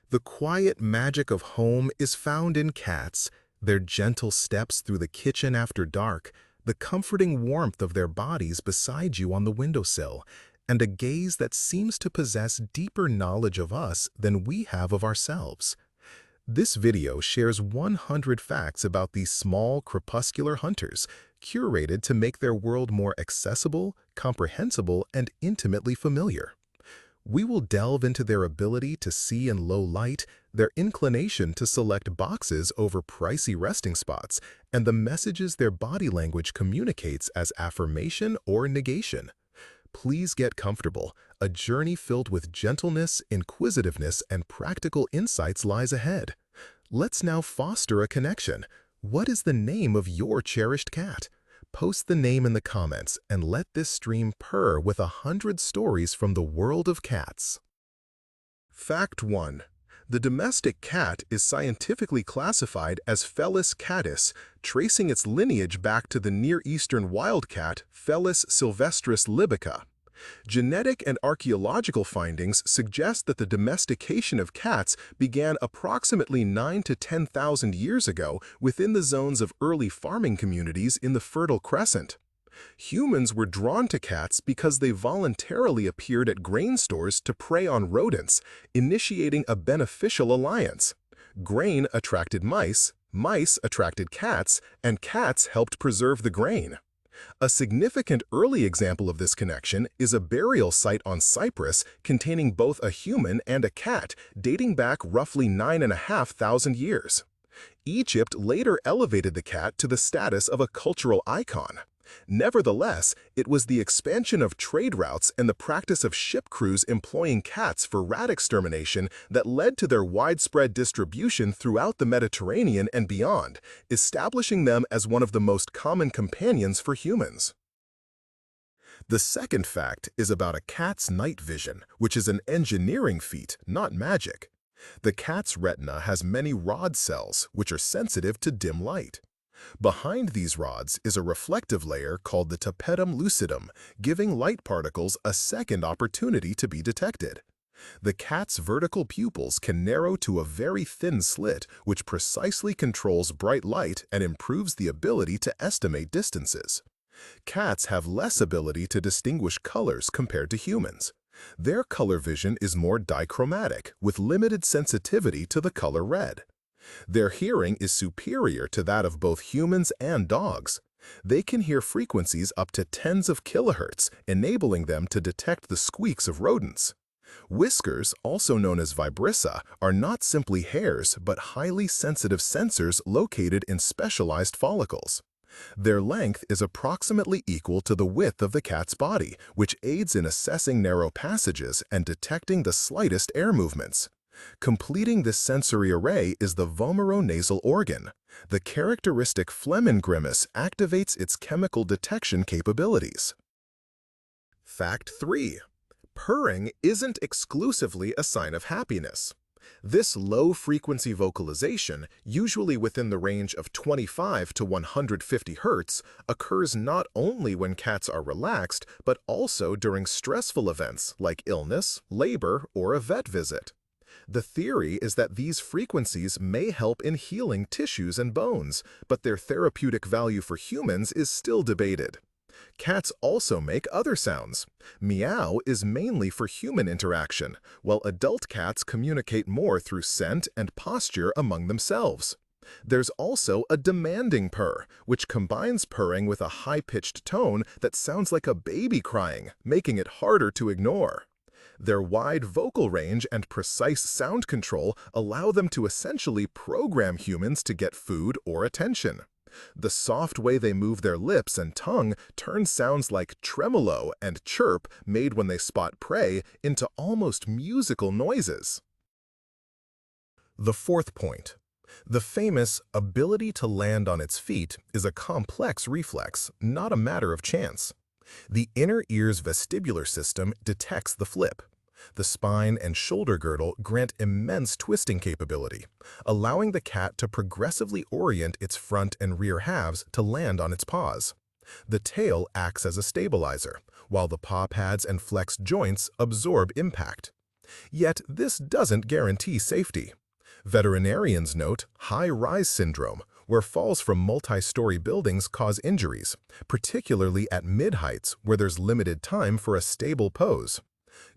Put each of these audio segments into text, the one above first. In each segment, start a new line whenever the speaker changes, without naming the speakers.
The quiet magic of home is found in cats, their gentle steps through the kitchen after dark, the comforting warmth of their bodies beside you on the windowsill, and a gaze that seems to possess deeper knowledge of us than we have of ourselves. This video shares 100 facts about these small crepuscular hunters, curated to make their world more accessible, comprehensible, and intimately familiar. We will delve into their ability to see in low light, their inclination to select boxes over pricey resting spots, and the messages their body language communicates as affirmation or negation. Please get comfortable. A journey filled with gentleness, inquisitiveness, and practical insights lies ahead. Let's now foster a connection. What is the name of your cherished cat? Post the name in the comments and let this stream purr with 100 stories from the world of cats. Fact 1. The domestic cat is scientifically classified as Felis catus, tracing its lineage back to the Near Eastern wildcat Felis sylvestris libica. Genetic and archaeological findings suggest that the domestication of cats began approximately 9 to 10,000 years ago within the zones of early farming communities in the Fertile Crescent. Humans were drawn to cats because they voluntarily appeared at grain stores to prey on rodents, initiating a beneficial alliance. Grain attracted mice, mice attracted cats, and cats helped preserve the grain. A significant early example of this connection is a burial site on Cyprus containing both a human and a cat, dating back roughly 9,500 years. Egypt later elevated the cat to the status of a cultural icon. Nevertheless, it was the expansion of trade routes and the practice of ship crews employing cats for rat extermination that led to their widespread distribution throughout the Mediterranean and beyond, establishing them as one of the most common companions for humans. The second fact is about a cat's night vision, which is an engineering feat, not magic. The cat's retina has many rod cells, which are sensitive to dim light. Behind these rods is a reflective layer called the tapetum lucidum, giving light particles a second opportunity to be detected. The cat's vertical pupils can narrow to a very thin slit, which precisely controls bright light and improves the ability to estimate distances. Cats have less ability to distinguish colors compared to humans. Their color vision is more dichromatic, with limited sensitivity to the color red. Their hearing is superior to that of both humans and dogs. They can hear frequencies up to tens of kilohertz, enabling them to detect the squeaks of rodents. Whiskers, also known as vibrissa, are not simply hairs but highly sensitive sensors located in specialized follicles. Their length is approximately equal to the width of the cat's body, which aids in assessing narrow passages and detecting the slightest air movements. Completing this sensory array is the vomeronasal organ. The characteristic Flehmen grimace activates its chemical detection capabilities. Fact 3. Purring isn't exclusively a sign of happiness. This low-frequency vocalization, usually within the range of 25 to 150 Hz, occurs not only when cats are relaxed, but also during stressful events like illness, labor, or a vet visit. The theory is that these frequencies may help in healing tissues and bones, but their therapeutic value for humans is still debated. Cats also make other sounds. Meow is mainly for human interaction, while adult cats communicate more through scent and posture among themselves. There's also a demanding purr, which combines purring with a high-pitched tone that sounds like a baby crying, making it harder to ignore. Their wide vocal range and precise sound control allow them to essentially program humans to get food or attention. The soft way they move their lips and tongue turns sounds like tremolo and chirp made when they spot prey into almost musical noises. The fourth point. The famous ability to land on its feet is a complex reflex, not a matter of chance. The inner ear's vestibular system detects the flip. The spine and shoulder girdle grant immense twisting capability, allowing the cat to progressively orient its front and rear halves to land on its paws. The tail acts as a stabilizer, while the paw pads and flexed joints absorb impact. Yet this doesn't guarantee safety. Veterinarians note high-rise syndrome, where falls from multi-story buildings cause injuries, particularly at mid-heights where there's limited time for a stable pose.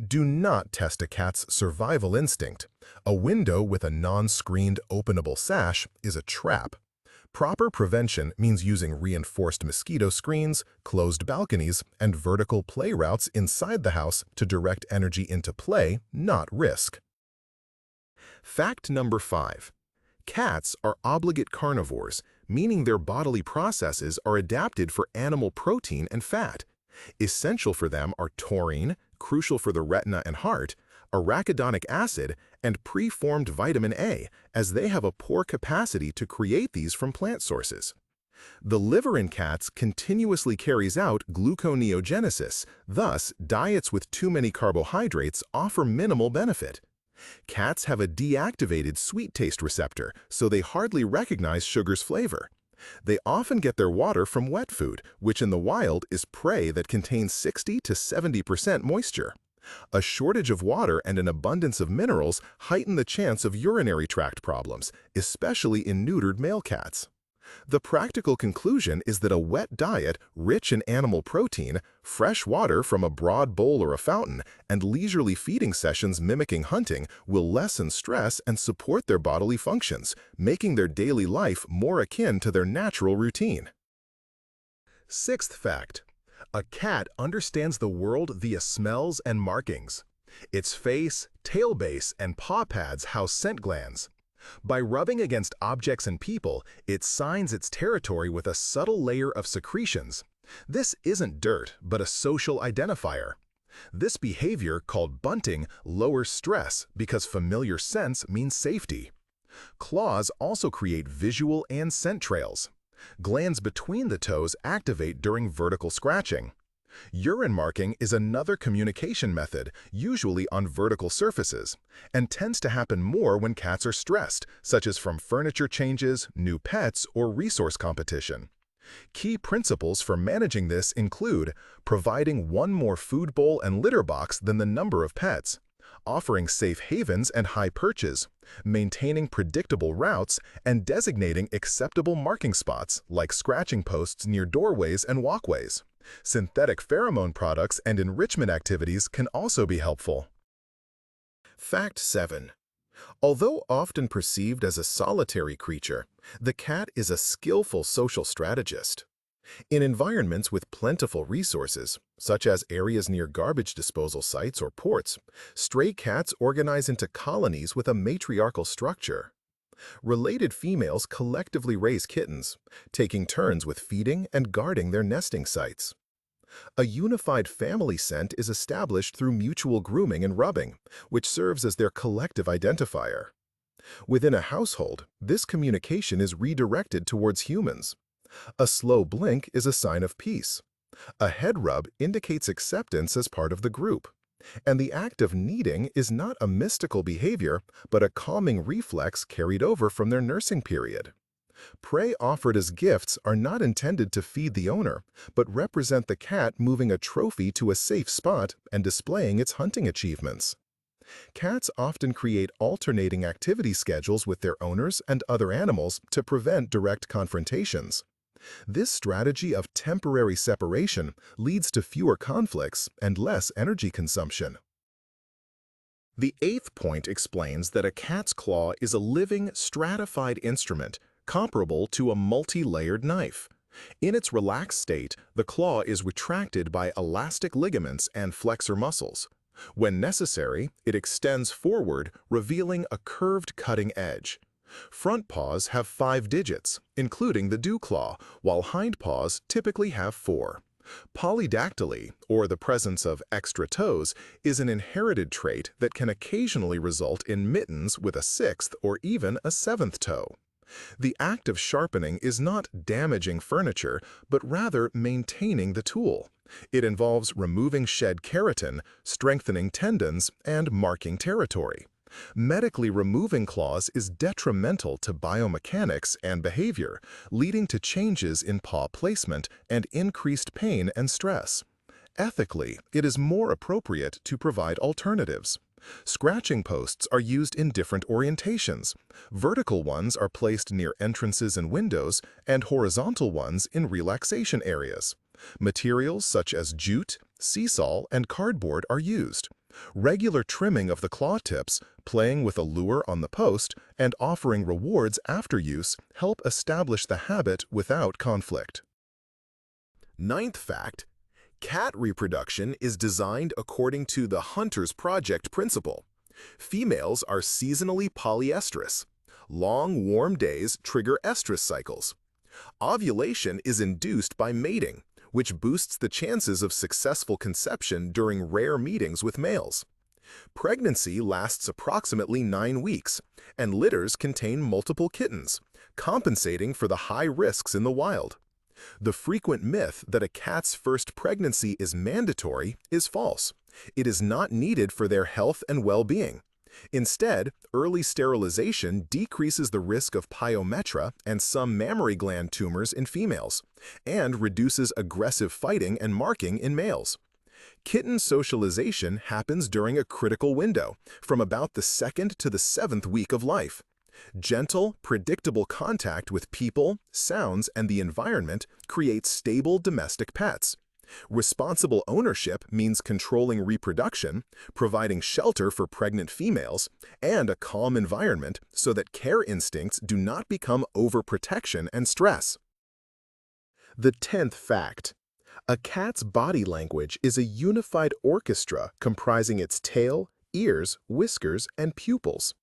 Do not test a cat's survival instinct. A window with a non-screened openable sash is a trap. Proper prevention means using reinforced mosquito screens, closed balconies, and vertical play routes inside the house to direct energy into play, not risk. Fact number 5. Cats are obligate carnivores, meaning their bodily processes are adapted for animal protein and fat. Essential for them are taurine, crucial for the retina and heart, arachidonic acid, and preformed vitamin A, as they have a poor capacity to create these from plant sources. The liver in cats continuously carries out gluconeogenesis, thus diets with too many carbohydrates offer minimal benefit. Cats have a deactivated sweet taste receptor, so they hardly recognize sugar's flavor. They often get their water from wet food, which in the wild is prey that contains 60 to 70% moisture. A shortage of water and an abundance of minerals heighten the chance of urinary tract problems, especially in neutered male cats. The practical conclusion is that a wet diet rich in animal protein, fresh water from a broad bowl or a fountain, and leisurely feeding sessions mimicking hunting will lessen stress and support their bodily functions, making their daily life more akin to their natural routine. Sixth fact: a cat understands the world via smells and markings. Its face, tail base, and paw pads house scent glands. By rubbing against objects and people, it signs its territory with a subtle layer of secretions. This isn't dirt, but a social identifier. This behavior, called bunting, lowers stress because familiar scents mean safety. Claws also create visual and scent trails. Glands between the toes activate during vertical scratching. Urine marking is another communication method, usually on vertical surfaces, and tends to happen more when cats are stressed, such as from furniture changes, new pets, or resource competition. Key principles for managing this include providing one more food bowl and litter box than the number of pets, offering safe havens and high perches, maintaining predictable routes, and designating acceptable marking spots like scratching posts near doorways and walkways. Synthetic pheromone products and enrichment activities can also be helpful. Fact 7. Although often perceived as a solitary creature, the cat is a skillful social strategist. In environments with plentiful resources, such as areas near garbage disposal sites or ports, stray cats organize into colonies with a matriarchal structure. Related females collectively raise kittens, taking turns with feeding and guarding their nesting sites. A unified family scent is established through mutual grooming and rubbing, which serves as their collective identifier. Within a household, this communication is redirected towards humans. A slow blink is a sign of peace. A head rub indicates acceptance as part of the group. And the act of kneading is not a mystical behavior, but a calming reflex carried over from their nursing period. Prey offered as gifts are not intended to feed the owner, but represent the cat moving a trophy to a safe spot and displaying its hunting achievements. Cats often create alternating activity schedules with their owners and other animals to prevent direct confrontations. This strategy of temporary separation leads to fewer conflicts and less energy consumption. The 8th point explains that a cat's claw is a living, stratified instrument comparable to a multi-layered knife. In its relaxed state, the claw is retracted by elastic ligaments and flexor muscles. When necessary, it extends forward, revealing a curved cutting edge. Front paws have 5 digits, including the dew claw, while hind paws typically have 4. Polydactyly, or the presence of extra toes, is an inherited trait that can occasionally result in mittens with a 6th or even a 7th toe. The act of sharpening is not damaging furniture, but rather maintaining the tool. It involves removing shed keratin, strengthening tendons, and marking territory. Medically removing claws is detrimental to biomechanics and behavior, leading to changes in paw placement and increased pain and stress. Ethically, it is more appropriate to provide alternatives. Scratching posts are used in different orientations. Vertical ones are placed near entrances and windows, and horizontal ones in relaxation areas. Materials such as jute, sisal, and cardboard are used. Regular trimming of the claw tips, playing with a lure on the post, and offering rewards after use help establish the habit without conflict. Ninth fact: cat reproduction is designed according to the Hunter's Project principle. Females are seasonally polyestrous. Long, warm days trigger estrus cycles. Ovulation is induced by mating, which boosts the chances of successful conception during rare meetings with males. Pregnancy lasts approximately 9 weeks, and litters contain multiple kittens, compensating for the high risks in the wild. The frequent myth that a cat's first pregnancy is mandatory is false. It is not needed for their health and well-being. Instead, early sterilization decreases the risk of pyometra and some mammary gland tumors in females, and reduces aggressive fighting and marking in males. Kitten socialization happens during a critical window, from about the 2nd to the 7th week of life. Gentle, predictable contact with people, sounds, and the environment creates stable domestic pets. Responsible ownership means controlling reproduction, providing shelter for pregnant females, and a calm environment so that care instincts do not become overprotection and stress. The 10th fact: a cat's body language is a unified orchestra comprising its tail, ears, whiskers, and pupils.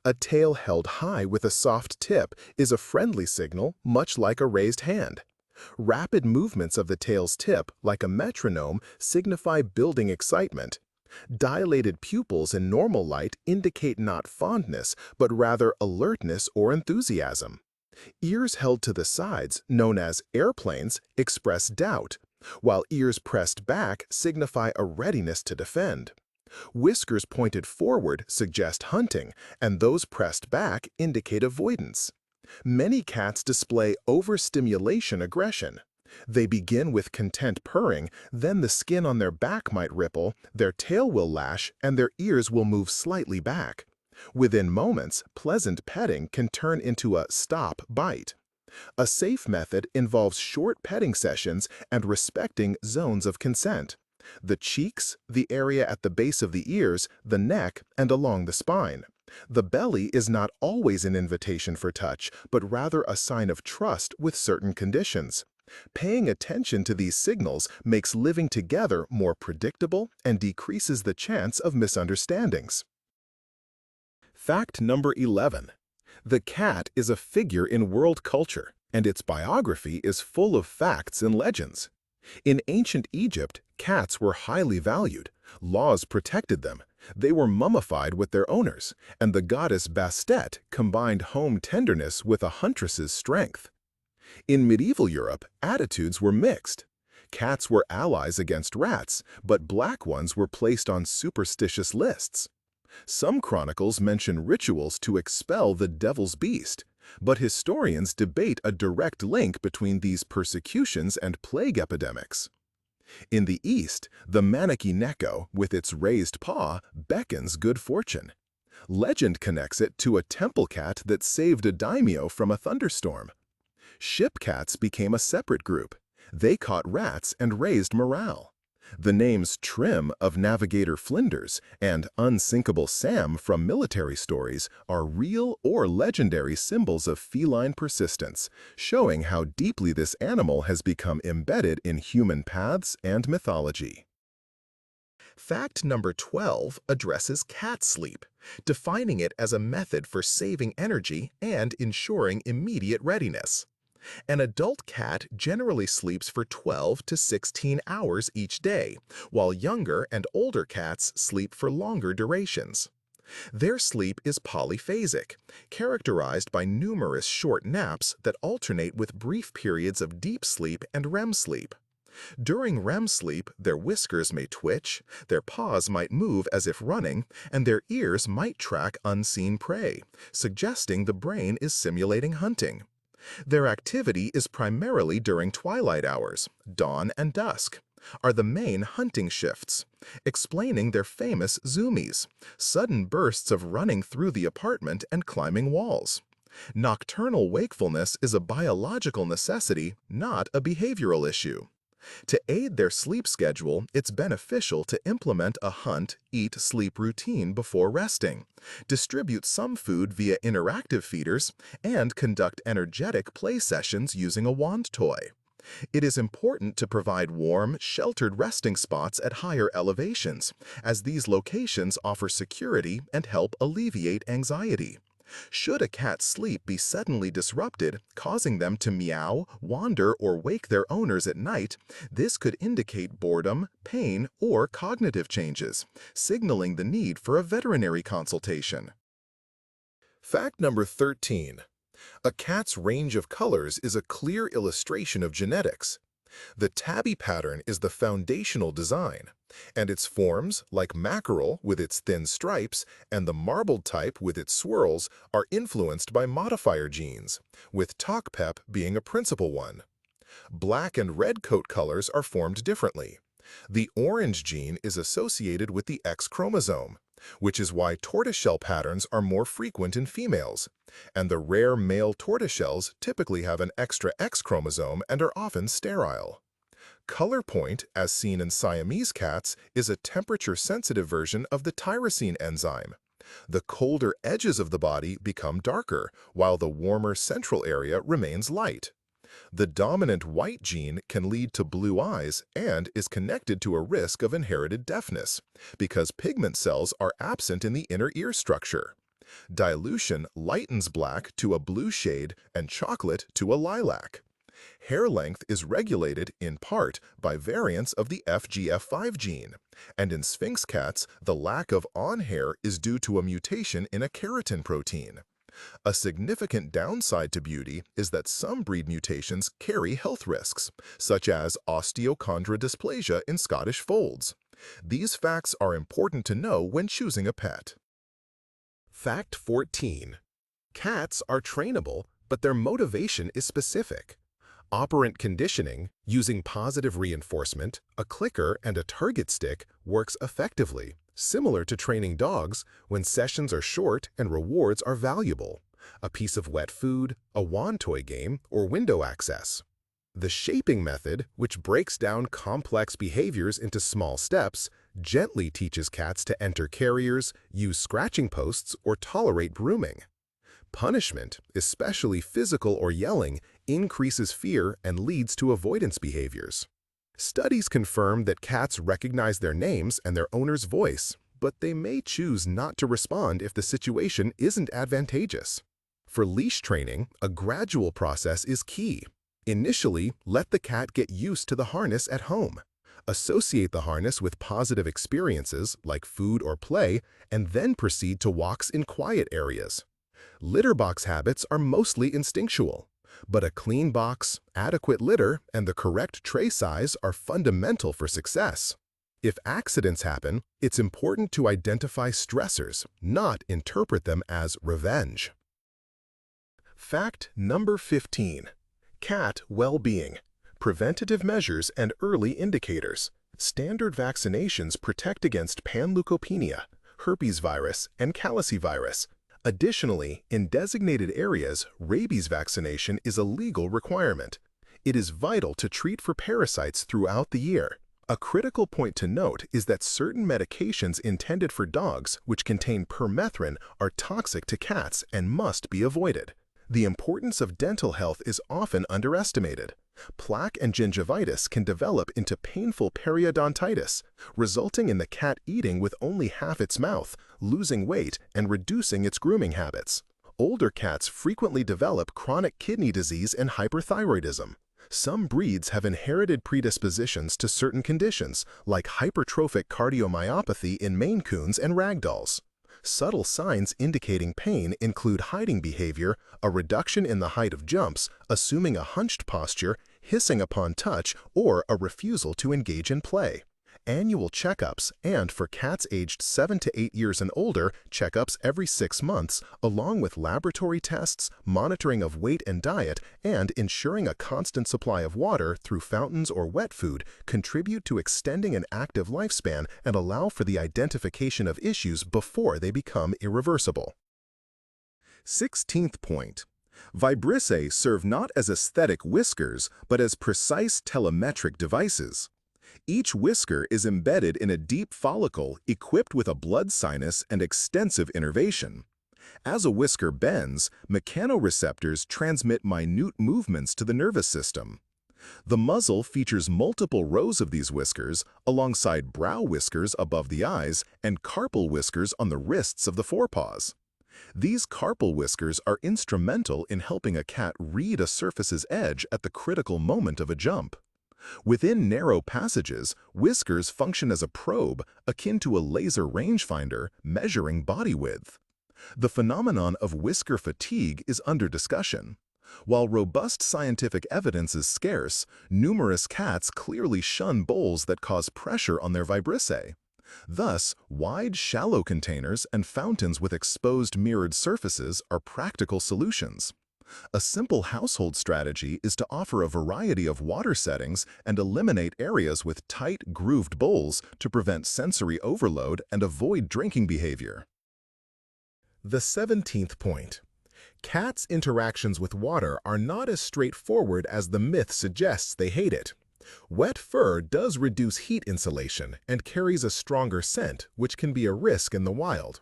A tail held high with a soft tip is a friendly signal, much like a raised hand. Rapid movements of the tail's tip, like a metronome, signify building excitement. Dilated pupils in normal light indicate not fondness, but rather alertness or enthusiasm. Ears held to the sides, known as airplanes, express doubt, while ears pressed back signify a readiness to defend. Whiskers pointed forward suggest hunting, and those pressed back indicate avoidance. Many cats display overstimulation aggression. They begin with content purring, then the skin on their back might ripple, their tail will lash, and their ears will move slightly back. Within moments, pleasant petting can turn into a stop bite. A safe method involves short petting sessions and respecting zones of consent: the cheeks, the area at the base of the ears, the neck, and along the spine. The belly is not always an invitation for touch, but rather a sign of trust with certain conditions. Paying attention to these signals makes living together more predictable and decreases the chance of misunderstandings. Fact number 11. The cat is a figure in world culture, and its biography is full of facts and legends. In ancient Egypt, cats were highly valued. Laws protected them. They were mummified with their owners, and the goddess Bastet combined home tenderness with a huntress's strength. In medieval Europe, attitudes were mixed. Cats were allies against rats, but black ones were placed on superstitious lists. Some chronicles mention rituals to expel the devil's beast, but historians debate a direct link between these persecutions and plague epidemics. In the East, the maneki neko, with its raised paw, beckons good fortune. Legend connects it to a temple cat that saved a daimyo from a thunderstorm. Ship cats became a separate group. They caught rats and raised morale. The names Trim of Navigator Flinders and Unsinkable Sam from military stories are real or legendary symbols of feline persistence, showing how deeply this animal has become embedded in human paths and mythology. Fact number 12 addresses cat sleep, defining it as a method for saving energy and ensuring immediate readiness. An adult cat generally sleeps for 12 to 16 hours each day, while younger and older cats sleep for longer durations. Their sleep is polyphasic, characterized by numerous short naps that alternate with brief periods of deep sleep and REM sleep. During REM sleep, their whiskers may twitch, their paws might move as if running, and their ears might track unseen prey, suggesting the brain is simulating hunting. Their activity is primarily during twilight hours, dawn and dusk, are the main hunting shifts, explaining their famous zoomies, sudden bursts of running through the apartment and climbing walls. Nocturnal wakefulness is a biological necessity, not a behavioral issue. To aid their sleep schedule, it's beneficial to implement a hunt, eat, sleep routine before resting, distribute some food via interactive feeders, and conduct energetic play sessions using a wand toy. It is important to provide warm, sheltered resting spots at higher elevations, as these locations offer security and help alleviate anxiety. Should a cat's sleep be suddenly disrupted, causing them to meow, wander, or wake their owners at night, this could indicate boredom, pain, or cognitive changes, signaling the need for a veterinary consultation. Fact number 13. A cat's range of colors is a clear illustration of genetics. The tabby pattern is the foundational design, and its forms, like mackerel with its thin stripes and the marbled type with its swirls, are influenced by modifier genes, with Tokpep being a principal one. Black and red coat colors are formed differently. The orange gene is associated with the X chromosome, which is why tortoiseshell patterns are more frequent in females, and the rare male tortoiseshells typically have an extra X chromosome and are often sterile. Color point, as seen in Siamese cats, is a temperature-sensitive version of the tyrosine enzyme. The colder edges of the body become darker, while the warmer central area remains light. The dominant white gene can lead to blue eyes and is connected to a risk of inherited deafness, because pigment cells are absent in the inner ear structure. Dilution lightens black to a blue shade and chocolate to a lilac. Hair length is regulated, in part, by variants of the FGF5 gene, and in Sphinx cats, the lack of on hair is due to a mutation in a keratin protein. A significant downside to beauty is that some breed mutations carry health risks, such as osteochondral dysplasia in Scottish folds. These facts are important to know when choosing a pet. Fact 14. Cats are trainable, but their motivation is specific. Operant conditioning, using positive reinforcement, a clicker, and a target stick, works effectively, similar to training dogs when sessions are short and rewards are valuable. A piece of wet food, a wand toy game, or window access. The shaping method, which breaks down complex behaviors into small steps, gently teaches cats to enter carriers, use scratching posts, or tolerate grooming. Punishment, especially physical or yelling, increases fear and leads to avoidance behaviors. Studies confirm that cats recognize their names and their owner's voice, but they may choose not to respond if the situation isn't advantageous. For leash training, a gradual process is key. Initially, let the cat get used to the harness at home. Associate the harness with positive experiences like food or play, and then proceed to walks in quiet areas. Litter box habits are mostly instinctual, but a clean box, adequate litter, and the correct tray size are fundamental for success. If accidents happen, it's important to identify stressors, not interpret them as revenge. Fact number 15. Cat well-being. Preventative measures and early indicators. Standard vaccinations protect against panleukopenia, herpes virus, and calicivirus. Additionally, in designated areas, rabies vaccination is a legal requirement. It is vital to treat for parasites throughout the year. A critical point to note is that certain medications intended for dogs, which contain permethrin, are toxic to cats and must be avoided. The importance of dental health is often underestimated. Plaque and gingivitis can develop into painful periodontitis, resulting in the cat eating with only half its mouth, losing weight, and reducing its grooming habits. Older cats frequently develop chronic kidney disease and hyperthyroidism. Some breeds have inherited predispositions to certain conditions, like hypertrophic cardiomyopathy in Maine Coons and Ragdolls. Subtle signs indicating pain include hiding behavior, a reduction in the height of jumps, assuming a hunched posture, hissing upon touch, or a refusal to engage in play. annual checkups, and for cats aged 7 to 8 years and older, checkups every 6 months, along with laboratory tests, monitoring of weight and diet, and ensuring a constant supply of water through fountains or wet food contribute to extending an active lifespan and allow for the identification of issues before they become irreversible. 16th point. Vibrissae serve not as aesthetic whiskers, but as precise telemetric devices. Each whisker is embedded in a deep follicle equipped with a blood sinus and extensive innervation. As a whisker bends, mechanoreceptors transmit minute movements to the nervous system. The muzzle features multiple rows of these whiskers, alongside brow whiskers above the eyes and carpal whiskers on the wrists of the forepaws. These carpal whiskers are instrumental in helping a cat read a surface's edge at the critical moment of a jump. Within narrow passages, whiskers function as a probe akin to a laser rangefinder measuring body width. The phenomenon of whisker fatigue is under discussion. While robust scientific evidence is scarce, numerous cats clearly shun bowls that cause pressure on their vibrissae. Thus, wide, shallow containers and fountains with exposed mirrored surfaces are practical solutions. A simple household strategy is to offer a variety of water settings and eliminate areas with tight, grooved bowls to prevent sensory overload and avoid drinking behavior. The 17th point. Cats' interactions with water are not as straightforward as the myth suggests. They hate it. Wet fur does reduce heat insulation and carries a stronger scent, which can be a risk in the wild.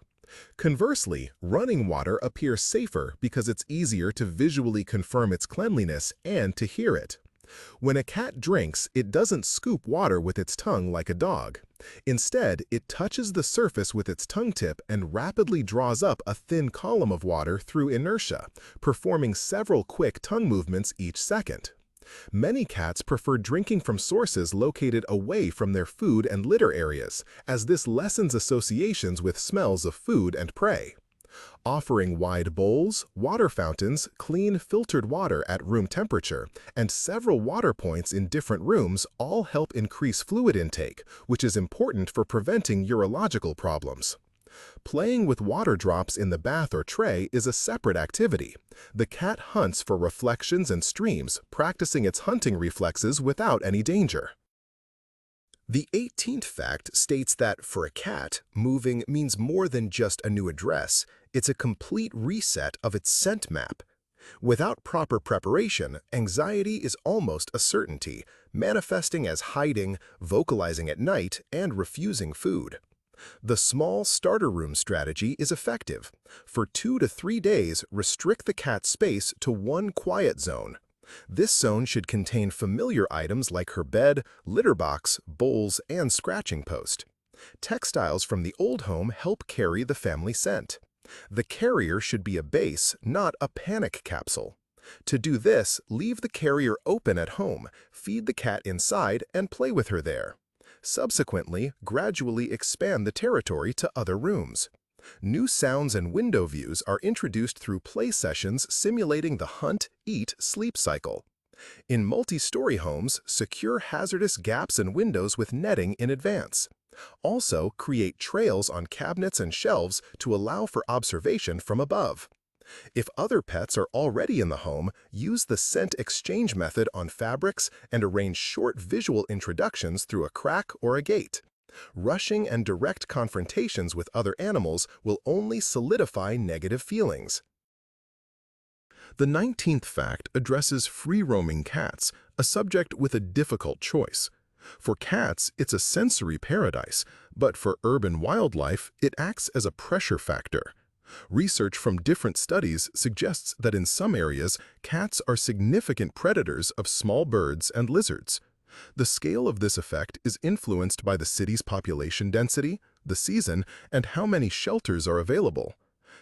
Conversely, running water appears safer because it's easier to visually confirm its cleanliness and to hear it. When a cat drinks, it doesn't scoop water with its tongue like a dog. Instead, it touches the surface with its tongue tip and rapidly draws up a thin column of water through inertia, performing several quick tongue movements each second. Many cats prefer drinking from sources located away from their food and litter areas, as this lessens associations with smells of food and prey. Offering wide bowls, water fountains, clean filtered water at room temperature, and several water points in different rooms all help increase fluid intake, which is important for preventing urological problems. Playing with water drops in the bath or tray is a separate activity. The cat hunts for reflections and streams, practicing its hunting reflexes without any danger. The 18th fact states that for a cat, moving means more than just a new address. It's a complete reset of its scent map. Without proper preparation, anxiety is almost a certainty, manifesting as hiding, vocalizing at night, and refusing food. The small starter room strategy is effective. For 2 to 3 days, restrict the cat's space to one quiet zone. This zone should contain familiar items like her bed, litter box, bowls, and scratching post. Textiles from the old home help carry the family scent. The carrier should be a base, not a panic capsule. To do this, leave the carrier open at home, feed the cat inside, and play with her there. Subsequently, gradually expand the territory to other rooms. New sounds and window views are introduced through play sessions simulating the hunt, eat, sleep cycle. In multi-story homes, secure hazardous gaps and windows with netting in advance. Also, create trails on cabinets and shelves to allow for observation from above. If other pets are already in the home, use the scent exchange method on fabrics and arrange short visual introductions through a crack or a gate. Rushing and direct confrontations with other animals will only solidify negative feelings. The 19th fact addresses free-roaming cats, a subject with a difficult choice. For cats, it's a sensory paradise, but for urban wildlife, it acts as a pressure factor. Research from different studies suggests that in some areas, cats are significant predators of small birds and lizards. The scale of this effect is influenced by the city's population density, the season, and how many shelters are available.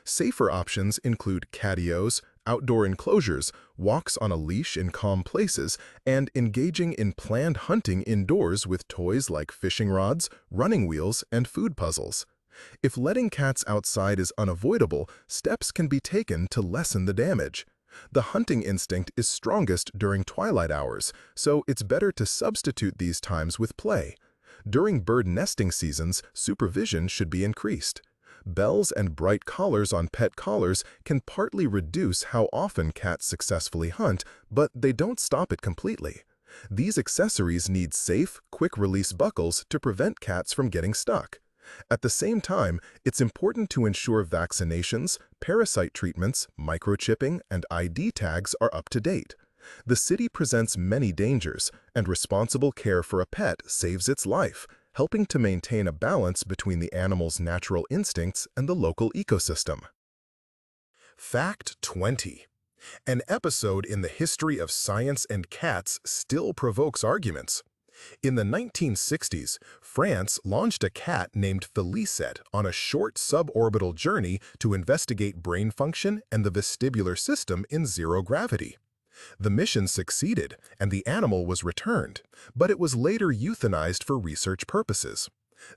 Safer options include catios, outdoor enclosures, walks on a leash in calm places, and engaging in planned hunting indoors with toys like fishing rods, running wheels, and food puzzles. If letting cats outside is unavoidable, steps can be taken to lessen the damage. The hunting instinct is strongest during twilight hours, so it's better to substitute these times with play. During bird nesting seasons, supervision should be increased. Bells and bright collars on pet collars can partly reduce how often cats successfully hunt, but they don't stop it completely. These accessories need safe, quick-release buckles to prevent cats from getting stuck. At the same time, it's important to ensure vaccinations, parasite treatments, microchipping, and ID tags are up to date. The city presents many dangers, and responsible care for a pet saves its life, helping to maintain a balance between the animal's natural instincts and the local ecosystem. Fact 20. An episode in the history of science and cats still provokes arguments. In the 1960s, France launched a cat named Felicette on a short suborbital journey to investigate brain function and the vestibular system in zero gravity. The mission succeeded, and the animal was returned, but it was later euthanized for research purposes.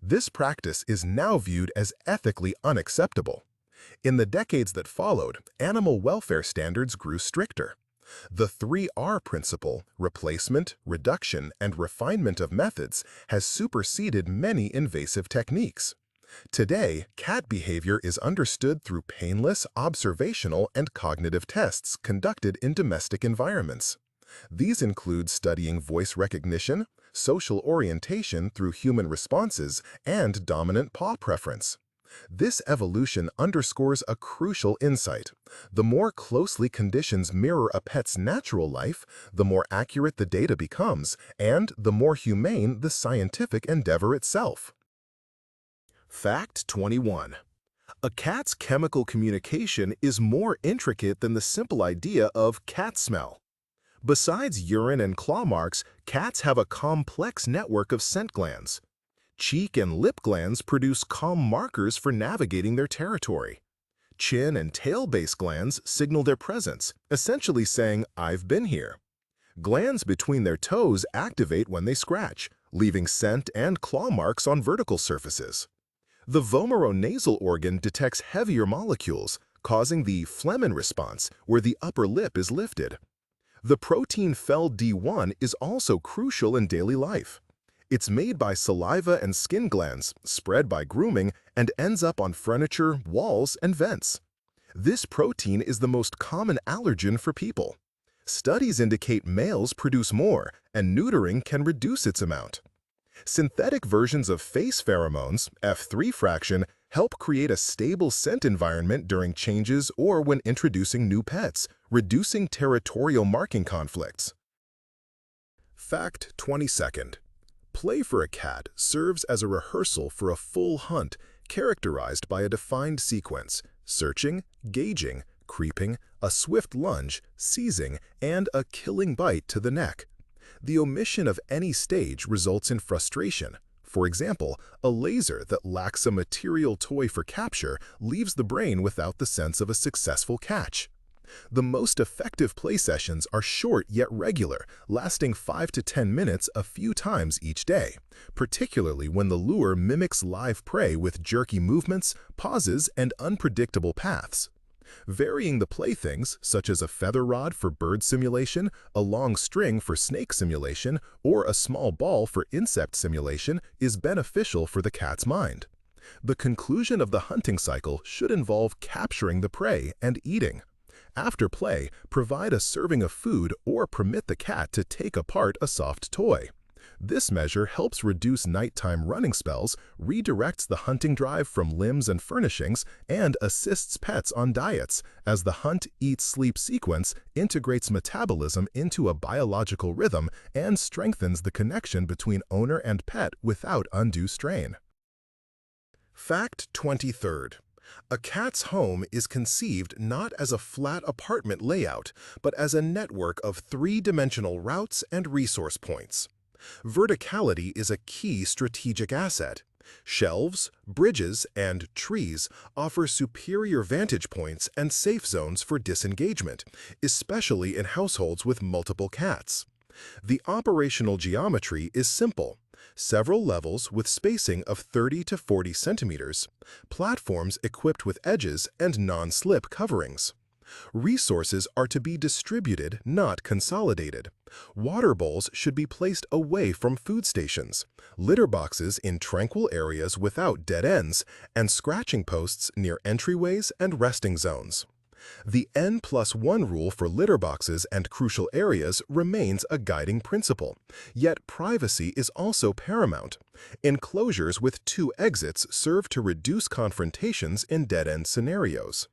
This practice is now viewed as ethically unacceptable. In the decades that followed, animal welfare standards grew stricter. The 3R principle, replacement, reduction, and refinement of methods, has superseded many invasive techniques. Today, cat behavior is understood through painless, observational, and cognitive tests conducted in domestic environments. These include studying voice recognition, social orientation through human responses, and dominant paw preference. This evolution underscores a crucial insight. The more closely conditions mirror a pet's natural life, the more accurate the data becomes, and the more humane the scientific endeavor itself. Fact 21. A cat's chemical communication is more intricate than the simple idea of cat smell. Besides urine and claw marks, cats have a complex network of scent glands. Cheek and lip glands produce calm markers for navigating their territory. Chin and tail-base glands signal their presence, essentially saying, "I've been here." Glands between their toes activate when they scratch, leaving scent and claw marks on vertical surfaces. The vomeronasal organ detects heavier molecules, causing the phlegm response, where the upper lip is lifted. The protein FeL-D1 is also crucial in daily life. It's made by saliva and skin glands, spread by grooming, and ends up on furniture, walls, and vents. This protein is the most common allergen for people. Studies indicate males produce more, and neutering can reduce its amount. Synthetic versions of face pheromones, F3 fraction, help create a stable scent environment during changes or when introducing new pets, reducing territorial marking conflicts. Fact 22. Play for a cat serves as a rehearsal for a full hunt characterized by a defined sequence: searching, gauging, creeping, a swift lunge, seizing, and a killing bite to the neck. The omission of any stage results in frustration. For example, a laser that lacks a material toy for capture leaves the brain without the sense of a successful catch. The most effective play sessions are short yet regular, lasting 5 to 10 minutes a few times each day, particularly when the lure mimics live prey with jerky movements, pauses, and unpredictable paths. Varying the playthings, such as a feather rod for bird simulation, a long string for snake simulation, or a small ball for insect simulation, is beneficial for the cat's mind. The conclusion of the hunting cycle should involve capturing the prey and eating. After play, provide a serving of food or permit the cat to take apart a soft toy. This measure helps reduce nighttime running spells, redirects the hunting drive from limbs and furnishings, and assists pets on diets, as the hunt-eat-sleep sequence integrates metabolism into a biological rhythm and strengthens the connection between owner and pet without undue strain. Fact 23. A cat's home is conceived not as a flat apartment layout, but as a network of three-dimensional routes and resource points. Verticality is a key strategic asset. Shelves, bridges, and trees offer superior vantage points and safe zones for disengagement, especially in households with multiple cats. The operational geometry is simple: several levels with spacing of 30 to 40 centimeters, platforms equipped with edges and non-slip coverings. Resources are to be distributed, not consolidated. Water bowls should be placed away from food stations, litter boxes in tranquil areas without dead ends, and scratching posts near entryways and resting zones. The N+1 rule for litter boxes and crucial areas remains a guiding principle, yet privacy is also paramount. Enclosures with 2 exits serve to reduce confrontations in dead-end scenarios.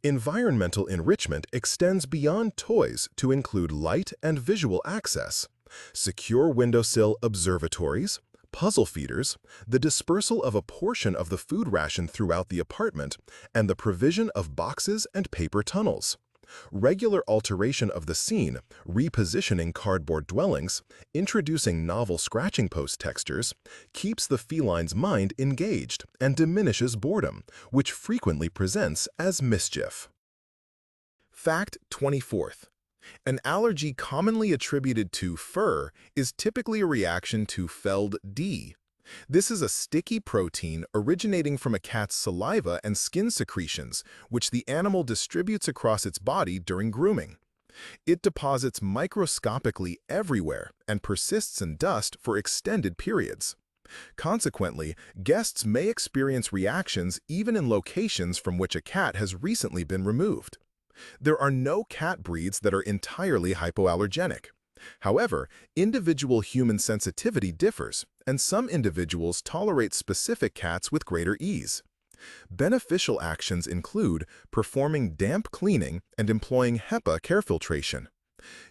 Environmental enrichment extends beyond toys to include light and visual access. Secure windowsill observatories, puzzle feeders, the dispersal of a portion of the food ration throughout the apartment, and the provision of boxes and paper tunnels. Regular alteration of the scene, repositioning cardboard dwellings, introducing novel scratching post textures, keeps the feline's mind engaged and diminishes boredom, which frequently presents as mischief. Fact 24th. An allergy commonly attributed to fur is typically a reaction to FeLD. This is a sticky protein originating from a cat's saliva and skin secretions, which the animal distributes across its body during grooming. It deposits microscopically everywhere and persists in dust for extended periods. Consequently, guests may experience reactions even in locations from which a cat has recently been removed. There are no cat breeds that are entirely hypoallergenic. However, individual human sensitivity differs, and some individuals tolerate specific cats with greater ease. Beneficial actions include performing damp cleaning and employing HEPA care filtration.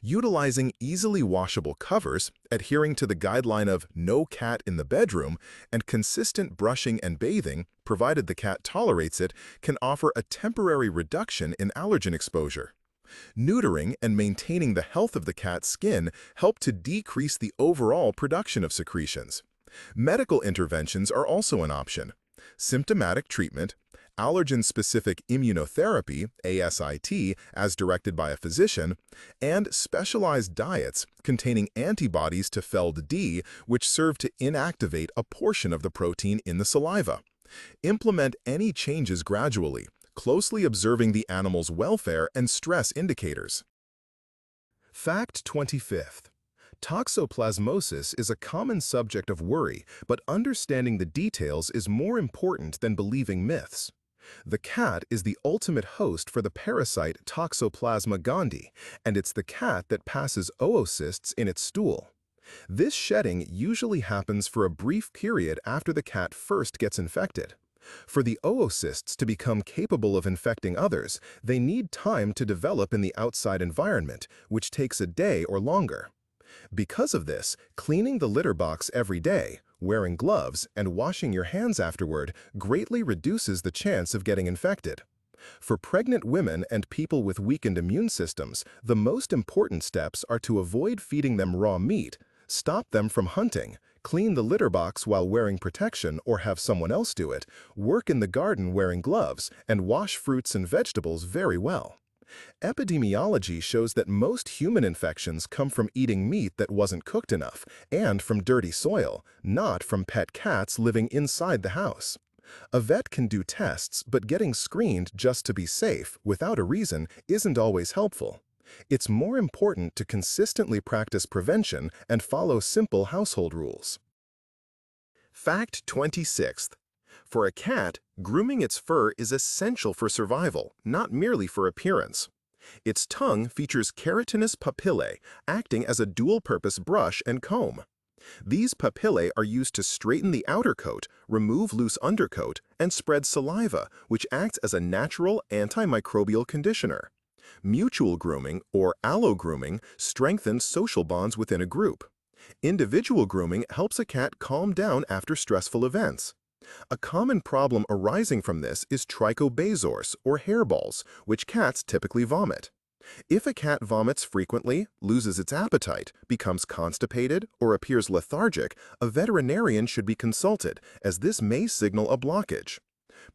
Utilizing easily washable covers, adhering to the guideline of no cat in the bedroom, and consistent brushing and bathing, provided the cat tolerates it, can offer a temporary reduction in allergen exposure. Neutering and maintaining the health of the cat's skin help to decrease the overall production of secretions. Medical interventions are also an option. Symptomatic treatment, allergen-specific immunotherapy, ASIT, as directed by a physician, and specialized diets containing antibodies to FeLD, which serve to inactivate a portion of the protein in the saliva. Implement any changes gradually, closely observing the animal's welfare and stress indicators. Fact 25th. Toxoplasmosis is a common subject of worry, but understanding the details is more important than believing myths. The cat is the ultimate host for the parasite Toxoplasma gondii, and it's the cat that passes oocysts in its stool. This shedding usually happens for a brief period after the cat first gets infected. For the oocysts to become capable of infecting others, they need time to develop in the outside environment, which takes a day or longer. Because of this, cleaning the litter box every day, wearing gloves, and washing your hands afterward greatly reduces the chance of getting infected. For pregnant women and people with weakened immune systems, the most important steps are to avoid feeding them raw meat, stop them from hunting, clean the litter box while wearing protection or have someone else do it, work in the garden wearing gloves, and wash fruits and vegetables very well. Epidemiology shows that most human infections come from eating meat that wasn't cooked enough and from dirty soil, not from pet cats living inside the house. A vet can do tests, but getting screened just to be safe, without a reason, isn't always helpful. It's more important to consistently practice prevention and follow simple household rules. Fact 26th. For a cat, grooming its fur is essential for survival, not merely for appearance. Its tongue features keratinous papillae, acting as a dual-purpose brush and comb. These papillae are used to straighten the outer coat, remove loose undercoat, and spread saliva, which acts as a natural antimicrobial conditioner. Mutual grooming, or allo-grooming, strengthens social bonds within a group. Individual grooming helps a cat calm down after stressful events. A common problem arising from this is trichobazors, or hairballs, which cats typically vomit. If a cat vomits frequently, loses its appetite, becomes constipated, or appears lethargic, a veterinarian should be consulted, as this may signal a blockage.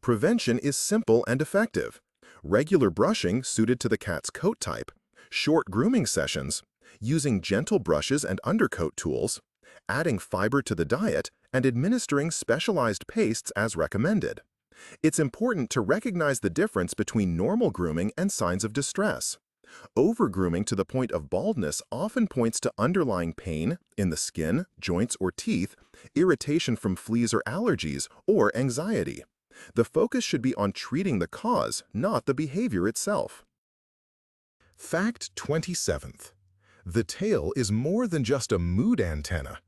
Prevention is simple and effective. Regular brushing suited to the cat's coat type, short grooming sessions, using gentle brushes and undercoat tools, adding fiber to the diet, and administering specialized pastes as recommended. It's important to recognize the difference between normal grooming and signs of distress. Overgrooming to the point of baldness often points to underlying pain in the skin, joints, or teeth, irritation from fleas or allergies, or anxiety. The focus should be on treating the cause, not the behavior itself. Fact 27th. The tail is more than just a mood antenna.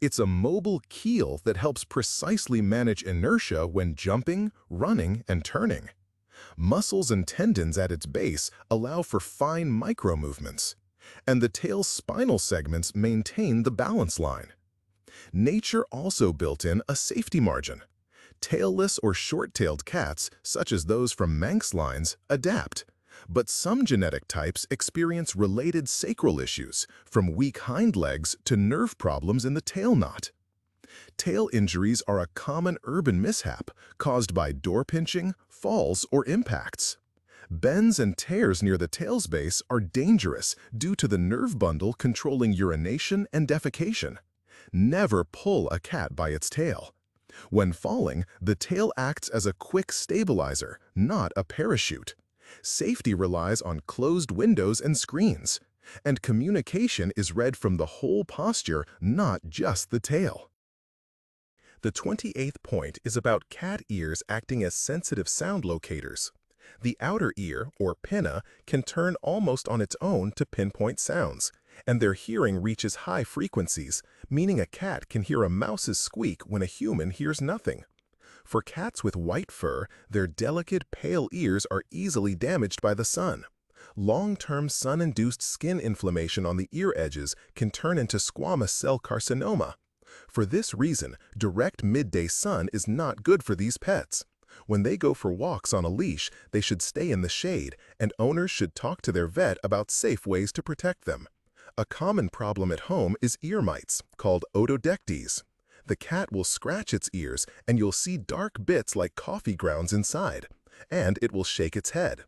It's a mobile keel that helps precisely manage inertia when jumping, running, and turning. Muscles and tendons at its base allow for fine micro-movements, and the tail's spinal segments maintain the balance line. Nature also built in a safety margin. Tailless or short-tailed cats, such as those from Manx lines, adapt. But some genetic types experience related sacral issues, from weak hind legs to nerve problems in the tail knot. Tail injuries are a common urban mishap caused by door pinching, falls, or impacts. Bends and tears near the tail's base are dangerous due to the nerve bundle controlling urination and defecation. Never pull a cat by its tail. When falling, the tail acts as a quick stabilizer, not a parachute. Safety relies on closed windows and screens, and communication is read from the whole posture, not just the tail. The 28th point is about cat ears acting as sensitive sound locators. The outer ear, or pinna, can turn almost on its own to pinpoint sounds, and their hearing reaches high frequencies, meaning a cat can hear a mouse's squeak when a human hears nothing. For cats with white fur, their delicate, pale ears are easily damaged by the sun. Long-term sun-induced skin inflammation on the ear edges can turn into squamous cell carcinoma. For this reason, direct midday sun is not good for these pets. When they go for walks on a leash, they should stay in the shade, and owners should talk to their vet about safe ways to protect them. A common problem at home is ear mites, called otodectes. The cat will scratch its ears, and you'll see dark bits like coffee grounds inside, and it will shake its head.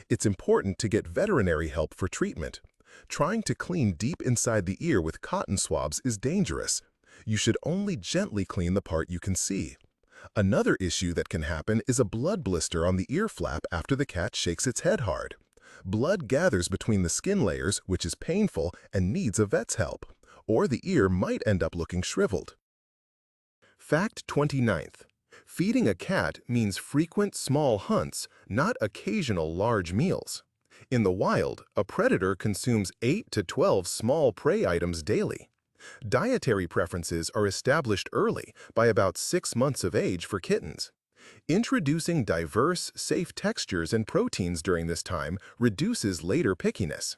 It's important to get veterinary help for treatment. Trying to clean deep inside the ear with cotton swabs is dangerous. You should only gently clean the part you can see. Another issue that can happen is a blood blister on the ear flap after the cat shakes its head hard. Blood gathers between the skin layers, which is painful and needs a vet's help, or the ear might end up looking shriveled. Fact 29th. Feeding a cat means frequent small hunts, not occasional large meals. In the wild, a predator consumes 8 to 12 small prey items daily. Dietary preferences are established early, by about 6 months of age for kittens. Introducing diverse, safe textures and proteins during this time reduces later pickiness.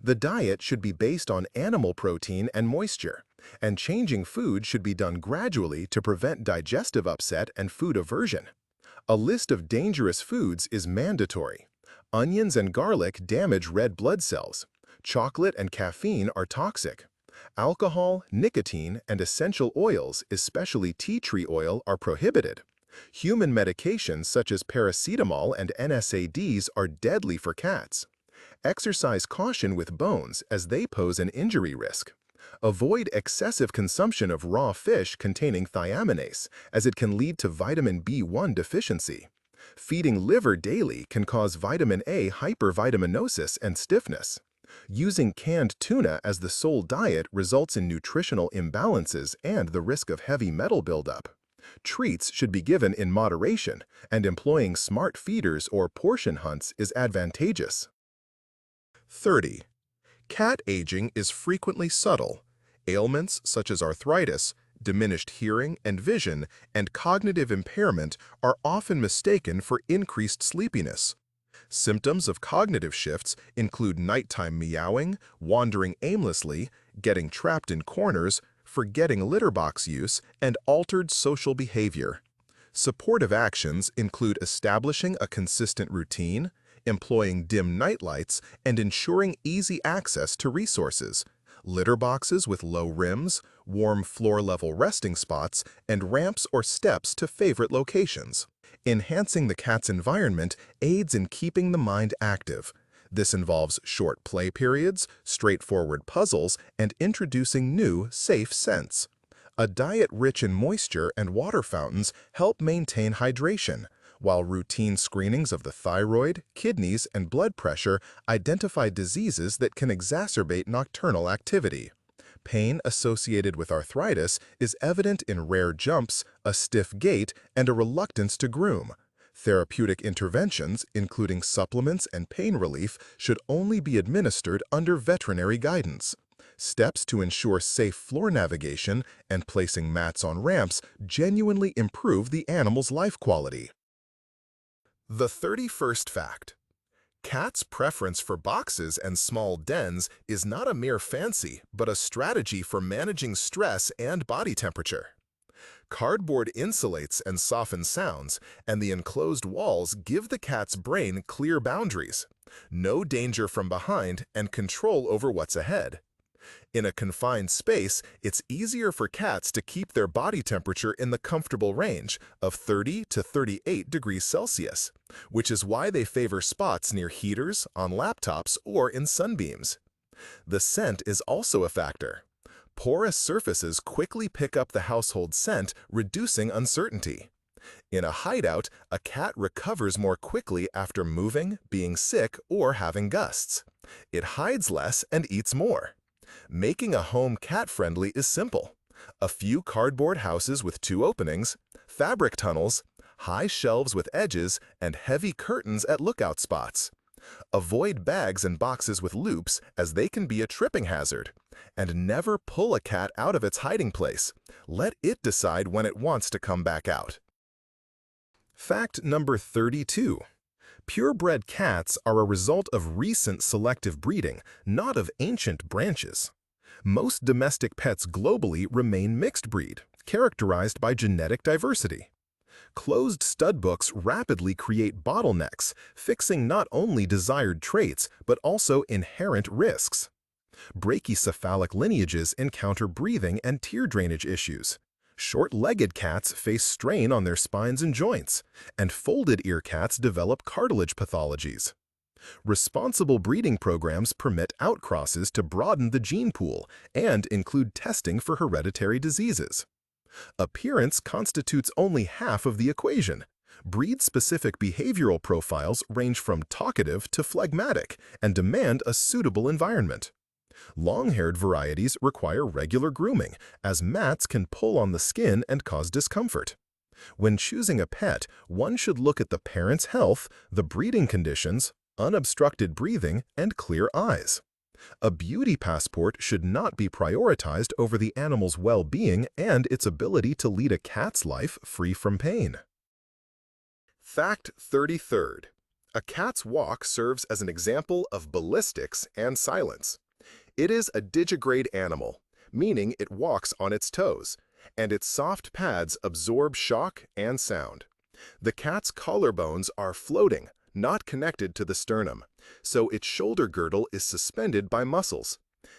The diet should be based on animal protein and moisture, and changing food should be done gradually to prevent digestive upset and food aversion. A list of dangerous foods is mandatory. Onions and garlic damage red blood cells. Chocolate and caffeine are toxic. Alcohol, nicotine, and essential oils, especially tea tree oil, are prohibited. Human medications such as paracetamol and NSAIDs are deadly for cats. Exercise caution with bones as they pose an injury risk. Avoid excessive consumption of raw fish containing thiaminase, as it can lead to vitamin B1 deficiency. Feeding liver daily can cause vitamin A hypervitaminosis and stiffness. Using canned tuna as the sole diet results in nutritional imbalances and the risk of heavy metal buildup. Treats should be given in moderation, and employing smart feeders or portion hunts is advantageous. 30. Cat aging is frequently subtle. Ailments such as arthritis, diminished hearing and vision, and cognitive impairment are often mistaken for increased sleepiness. Symptoms of cognitive shifts include nighttime meowing, wandering aimlessly, getting trapped in corners, forgetting litter box use, and altered social behavior. Supportive actions include establishing a consistent routine, employing dim nightlights, and ensuring easy access to resources. Litter boxes with low rims, warm floor-level resting spots, and ramps or steps to favorite locations. Enhancing the cat's environment aids in keeping the mind active. This involves short play periods, straightforward puzzles, and introducing new, safe scents. A diet rich in moisture and water fountains help maintain hydration, while routine screenings of the thyroid, kidneys, and blood pressure identify diseases that can exacerbate nocturnal activity. Pain associated with arthritis is evident in rare jumps, a stiff gait, and a reluctance to groom. Therapeutic interventions, including supplements and pain relief, should only be administered under veterinary guidance. Steps to ensure safe floor navigation and placing mats on ramps genuinely improve the animal's life quality. The 31st fact. Cats' preference for boxes and small dens is not a mere fancy, but a strategy for managing stress and body temperature. Cardboard insulates and softens sounds, and the enclosed walls give the cat's brain clear boundaries, no danger from behind, and control over what's ahead. In a confined space, it's easier for cats to keep their body temperature in the comfortable range of 30 to 38 degrees Celsius, which is why they favor spots near heaters, on laptops, or in sunbeams. The scent is also a factor. Porous surfaces quickly pick up the household scent, reducing uncertainty. In a hideout, a cat recovers more quickly after moving, being sick, or having gusts. It hides less and eats more. Making a home cat-friendly is simple. A few cardboard houses with 2 openings, fabric tunnels, high shelves with edges, and heavy curtains at lookout spots. Avoid bags and boxes with loops, as they can be a tripping hazard. And never pull a cat out of its hiding place. Let it decide when it wants to come back out. Fact number 32. Purebred cats are a result of recent selective breeding, not of ancient branches. Most domestic pets globally remain mixed breed, characterized by genetic diversity. Closed stud books rapidly create bottlenecks, fixing not only desired traits but also inherent risks. Brachycephalic lineages encounter breathing and tear drainage issues. Short-legged cats face strain on their spines and joints, and folded-ear cats develop cartilage pathologies. Responsible breeding programs permit outcrosses to broaden the gene pool and include testing for hereditary diseases. Appearance constitutes only half of the equation. Breed-specific behavioral profiles range from talkative to phlegmatic and demand a suitable environment. Long-haired varieties require regular grooming, as mats can pull on the skin and cause discomfort. When choosing a pet, one should look at the parent's health, the breeding conditions, unobstructed breathing, and clear eyes. A beauty passport should not be prioritized over the animal's well-being and its ability to lead a cat's life free from pain. Fact 33rd. A cat's walk serves as an example of ballistics and silence. It is a digigrade animal, meaning it walks on its toes, and its soft pads absorb shock and sound. The cat's collarbones are floating, not connected to the sternum, so its shoulder girdle is suspended by muscles.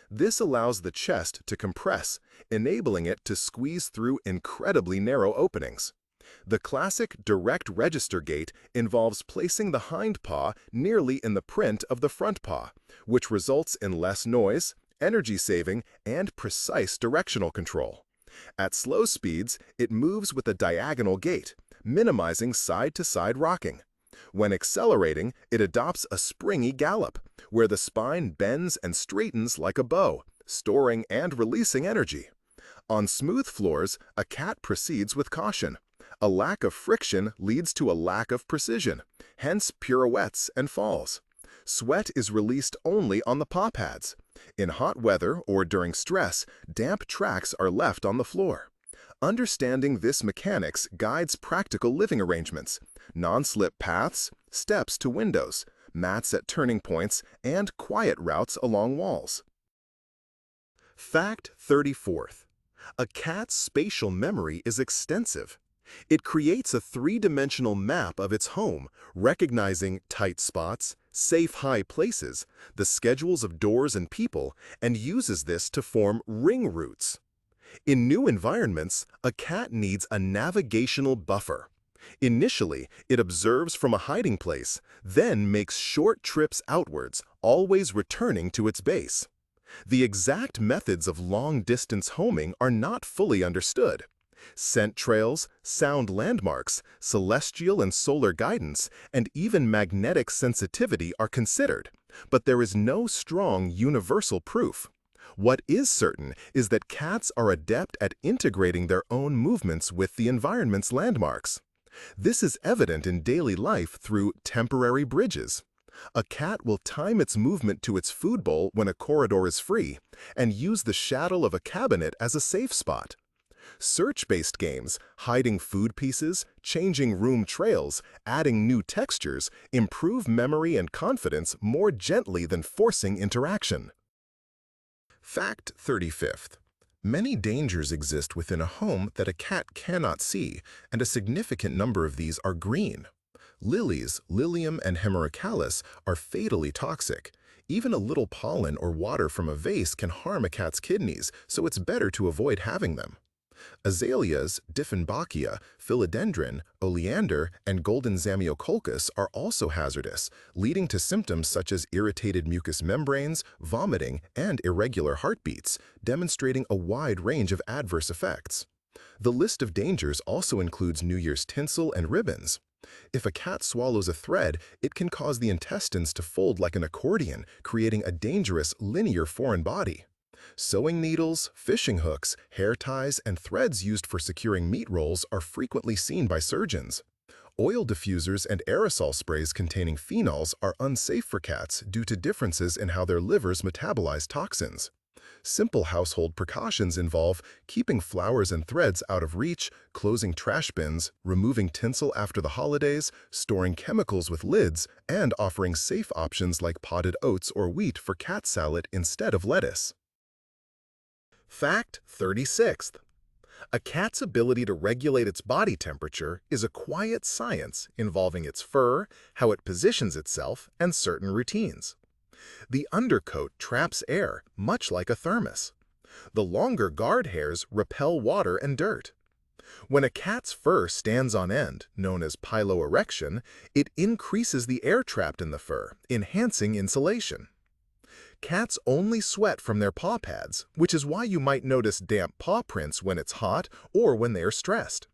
This allows the chest to compress, enabling it to squeeze through incredibly narrow openings. The classic direct register gait involves placing the hind paw nearly in the print of the front paw, which results in less noise, energy saving, and precise directional control. At slow speeds, it moves with a diagonal gait, minimizing side-to-side rocking. When accelerating, it adopts a springy gallop, where the spine bends and straightens like a bow, storing and releasing energy. On smooth floors, a cat proceeds with caution. A lack of friction leads to a lack of precision, hence pirouettes and falls. Sweat is released only on the paw pads. In hot weather or during stress, damp tracks are left on the floor. Understanding this mechanics guides practical living arrangements, non-slip paths, steps to windows, mats at turning points, and quiet routes along walls. Fact 34th. A cat's spatial memory is extensive. It creates a 3-dimensional map of its home, recognizing tight spots, safe high places, the schedules of doors and people, and uses this to form ring routes. In new environments, a cat needs a navigational buffer. Initially, it observes from a hiding place, then makes short trips outwards, always returning to its base. The exact methods of long-distance homing are not fully understood. Scent trails, sound landmarks, celestial and solar guidance, and even magnetic sensitivity are considered, but there is no strong universal proof. What is certain is that cats are adept at integrating their own movements with the environment's landmarks. This is evident in daily life through temporary bridges. A cat will time its movement to its food bowl when a corridor is free and use the shadow of a cabinet as a safe spot. Search-based games, hiding food pieces, changing room trails, adding new textures, improve memory and confidence more gently than forcing interaction. Fact 35th. Many dangers exist within a home that a cat cannot see, and a significant number of these are green. Lilies, Lilium and Hemerocallis, are fatally toxic. Even a little pollen or water from a vase can harm a cat's kidneys, so it's better to avoid having them. Azaleas, Dieffenbachia, philodendron, oleander, and golden zamioculcas are also hazardous, leading to symptoms such as irritated mucous membranes, vomiting, and irregular heartbeats, demonstrating a wide range of adverse effects. The list of dangers also includes New Year's tinsel and ribbons. If a cat swallows a thread, it can cause the intestines to fold like an accordion, creating a dangerous linear foreign body. Sewing needles, fishing hooks, hair ties, and threads used for securing meat rolls are frequently seen by surgeons. Oil diffusers and aerosol sprays containing phenols are unsafe for cats due to differences in how their livers metabolize toxins. Simple household precautions involve keeping flowers and threads out of reach, closing trash bins, removing tinsel after the holidays, storing chemicals with lids, and offering safe options like potted oats or wheat for cat salad instead of lettuce. Fact 36th. A cat's ability to regulate its body temperature is a quiet science involving its fur, how it positions itself, and certain routines. The undercoat traps air, much like a thermos. The longer guard hairs repel water and dirt. When a cat's fur stands on end, known as piloerection, it increases the air trapped in the fur, enhancing insulation. Cats only sweat from their paw pads, which is why you might notice damp paw prints when it's hot or when they are stressed.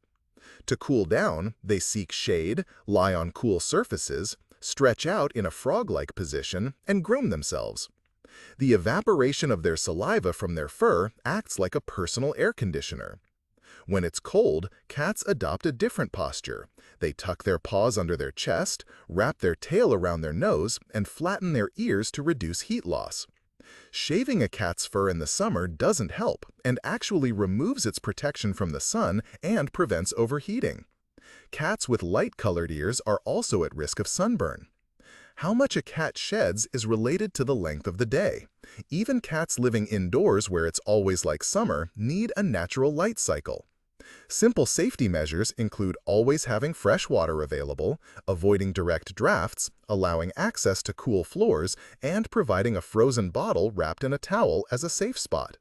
To cool down, they seek shade, lie on cool surfaces, stretch out in a frog-like position, and groom themselves. The evaporation of their saliva from their fur acts like a personal air conditioner. When it's cold, cats adopt a different posture. They tuck their paws under their chest, wrap their tail around their nose, and flatten their ears to reduce heat loss. Shaving a cat's fur in the summer doesn't help and actually removes its protection from the sun and prevents overheating. Cats with light-colored ears are also at risk of sunburn. How much a cat sheds is related to the length of the day. Even cats living indoors where it's always like summer need a natural light cycle. Simple safety measures include always having fresh water available, avoiding direct drafts, allowing access to cool floors, and providing a frozen bottle wrapped in a towel as a safe spot.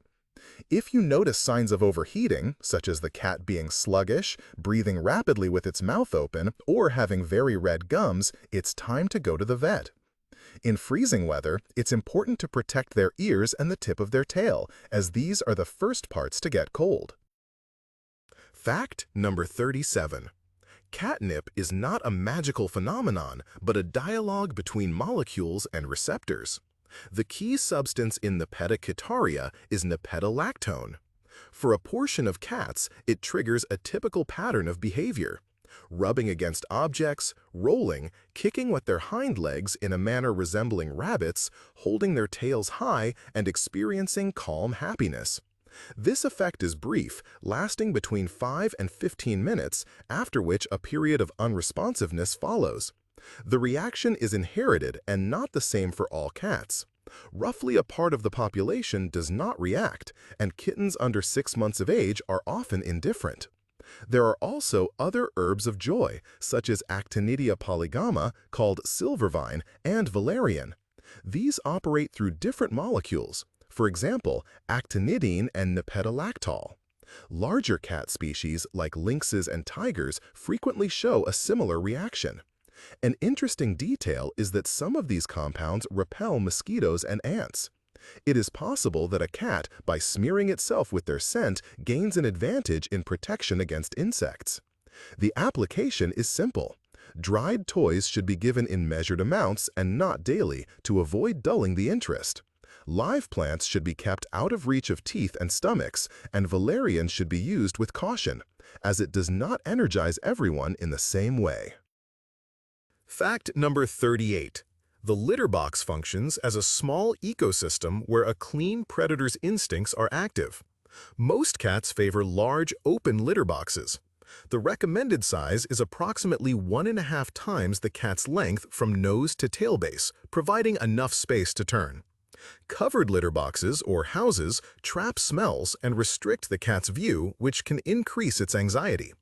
If you notice signs of overheating, such as the cat being sluggish, breathing rapidly with its mouth open, or having very red gums, it's time to go to the vet. In freezing weather, it's important to protect their ears and the tip of their tail, as these are the first parts to get cold. Fact number 37. Catnip is not a magical phenomenon, but a dialogue between molecules and receptors. The key substance in Nepetacytaria is nepetolactone. For a portion of cats, it triggers a typical pattern of behavior: rubbing against objects, rolling, kicking with their hind legs in a manner resembling rabbits, holding their tails high, and experiencing calm happiness. This effect is brief, lasting between 5 and 15 minutes, after which a period of unresponsiveness follows. The reaction is inherited and not the same for all cats. Roughly a part of the population does not react, and kittens under 6 months of age are often indifferent. There are also other herbs of joy, such as Actinidia polygama, called silvervine, and valerian. These operate through different molecules. For example, actinidine and nepetolactol. Larger cat species, like lynxes and tigers, frequently show a similar reaction. An interesting detail is that some of these compounds repel mosquitoes and ants. It is possible that a cat, by smearing itself with their scent, gains an advantage in protection against insects. The application is simple. Dried toys should be given in measured amounts and not daily to avoid dulling the interest. Live plants should be kept out of reach of teeth and stomachs, and valerian should be used with caution, as it does not energize everyone in the same way. Fact number 38. The litter box functions as a small ecosystem where a clean predator's instincts are active. Most cats favor large, open litter boxes. The recommended size is approximately 1.5 times the cat's length from nose to tail base, providing enough space to turn. Covered litter boxes, or houses, trap smells and restrict the cat's view, which can increase its anxiety.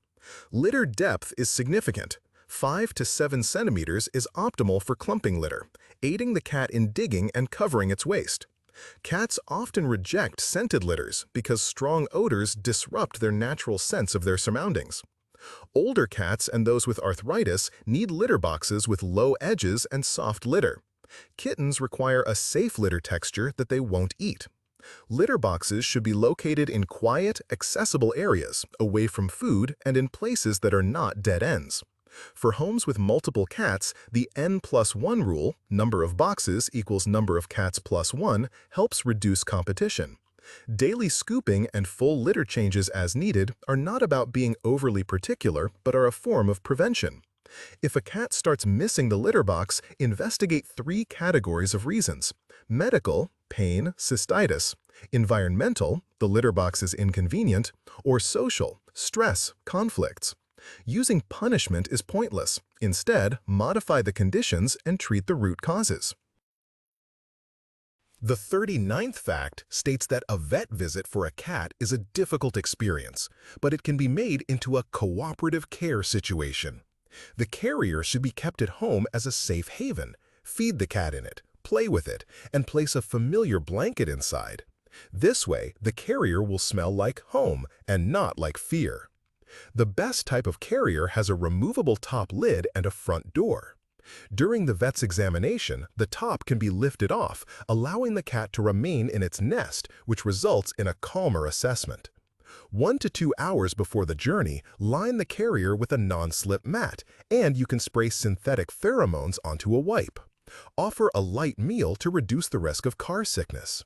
Litter depth is significant. 5 to 7 centimeters is optimal for clumping litter, aiding the cat in digging and covering its waste. Cats often reject scented litters because strong odors disrupt their natural sense of their surroundings. Older cats and those with arthritis need litter boxes with low edges and soft litter. Kittens require a safe litter texture that they won't eat. Litter boxes should be located in quiet, accessible areas, away from food and in places that are not dead ends. For homes with multiple cats, the N+1 rule, number of boxes equals number of cats plus 1, helps reduce competition. Daily scooping and full litter changes as needed are not about being overly particular, but are a form of prevention. If a cat starts missing the litter box, investigate 3 categories of reasons: medical, pain, cystitis; environmental, the litter box is inconvenient; or social, stress, conflicts. Using punishment is pointless. Instead, modify the conditions and treat the root causes. The 39th fact states that a vet visit for a cat is a difficult experience, but it can be made into a cooperative care situation. The carrier should be kept at home as a safe haven. Feed the cat in it, play with it, and place a familiar blanket inside. This way, the carrier will smell like home and not like fear. The best type of carrier has a removable top lid and a front door. During the vet's examination, the top can be lifted off, allowing the cat to remain in its nest, which results in a calmer assessment. 1 to 2 hours before the journey, line the carrier with a non-slip mat, and you can spray synthetic pheromones onto a wipe. Offer a light meal to reduce the risk of car sickness.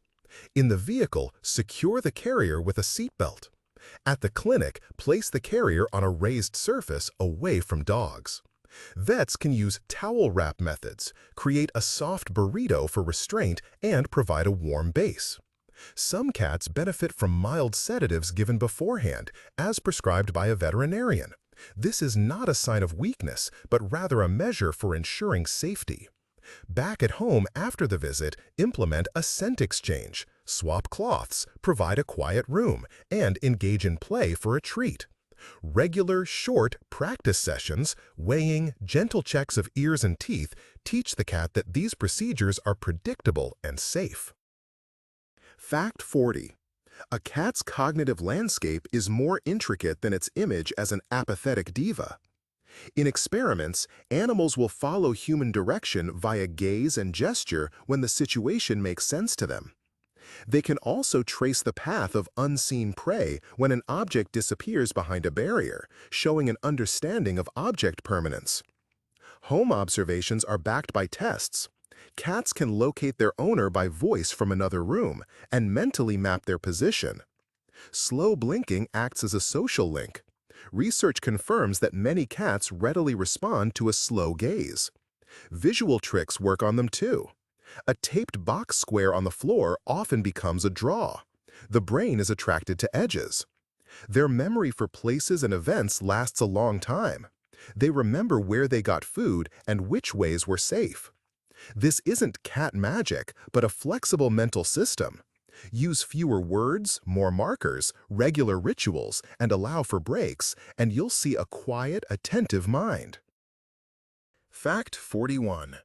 In the vehicle, secure the carrier with a seatbelt. At the clinic, place the carrier on a raised surface away from dogs. Vets can use towel wrap methods, create a soft burrito for restraint, and provide a warm base. Some cats benefit from mild sedatives given beforehand, as prescribed by a veterinarian. This is not a sign of weakness, but rather a measure for ensuring safety. Back at home after the visit, implement a scent exchange, swap cloths, provide a quiet room, and engage in play for a treat. Regular, short practice sessions, weighing, gentle checks of ears and teeth teach the cat that these procedures are predictable and safe. Fact 40. A cat's cognitive landscape is more intricate than its image as an apathetic diva. In experiments, animals will follow human direction via gaze and gesture when the situation makes sense to them. They can also trace the path of unseen prey when an object disappears behind a barrier, showing an understanding of object permanence. Home observations are backed by tests. Cats can locate their owner by voice from another room and mentally map their position. Slow blinking acts as a social link. Research confirms that many cats readily respond to a slow gaze. Visual tricks work on them too. A taped box square on the floor often becomes a draw. The brain is attracted to edges. Their memory for places and events lasts a long time. They remember where they got food and which ways were safe. This isn't cat magic, but a flexible mental system. Use fewer words, more markers, regular rituals, and allow for breaks, and you'll see a quiet, attentive mind. Fact 41.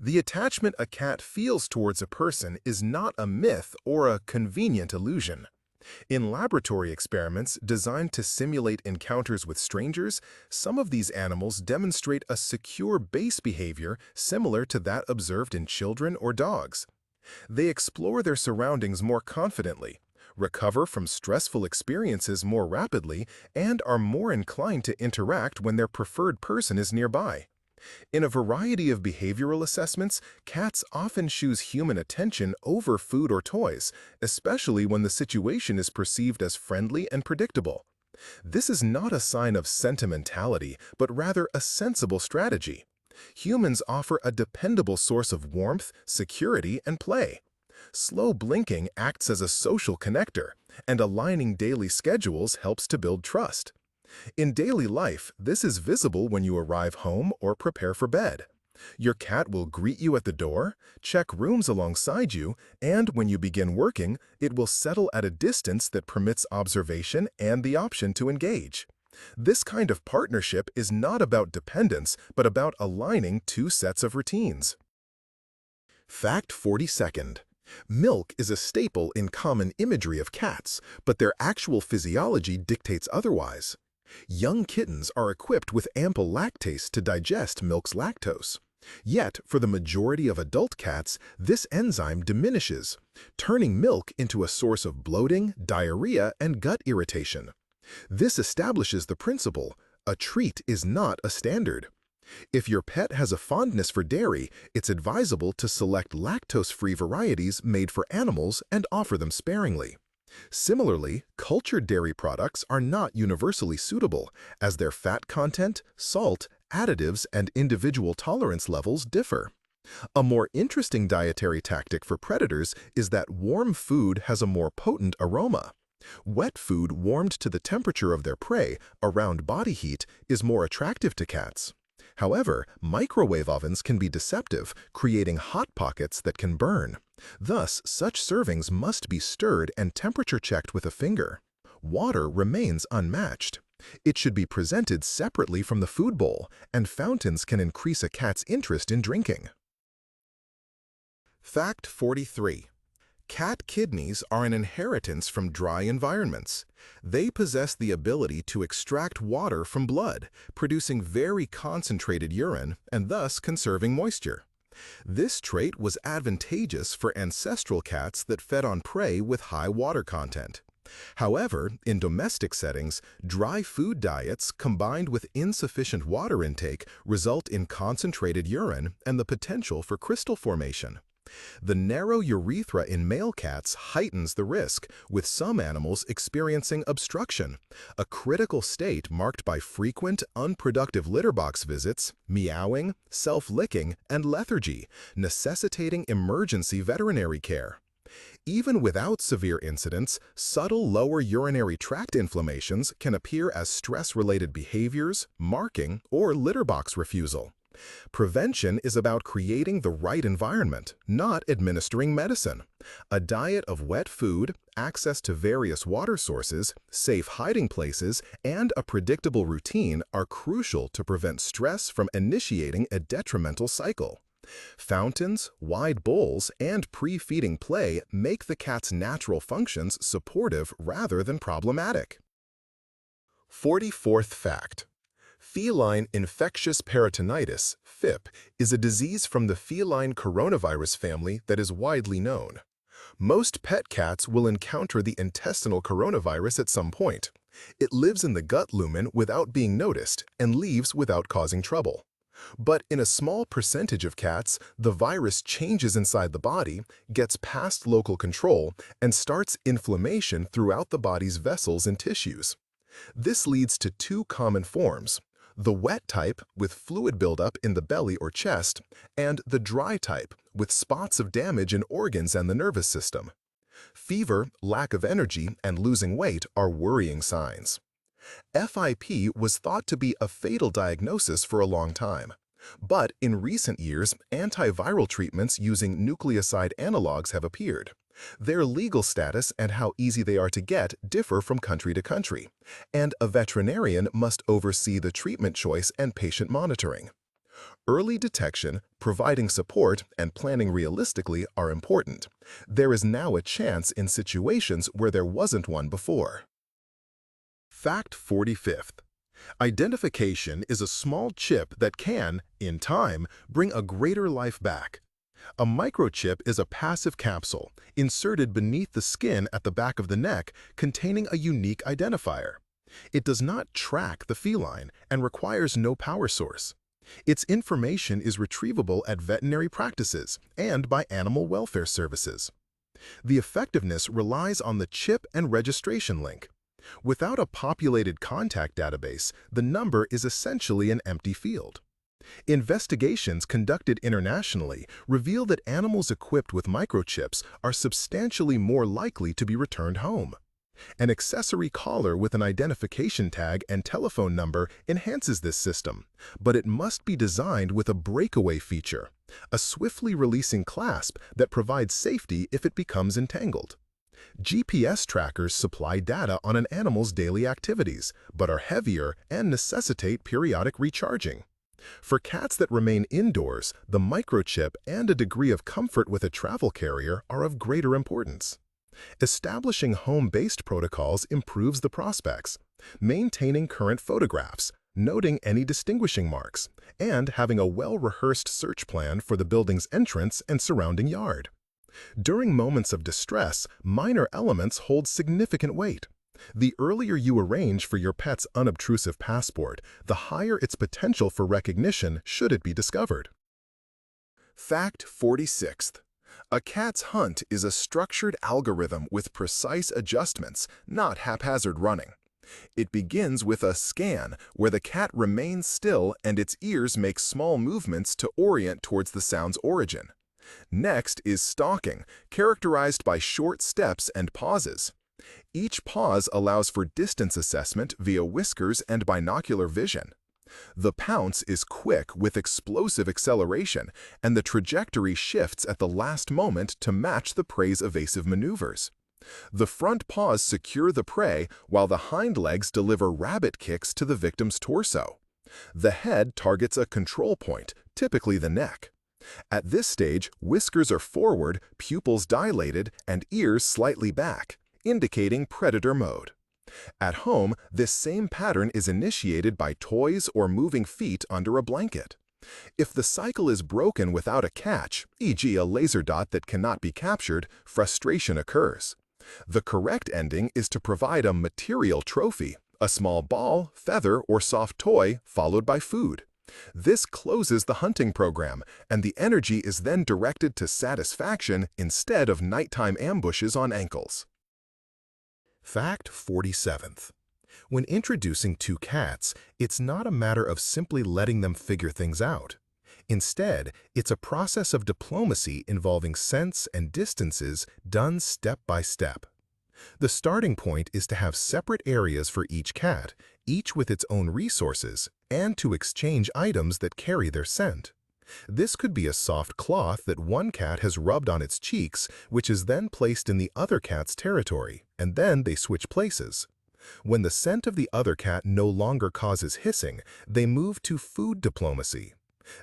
The attachment a cat feels towards a person is not a myth or a convenient illusion. In laboratory experiments designed to simulate encounters with strangers, some of these animals demonstrate a secure base behavior similar to that observed in children or dogs. They explore their surroundings more confidently, recover from stressful experiences more rapidly, and are more inclined to interact when their preferred person is nearby. In a variety of behavioral assessments, cats often choose human attention over food or toys, especially when the situation is perceived as friendly and predictable. This is not a sign of sentimentality, but rather a sensible strategy. Humans offer a dependable source of warmth, security, and play. Slow blinking acts as a social connector, and aligning daily schedules helps to build trust. In daily life, this is visible when you arrive home or prepare for bed. Your cat will greet you at the door, check rooms alongside you, and when you begin working, it will settle at a distance that permits observation and the option to engage. This kind of partnership is not about dependence, but about aligning two sets of routines. Fact 42nd. Milk is a staple in common imagery of cats, but their actual physiology dictates otherwise. Young kittens are equipped with ample lactase to digest milk's lactose. Yet, for the majority of adult cats, this enzyme diminishes, turning milk into a source of bloating, diarrhea, and gut irritation. This establishes the principle, a treat is not a standard. If your pet has a fondness for dairy, it's advisable to select lactose-free varieties made for animals and offer them sparingly. Similarly, cultured dairy products are not universally suitable, as their fat content, salt, additives, and individual tolerance levels differ. A more interesting dietary tactic for predators is that warm food has a more potent aroma. Wet food warmed to the temperature of their prey, around body heat, is more attractive to cats. However, microwave ovens can be deceptive, creating hot pockets that can burn. Thus, such servings must be stirred and temperature-checked with a finger. Water remains unmatched. It should be presented separately from the food bowl, and fountains can increase a cat's interest in drinking. Fact 43. Cat kidneys are an inheritance from dry environments. They possess the ability to extract water from blood, producing very concentrated urine and thus conserving moisture. This trait was advantageous for ancestral cats that fed on prey with high water content. However, in domestic settings, dry food diets combined with insufficient water intake result in concentrated urine and the potential for crystal formation. The narrow urethra in male cats heightens the risk, with some animals experiencing obstruction, a critical state marked by frequent, unproductive litter box visits, meowing, self-licking, and lethargy, necessitating emergency veterinary care. Even without severe incidents, subtle lower urinary tract inflammations can appear as stress-related behaviors, marking, or litter box refusal. Prevention is about creating the right environment, not administering medicine. A diet of wet food, access to various water sources, safe hiding places, and a predictable routine are crucial to prevent stress from initiating a detrimental cycle. Fountains, wide bowls, and pre-feeding play make the cat's natural functions supportive rather than problematic. 44th fact. Feline infectious peritonitis, FIP, is a disease from the feline coronavirus family that is widely known. Most pet cats will encounter the intestinal coronavirus at some point. It lives in the gut lumen without being noticed and leaves without causing trouble. But in a small percentage of cats, the virus changes inside the body, gets past local control, and starts inflammation throughout the body's vessels and tissues. This leads to two common forms: the wet type, with fluid buildup in the belly or chest, and the dry type, with spots of damage in organs and the nervous system. Fever, lack of energy, and losing weight are worrying signs. FIP was thought to be a fatal diagnosis for a long time. But in recent years, antiviral treatments using nucleoside analogs have appeared. Their legal status and how easy they are to get differ from country to country, and a veterinarian must oversee the treatment choice and patient monitoring. Early detection, providing support, and planning realistically are important. There is now a chance in situations where there wasn't one before. Fact 45th. Identification is a small chip that can, in time, bring a greater life back. A microchip is a passive capsule inserted beneath the skin at the back of the neck containing a unique identifier. It does not track the feline and requires no power source. Its information is retrievable at veterinary practices and by animal welfare services. The effectiveness relies on the chip and registration link. Without a populated contact database, the number is essentially an empty field. Investigations conducted internationally reveal that animals equipped with microchips are substantially more likely to be returned home. An accessory collar with an identification tag and telephone number enhances this system, but it must be designed with a breakaway feature, a swiftly releasing clasp that provides safety if it becomes entangled. GPS trackers supply data on an animal's daily activities, but are heavier and necessitate periodic recharging. For cats that remain indoors, the microchip and a degree of comfort with a travel carrier are of greater importance. Establishing home-based protocols improves the prospects, maintaining current photographs, noting any distinguishing marks, and having a well-rehearsed search plan for the building's entrance and surrounding yard. During moments of distress, minor elements hold significant weight. The earlier you arrange for your pet's unobtrusive passport, the higher its potential for recognition should it be discovered. Fact 46th. A cat's hunt is a structured algorithm with precise adjustments, not haphazard running. It begins with a scan, where the cat remains still and its ears make small movements to orient towards the sound's origin. Next is stalking, characterized by short steps and pauses. Each pause allows for distance assessment via whiskers and binocular vision. The pounce is quick with explosive acceleration, and the trajectory shifts at the last moment to match the prey's evasive maneuvers. The front paws secure the prey, while the hind legs deliver rabbit kicks to the victim's torso. The head targets a control point, typically the neck. At this stage, whiskers are forward, pupils dilated, and ears slightly back, indicating predator mode. At home, this same pattern is initiated by toys or moving feet under a blanket. If the cycle is broken without a catch, e.g. a laser dot that cannot be captured, frustration occurs. The correct ending is to provide a material trophy, a small ball, feather, or soft toy, followed by food. This closes the hunting program, and the energy is then directed to satisfaction instead of nighttime ambushes on ankles. Fact 47th. When introducing two cats, it's not a matter of simply letting them figure things out. Instead, it's a process of diplomacy involving scents and distances done step by step. The starting point is to have separate areas for each cat, each with its own resources, and to exchange items that carry their scent. This could be a soft cloth that one cat has rubbed on its cheeks, which is then placed in the other cat's territory, and then they switch places. When the scent of the other cat no longer causes hissing, they move to food diplomacy.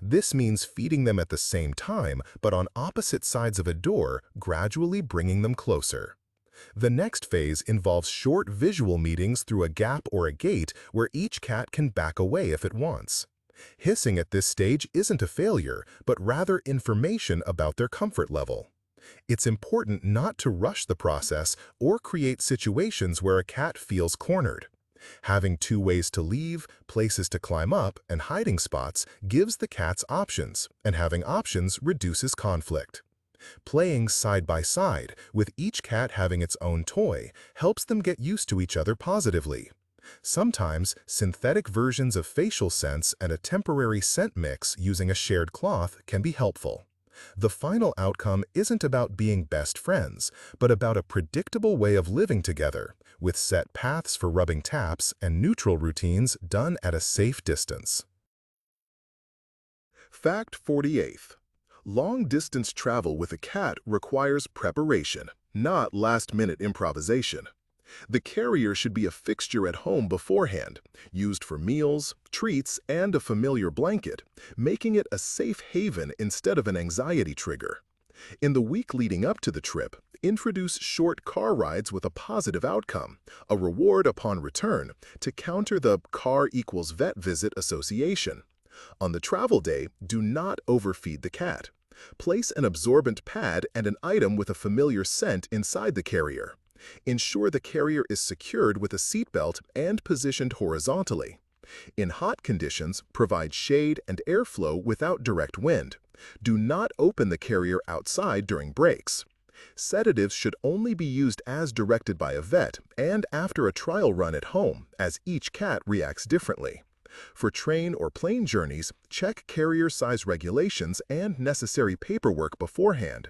This means feeding them at the same time, but on opposite sides of a door, gradually bringing them closer. The next phase involves short visual meetings through a gap or a gate where each cat can back away if it wants. Hissing at this stage isn't a failure, but rather information about their comfort level. It's important not to rush the process or create situations where a cat feels cornered. Having two ways to leave, places to climb up, and hiding spots gives the cats options, and having options reduces conflict. Playing side by side, with each cat having its own toy, helps them get used to each other positively. Sometimes, synthetic versions of facial scents and a temporary scent mix using a shared cloth can be helpful. The final outcome isn't about being best friends, but about a predictable way of living together, with set paths for rubbing taps and neutral routines done at a safe distance. Fact 48th. Long-distance travel with a cat requires preparation, not last-minute improvisation. The carrier should be a fixture at home beforehand, used for meals, treats, and a familiar blanket, making it a safe haven instead of an anxiety trigger. In the week leading up to the trip, introduce short car rides with a positive outcome, a reward upon return, to counter the car equals vet visit association. On the travel day, do not overfeed the cat. Place an absorbent pad and an item with a familiar scent inside the carrier. Ensure the carrier is secured with a seatbelt and positioned horizontally. In hot conditions, provide shade and airflow without direct wind. Do not open the carrier outside during breaks. Sedatives should only be used as directed by a vet and after a trial run at home, as each cat reacts differently. For train or plane journeys, check carrier size regulations and necessary paperwork beforehand.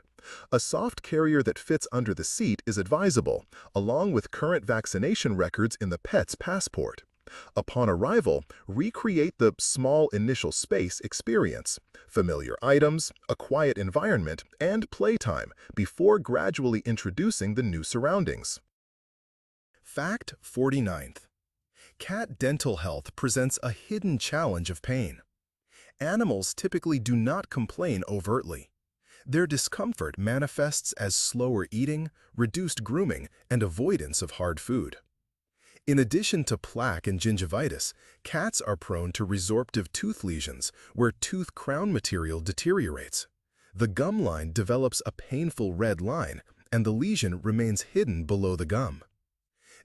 A soft carrier that fits under the seat is advisable, along with current vaccination records in the pet's passport. Upon arrival, recreate the small initial space experience, familiar items, a quiet environment, and playtime before gradually introducing the new surroundings. Fact 49th. Cat dental health presents a hidden challenge of pain. Animals typically do not complain overtly. Their discomfort manifests as slower eating, reduced grooming, and avoidance of hard food. In addition to plaque and gingivitis, cats are prone to resorptive tooth lesions where tooth crown material deteriorates. The gum line develops a painful red line, and the lesion remains hidden below the gum.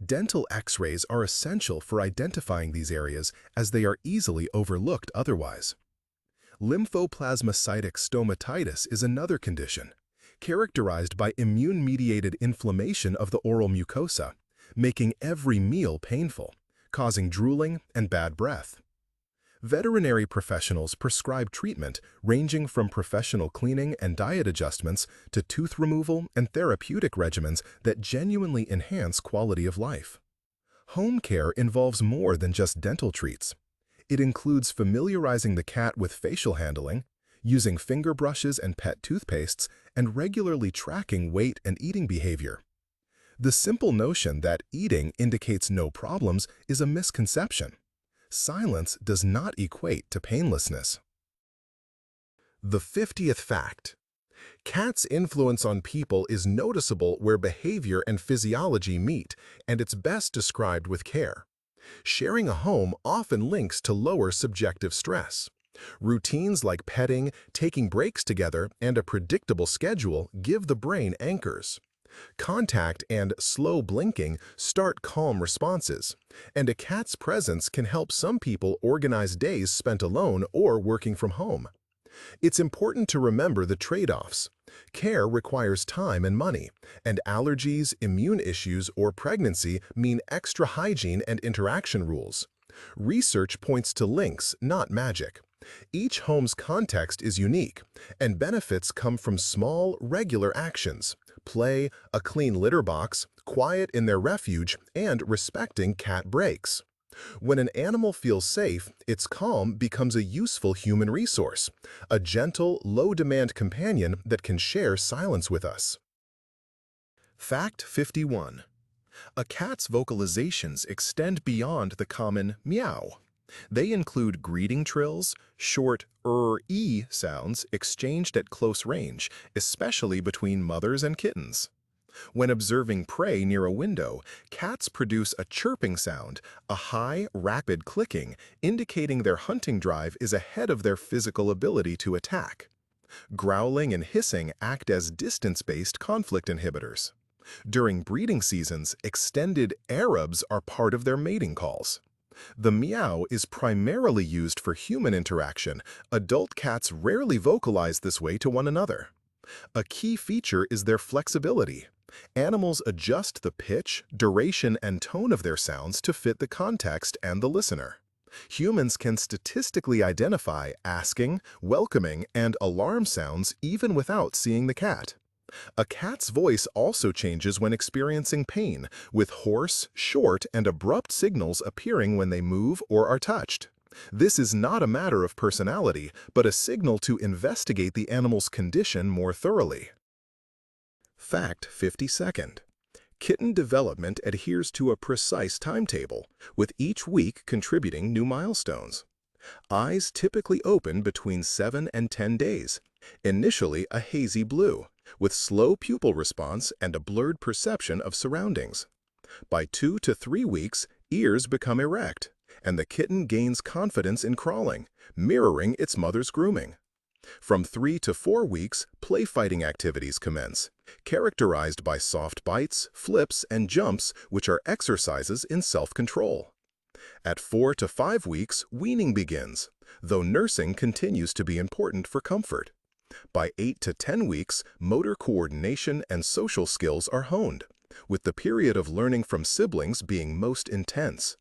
Dental X-rays are essential for identifying these areas as they are easily overlooked otherwise. Lymphoplasmacytic stomatitis is another condition, characterized by immune-mediated inflammation of the oral mucosa, making every meal painful, causing drooling and bad breath. Veterinary professionals prescribe treatment ranging from professional cleaning and diet adjustments to tooth removal and therapeutic regimens that genuinely enhance quality of life. Home care involves more than just dental treats. It includes familiarizing the cat with facial handling, using finger brushes and pet toothpastes, and regularly tracking weight and eating behavior. The simple notion that eating indicates no problems is a misconception. Silence does not equate to painlessness. The 50th fact. Cats' influence on people is noticeable where behavior and physiology meet, and it's best described with care. Sharing a home often links to lower subjective stress. Routines like petting, taking breaks together, and a predictable schedule give the brain anchors. Contact and slow blinking start calm responses, and a cat's presence can help some people organize days spent alone or working from home. It's important to remember the trade-offs. Care requires time and money, and allergies, immune issues, or pregnancy mean extra hygiene and interaction rules. Research points to links, not magic. Each home's context is unique, and benefits come from small, regular actions: play, a clean litter box, quiet in their refuge, and respecting cat breaks. When an animal feels safe, its calm becomes a useful human resource, a gentle, low-demand companion that can share silence with us. Fact 51. A cat's vocalizations extend beyond the common meow. They include greeting trills, short er-e sounds exchanged at close range, especially between mothers and kittens. When observing prey near a window, cats produce a chirping sound, a high, rapid clicking, indicating their hunting drive is ahead of their physical ability to attack. Growling and hissing act as distance-based conflict inhibitors. During breeding seasons, extended Arabs are part of their mating calls. The meow is primarily used for human interaction. Adult cats rarely vocalize this way to one another. A key feature is their flexibility. Animals adjust the pitch, duration, and tone of their sounds to fit the context and the listener. Humans can statistically identify asking, welcoming, and alarm sounds even without seeing the cat. A cat's voice also changes when experiencing pain, with hoarse, short, and abrupt signals appearing when they move or are touched. This is not a matter of personality, but a signal to investigate the animal's condition more thoroughly. Fact 52nd. Kitten development adheres to a precise timetable, with each week contributing new milestones. Eyes typically open between 7 and 10 days, initially a hazy blue, with slow pupil response and a blurred perception of surroundings. By 2 to 3 weeks, ears become erect, and the kitten gains confidence in crawling, mirroring its mother's grooming. From 3 to 4 weeks, play fighting activities commence, characterized by soft bites, flips, and jumps, which are exercises in self-control. At 4 to 5 weeks, weaning begins, though nursing continues to be important for comfort. By 8 to 10 weeks, motor coordination and social skills are honed, with the period of learning from siblings being most intense.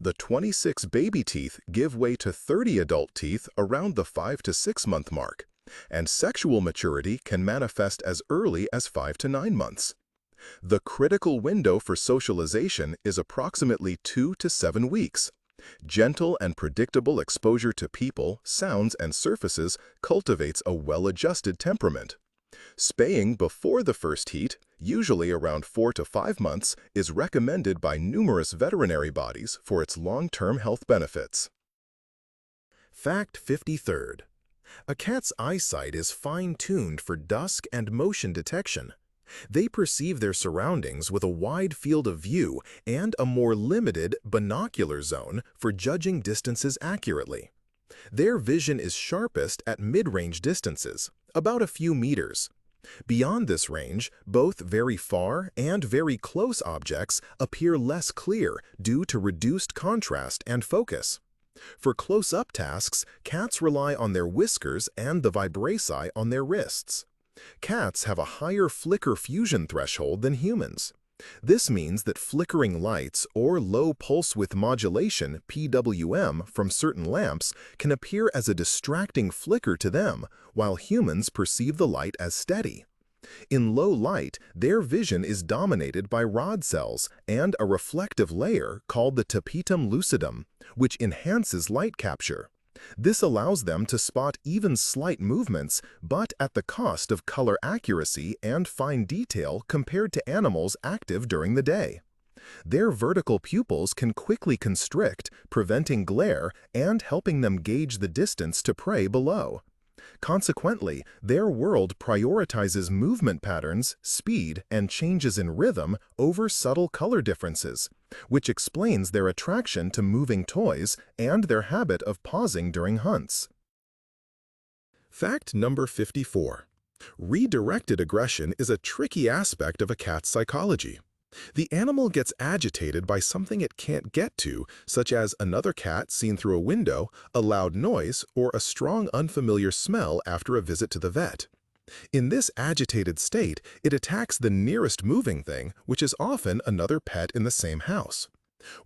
The 26 baby teeth give way to 30 adult teeth around the 5 to 6 month mark, and sexual maturity can manifest as early as 5 to 9 months. The critical window for socialization is approximately 2 to 7 weeks. Gentle and predictable exposure to people, sounds, and surfaces cultivates a well-adjusted temperament. Spaying before the first heat, usually around 4 to 5 months, is recommended by numerous veterinary bodies for its long-term health benefits. Fact 53rd. A cat's eyesight is fine-tuned for dusk and motion detection. They perceive their surroundings with a wide field of view and a more limited binocular zone for judging distances accurately. Their vision is sharpest at mid-range distances, about a few meters. Beyond this range, both very far and very close objects appear less clear due to reduced contrast and focus. For close-up tasks, cats rely on their whiskers and the vibraci on their wrists. Cats have a higher flicker fusion threshold than humans. This means that flickering lights or low pulse width modulation (PWM) from certain lamps can appear as a distracting flicker to them, while humans perceive the light as steady. In low light, their vision is dominated by rod cells and a reflective layer called the tapetum lucidum, which enhances light capture. This allows them to spot even slight movements, but at the cost of color accuracy and fine detail compared to animals active during the day. Their vertical pupils can quickly constrict, preventing glare and helping them gauge the distance to prey below. Consequently, their world prioritizes movement patterns, speed, and changes in rhythm over subtle color differences, which explains their attraction to moving toys and their habit of pausing during hunts. Fact number 54. Redirected aggression is a tricky aspect of a cat's psychology. The animal gets agitated by something it can't get to, such as another cat seen through a window, a loud noise, or a strong unfamiliar smell after a visit to the vet. In this agitated state, it attacks the nearest moving thing, which is often another pet in the same house.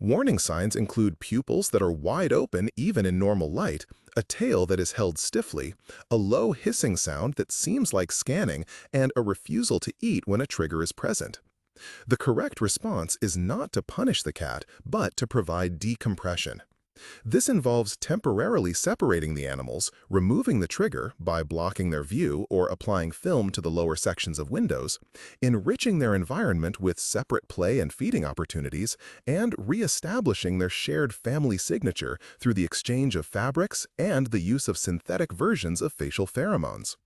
Warning signs include pupils that are wide open even in normal light, a tail that is held stiffly, a low hissing sound that seems like scanning, and a refusal to eat when a trigger is present. The correct response is not to punish the cat, but to provide decompression. This involves temporarily separating the animals, removing the trigger by blocking their view or applying film to the lower sections of windows, enriching their environment with separate play and feeding opportunities, and re-establishing their shared family signature through the exchange of fabrics and the use of synthetic versions of facial pheromones.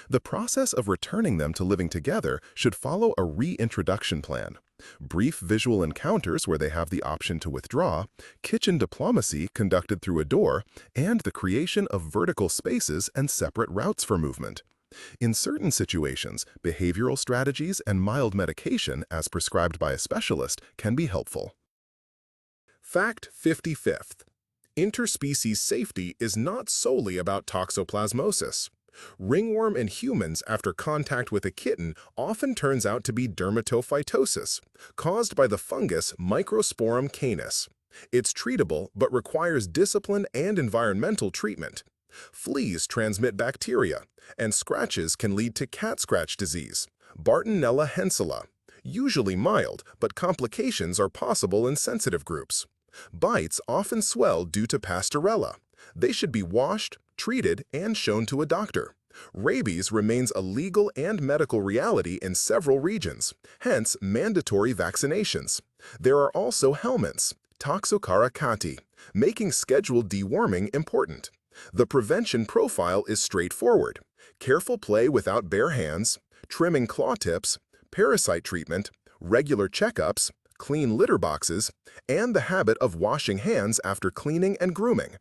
The process of returning them to living together should follow a reintroduction plan. Brief visual encounters where they have the option to withdraw, kitchen diplomacy conducted through a door, and the creation of vertical spaces and separate routes for movement. In certain situations, behavioral strategies and mild medication, as prescribed by a specialist, can be helpful. Fact 55th. Interspecies safety is not solely about toxoplasmosis. Ringworm in humans after contact with a kitten often turns out to be dermatophytosis, caused by the fungus Microsporum canis. It's treatable but requires discipline and environmental treatment. Fleas transmit bacteria, and scratches can lead to cat scratch disease, Bartonella hensela. Usually mild, but complications are possible in sensitive groups. Bites often swell due to Pastorella. They should be washed, treated, and shown to a doctor. Rabies remains a legal and medical reality in several regions, hence mandatory vaccinations. There are also helminths, Toxocara cati, making scheduled deworming important. The prevention profile is straightforward: careful play without bare hands, trimming claw tips, parasite treatment, regular checkups, clean litter boxes, and the habit of washing hands after cleaning and grooming.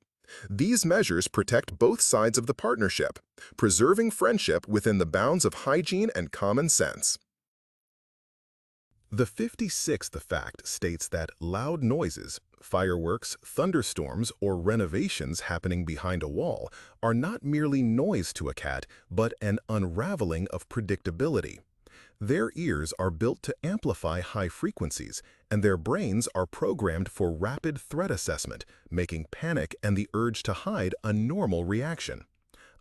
These measures protect both sides of the partnership, preserving friendship within the bounds of hygiene and common sense. The 56th fact states that loud noises, fireworks, thunderstorms, or renovations happening behind a wall are not merely noise to a cat, but an unraveling of predictability. Their ears are built to amplify high frequencies, and their brains are programmed for rapid threat assessment, making panic and the urge to hide a normal reaction.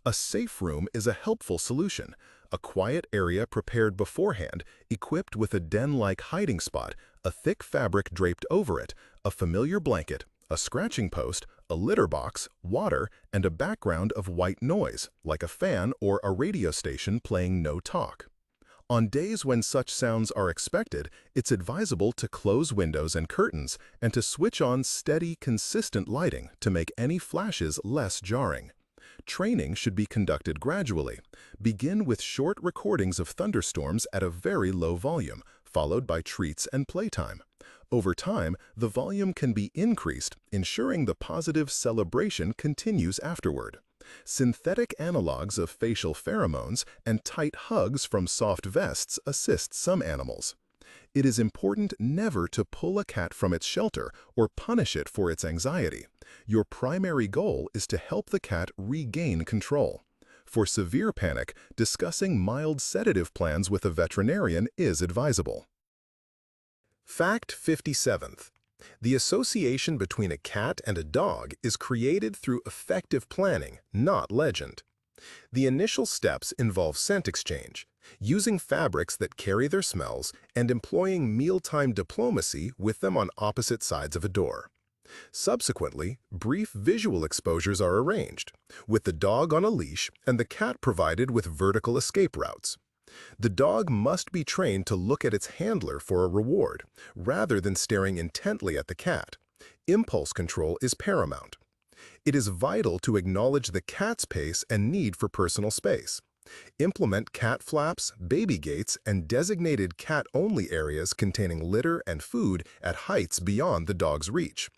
A safe room is a helpful solution, a quiet area prepared beforehand, equipped with a den-like hiding spot, a thick fabric draped over it, a familiar blanket, a scratching post, a litter box, water, and a background of white noise, like a fan or a radio station playing no talk. On days when such sounds are expected, it's advisable to close windows and curtains and to switch on steady, consistent lighting to make any flashes less jarring. Training should be conducted gradually. Begin with short recordings of thunderstorms at a very low volume, followed by treats and playtime. Over time, the volume can be increased, ensuring the positive celebration continues afterward. Synthetic analogs of facial pheromones and tight hugs from soft vests assist some animals. It is important never to pull a cat from its shelter or punish it for its anxiety. Your primary goal is to help the cat regain control. For severe panic, discussing mild sedative plans with a veterinarian is advisable. Fact 57th. The association between a cat and a dog is created through effective planning, not legend. The initial steps involve scent exchange, using fabrics that carry their smells, and employing mealtime diplomacy with them on opposite sides of a door. Subsequently, brief visual exposures are arranged, with the dog on a leash and the cat provided with vertical escape routes. The dog must be trained to look at its handler for a reward, rather than staring intently at the cat. Impulse control is paramount. It is vital to acknowledge the cat's pace and need for personal space. Implement cat flaps, baby gates, and designated cat-only areas containing litter and food at heights beyond the dog's reach.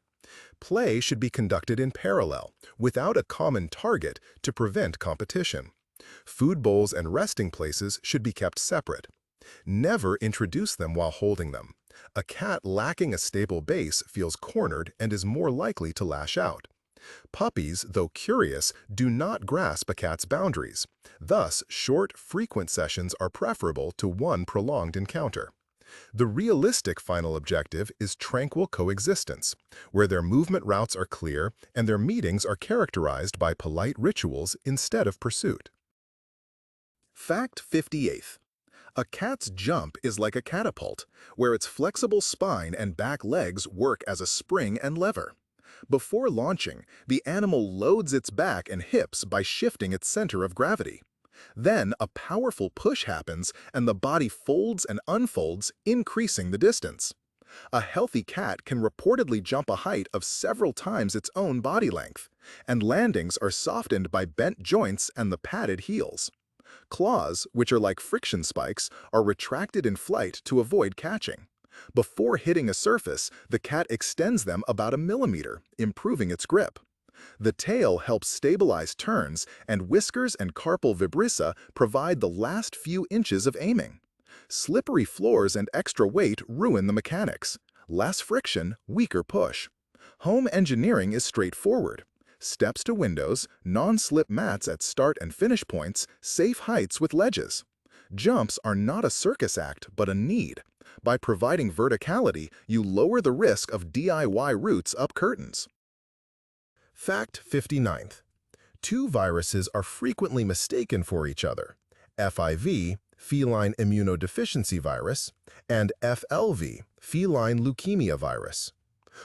Play should be conducted in parallel, without a common target, to prevent competition. Food bowls and resting places should be kept separate. Never introduce them while holding them. A cat lacking a stable base feels cornered and is more likely to lash out. Puppies, though curious, do not grasp a cat's boundaries. Thus, short, frequent sessions are preferable to one prolonged encounter. The realistic final objective is tranquil coexistence, where their movement routes are clear and their meetings are characterized by polite rituals instead of pursuit. Fact 58th. A cat's jump is like a catapult, where its flexible spine and back legs work as a spring and lever. Before launching, the animal loads its back and hips by shifting its center of gravity. Then a powerful push happens and the body folds and unfolds, increasing the distance. A healthy cat can reportedly jump a height of several times its own body length, and landings are softened by bent joints and the padded heels. Claws, which are like friction spikes, are retracted in flight to avoid catching. Before hitting a surface, the cat extends them about a millimeter, improving its grip. The tail helps stabilize turns, and whiskers and carpal vibrissa provide the last few inches of aiming. Slippery floors and extra weight ruin the mechanics. Less friction, weaker push. Home engineering is straightforward. Steps to windows, non-slip mats at start and finish points, safe heights with ledges. Jumps are not a circus act, but a need. By providing verticality, you lower the risk of DIY routes up curtains. Fact 59th. Two viruses are frequently mistaken for each other: FIV, feline immunodeficiency virus, and FLV, feline leukemia virus.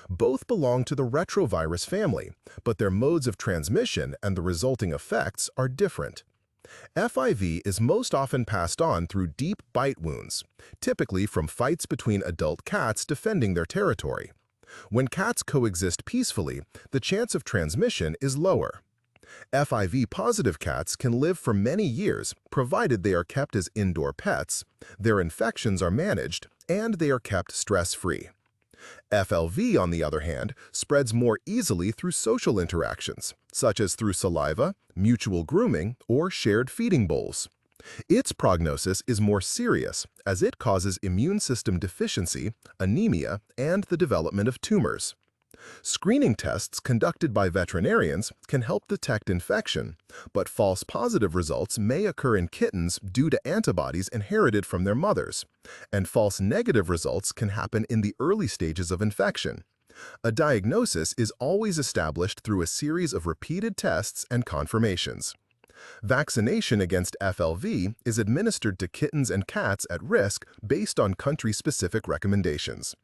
Both belong to the retrovirus family, but their modes of transmission and the resulting effects are different. FIV is most often passed on through deep bite wounds, typically from fights between adult cats defending their territory. When cats coexist peacefully, the chance of transmission is lower. FIV-positive cats can live for many years, provided they are kept as indoor pets, their infections are managed, and they are kept stress-free. FLV, on the other hand, spreads more easily through social interactions, such as through saliva, mutual grooming, or shared feeding bowls. Its prognosis is more serious as it causes immune system deficiency, anemia, and the development of tumors. Screening tests conducted by veterinarians can help detect infection, but false positive results may occur in kittens due to antibodies inherited from their mothers, and false negative results can happen in the early stages of infection. A diagnosis is always established through a series of repeated tests and confirmations. Vaccination against FLV is administered to kittens and cats at risk based on country-specific recommendations.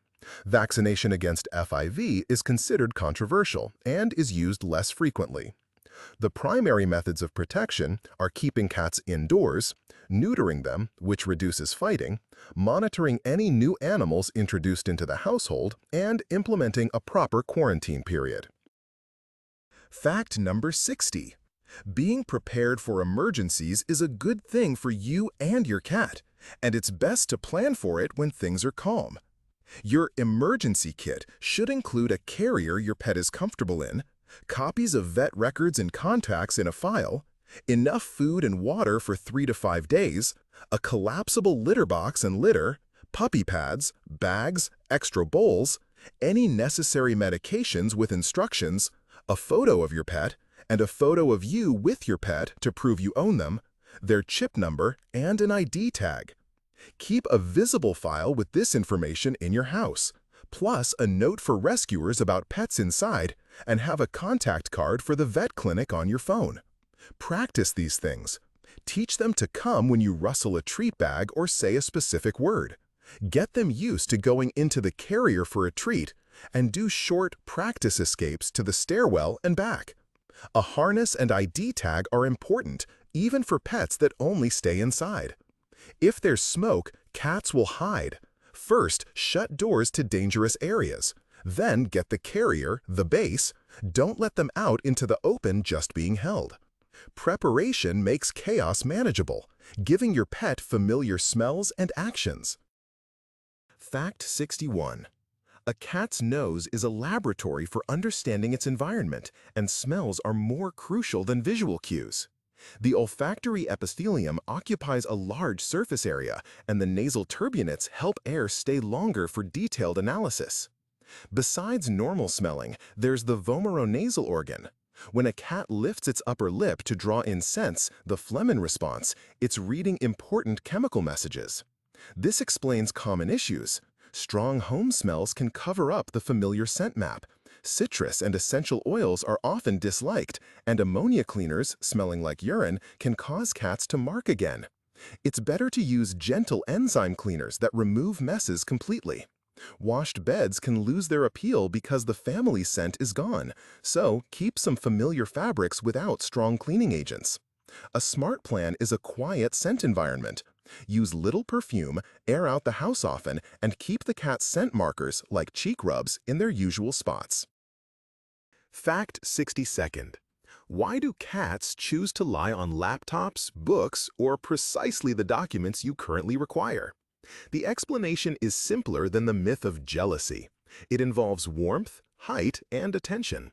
Vaccination against FIV is considered controversial and is used less frequently. The primary methods of protection are keeping cats indoors, neutering them, which reduces fighting, monitoring any new animals introduced into the household, and implementing a proper quarantine period. Fact number 60. Being prepared for emergencies is a good thing for you and your cat, and it's best to plan for it when things are calm. Your emergency kit should include a carrier your pet is comfortable in, copies of vet records and contacts in a file, enough food and water for 3 to 5 days, a collapsible litter box and litter, puppy pads, bags, extra bowls, any necessary medications with instructions, a photo of your pet, and a photo of you with your pet to prove you own them, their chip number, and an ID tag. Keep a visible file with this information in your house, plus a note for rescuers about pets inside, and have a contact card for the vet clinic on your phone. Practice these things. Teach them to come when you rustle a treat bag or say a specific word. Get them used to going into the carrier for a treat, and do short practice escapes to the stairwell and back. A harness and ID tag are important, even for pets that only stay inside. If there's smoke, cats will hide. First, shut doors to dangerous areas. Then get the carrier, the base. Don't let them out into the open just being held. Preparation makes chaos manageable, giving your pet familiar smells and actions. Fact 61. A cat's nose is a laboratory for understanding its environment, and smells are more crucial than visual cues. The olfactory epithelium occupies a large surface area, and the nasal turbinates help air stay longer for detailed analysis. Besides normal smelling, there's the vomeronasal organ. When a cat lifts its upper lip to draw in scents, the phlegm response, it's reading important chemical messages. This explains common issues. Strong home smells can cover up the familiar scent map. Citrus and essential oils are often disliked, and ammonia cleaners, smelling like urine, can cause cats to mark again. It's better to use gentle enzyme cleaners that remove messes completely. Washed beds can lose their appeal because the family scent is gone, so keep some familiar fabrics without strong cleaning agents. A smart plan is a quiet scent environment. Use little perfume, air out the house often, and keep the cat's scent markers, like cheek rubs, in their usual spots. Fact 62. Why do cats choose to lie on laptops, books, or precisely the documents you currently require? The explanation is simpler than the myth of jealousy. It involves warmth, height, and attention.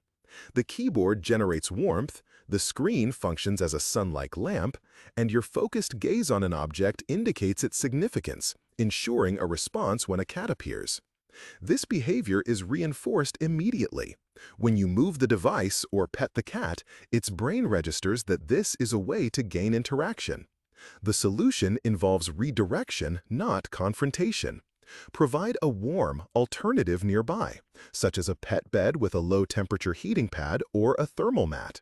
The keyboard generates warmth, the screen functions as a sun-like lamp, and your focused gaze on an object indicates its significance, ensuring a response when a cat appears. This behavior is reinforced immediately. When you move the device or pet the cat, its brain registers that this is a way to gain interaction. The solution involves redirection, not confrontation. Provide a warm alternative nearby, such as a pet bed with a low-temperature heating pad or a thermal mat.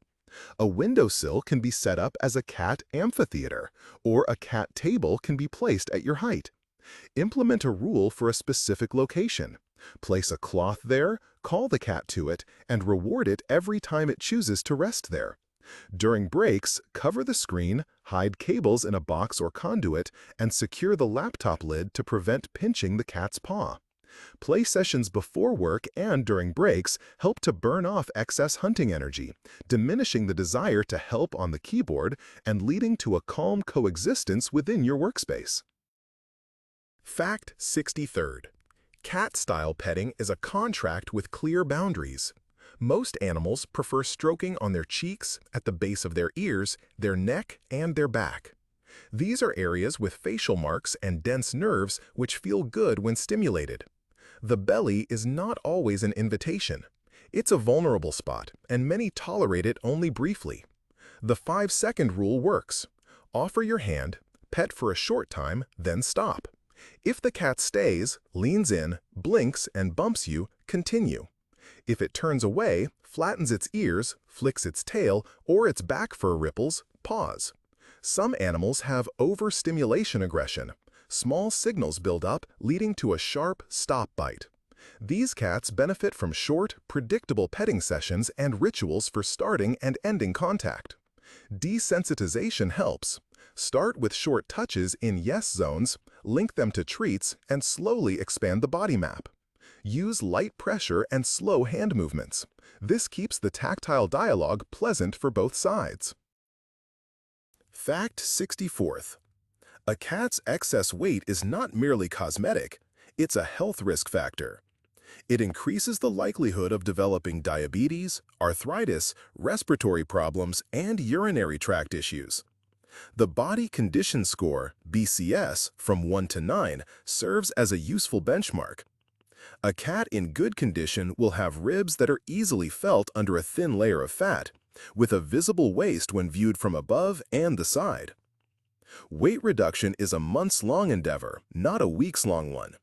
A windowsill can be set up as a cat amphitheater, or a cat table can be placed at your height. Implement a rule for a specific location. Place a cloth there, call the cat to it, and reward it every time it chooses to rest there. During breaks, cover the screen, hide cables in a box or conduit, and secure the laptop lid to prevent pinching the cat's paw. Play sessions before work and during breaks help to burn off excess hunting energy, diminishing the desire to help on the keyboard and leading to a calm coexistence within your workspace. Fact 63. Cat-style petting is a contract with clear boundaries. Most animals prefer stroking on their cheeks, at the base of their ears, their neck, and their back. These are areas with facial marks and dense nerves which feel good when stimulated. The belly is not always an invitation. It's a vulnerable spot, and many tolerate it only briefly. The 5-second rule works. Offer your hand, pet for a short time, then stop. If the cat stays, leans in, blinks, and bumps you, continue. If it turns away, flattens its ears, flicks its tail, or its back fur ripples, pause. Some animals have overstimulation aggression. Small signals build up, leading to a sharp stop bite. These cats benefit from short, predictable petting sessions and rituals for starting and ending contact. Desensitization helps. Start with short touches in yes zones, link them to treats, and slowly expand the body map. Use light pressure and slow hand movements. This keeps the tactile dialogue pleasant for both sides. Fact 64th. A cat's excess weight is not merely cosmetic, it's a health risk factor. It increases the likelihood of developing diabetes, arthritis, respiratory problems, and urinary tract issues. The Body Condition Score, BCS, from 1 to 9 serves as a useful benchmark. A cat in good condition will have ribs that are easily felt under a thin layer of fat, with a visible waist when viewed from above and the side. Weight reduction is a months-long endeavor, not a weeks-long one.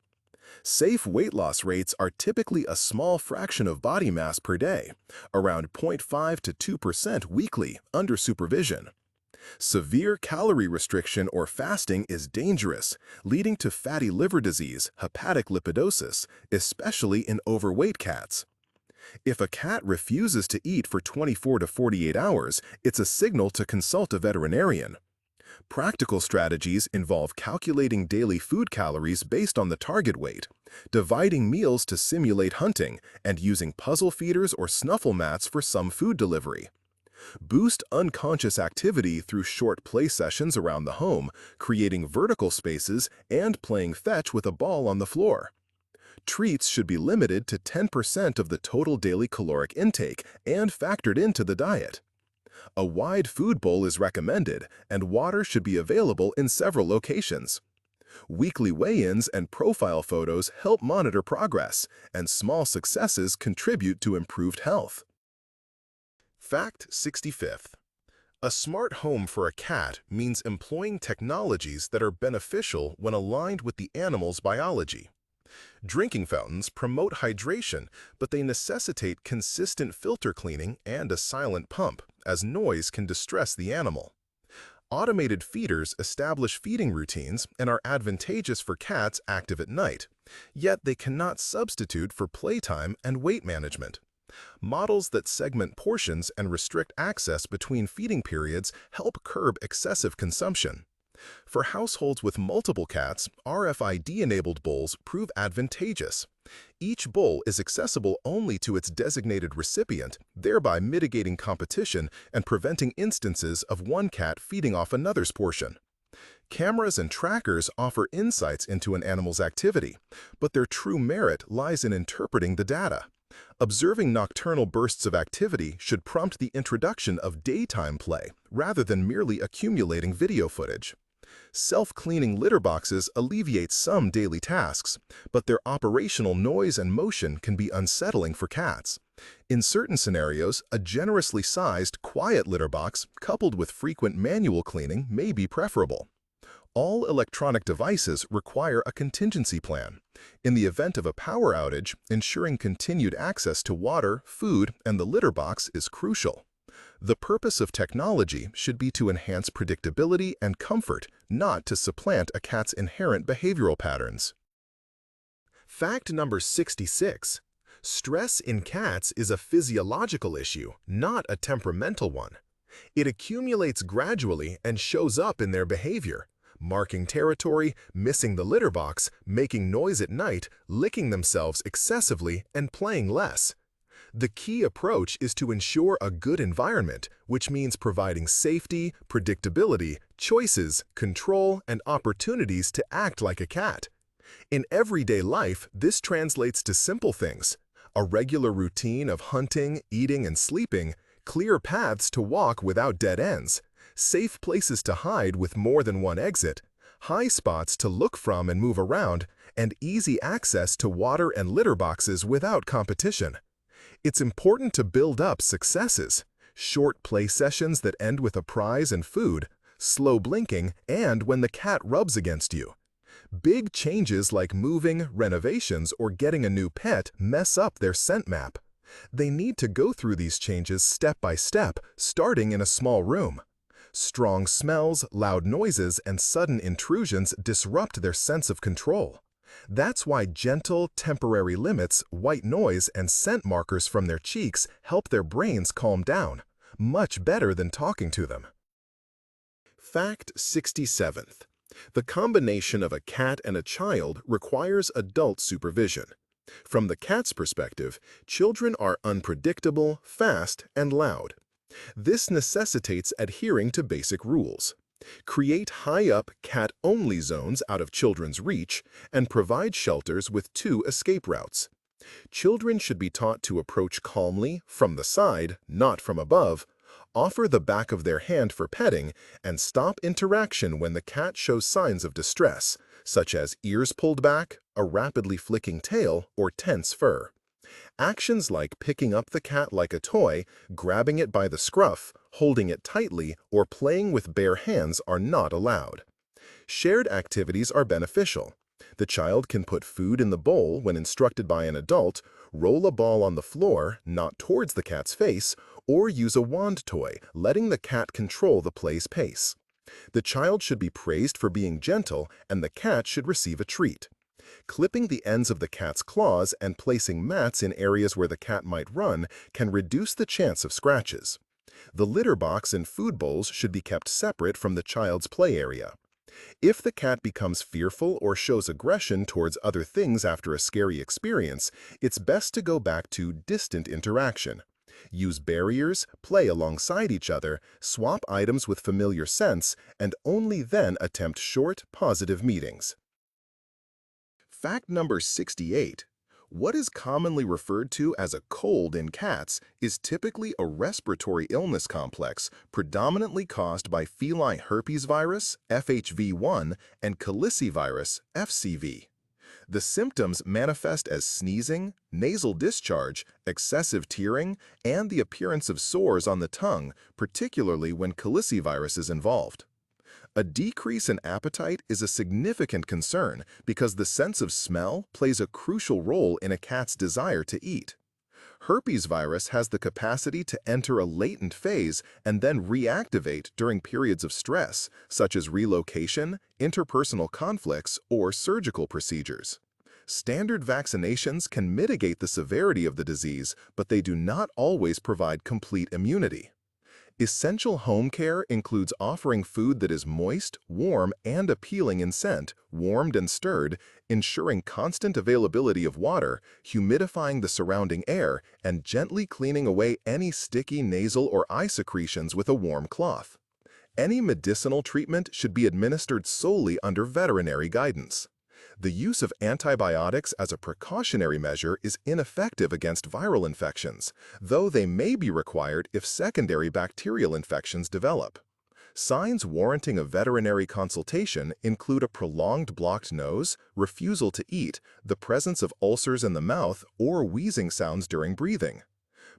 Safe weight loss rates are typically a small fraction of body mass per day, around 0.5 to 2% weekly under supervision. Severe calorie restriction or fasting is dangerous, leading to fatty liver disease, hepatic lipidosis, especially in overweight cats. If a cat refuses to eat for 24 to 48 hours, it's a signal to consult a veterinarian. Practical strategies involve calculating daily food calories based on the target weight, dividing meals to simulate hunting, and using puzzle feeders or snuffle mats for some food delivery. Boost unconscious activity through short play sessions around the home, creating vertical spaces, and playing fetch with a ball on the floor. Treats should be limited to 10% of the total daily caloric intake and factored into the diet. A wide food bowl is recommended, and water should be available in several locations. Weekly weigh-ins and profile photos help monitor progress, and small successes contribute to improved health. Fact 65th. A smart home for a cat means employing technologies that are beneficial when aligned with the animal's biology. Drinking fountains promote hydration, but they necessitate consistent filter cleaning and a silent pump, as noise can distress the animal. Automated feeders establish feeding routines and are advantageous for cats active at night, yet they cannot substitute for playtime and weight management. Models that segment portions and restrict access between feeding periods help curb excessive consumption. For households with multiple cats, RFID-enabled bowls prove advantageous. Each bowl is accessible only to its designated recipient, thereby mitigating competition and preventing instances of one cat feeding off another's portion. Cameras and trackers offer insights into an animal's activity, but their true merit lies in interpreting the data. Observing nocturnal bursts of activity should prompt the introduction of daytime play, rather than merely accumulating video footage. Self-cleaning litter boxes alleviate some daily tasks, but their operational noise and motion can be unsettling for cats. In certain scenarios, a generously sized, quiet litter box coupled with frequent manual cleaning may be preferable. All electronic devices require a contingency plan. In the event of a power outage, ensuring continued access to water, food, and the litter box is crucial. The purpose of technology should be to enhance predictability and comfort, not to supplant a cat's inherent behavioral patterns. Fact number 66. Stress in cats is a physiological issue, not a temperamental one. It accumulates gradually and shows up in their behavior, marking territory, missing the litter box, making noise at night, licking themselves excessively, and playing less. The key approach is to ensure a good environment, which means providing safety, predictability, choices, control, and opportunities to act like a cat. In everyday life, this translates to simple things: a regular routine of hunting, eating, and sleeping, clear paths to walk without dead ends, safe places to hide with more than one exit, high spots to look from and move around, and easy access to water and litter boxes without competition. It's important to build up successes: short play sessions that end with a prize and food, slow blinking, and when the cat rubs against you. Big changes like moving, renovations, or getting a new pet mess up their scent map. They need to go through these changes step by step, starting in a small room. Strong smells, loud noises, and sudden intrusions disrupt their sense of control. That's why gentle, temporary limits, white noise, and scent markers from their cheeks help their brains calm down, much better than talking to them. Fact 67th. The combination of a cat and a child requires adult supervision. From the cat's perspective, children are unpredictable, fast, and loud. This necessitates adhering to basic rules. Create high-up, cat-only zones out of children's reach, and provide shelters with 2 escape routes. Children should be taught to approach calmly, from the side, not from above, offer the back of their hand for petting, and stop interaction when the cat shows signs of distress, such as ears pulled back, a rapidly flicking tail, or tense fur. Actions like picking up the cat like a toy, grabbing it by the scruff, holding it tightly, or playing with bare hands are not allowed. Shared activities are beneficial. The child can put food in the bowl when instructed by an adult, roll a ball on the floor, not towards the cat's face, or use a wand toy, letting the cat control the play's pace. The child should be praised for being gentle, and the cat should receive a treat. Clipping the ends of the cat's claws and placing mats in areas where the cat might run can reduce the chance of scratches. The litter box and food bowls should be kept separate from the child's play area. If the cat becomes fearful or shows aggression towards other things after a scary experience, it's best to go back to distant interaction. Use barriers, play alongside each other, swap items with familiar scents, and only then attempt short, positive meetings. Fact number 68. What is commonly referred to as a cold in cats is typically a respiratory illness complex predominantly caused by feline herpes virus, FHV1, and calicivirus, FCV. The symptoms manifest as sneezing, nasal discharge, excessive tearing, and the appearance of sores on the tongue, particularly when calicivirus is involved. A decrease in appetite is a significant concern because the sense of smell plays a crucial role in a cat's desire to eat. Herpes virus has the capacity to enter a latent phase and then reactivate during periods of stress, such as relocation, interpersonal conflicts, or surgical procedures. Standard vaccinations can mitigate the severity of the disease, but they do not always provide complete immunity. Essential home care includes offering food that is moist, warm, and appealing in scent, warmed and stirred, ensuring constant availability of water, humidifying the surrounding air, and gently cleaning away any sticky nasal or eye secretions with a warm cloth. Any medicinal treatment should be administered solely under veterinary guidance. The use of antibiotics as a precautionary measure is ineffective against viral infections, though they may be required if secondary bacterial infections develop. Signs warranting a veterinary consultation include a prolonged blocked nose, refusal to eat, the presence of ulcers in the mouth, or wheezing sounds during breathing.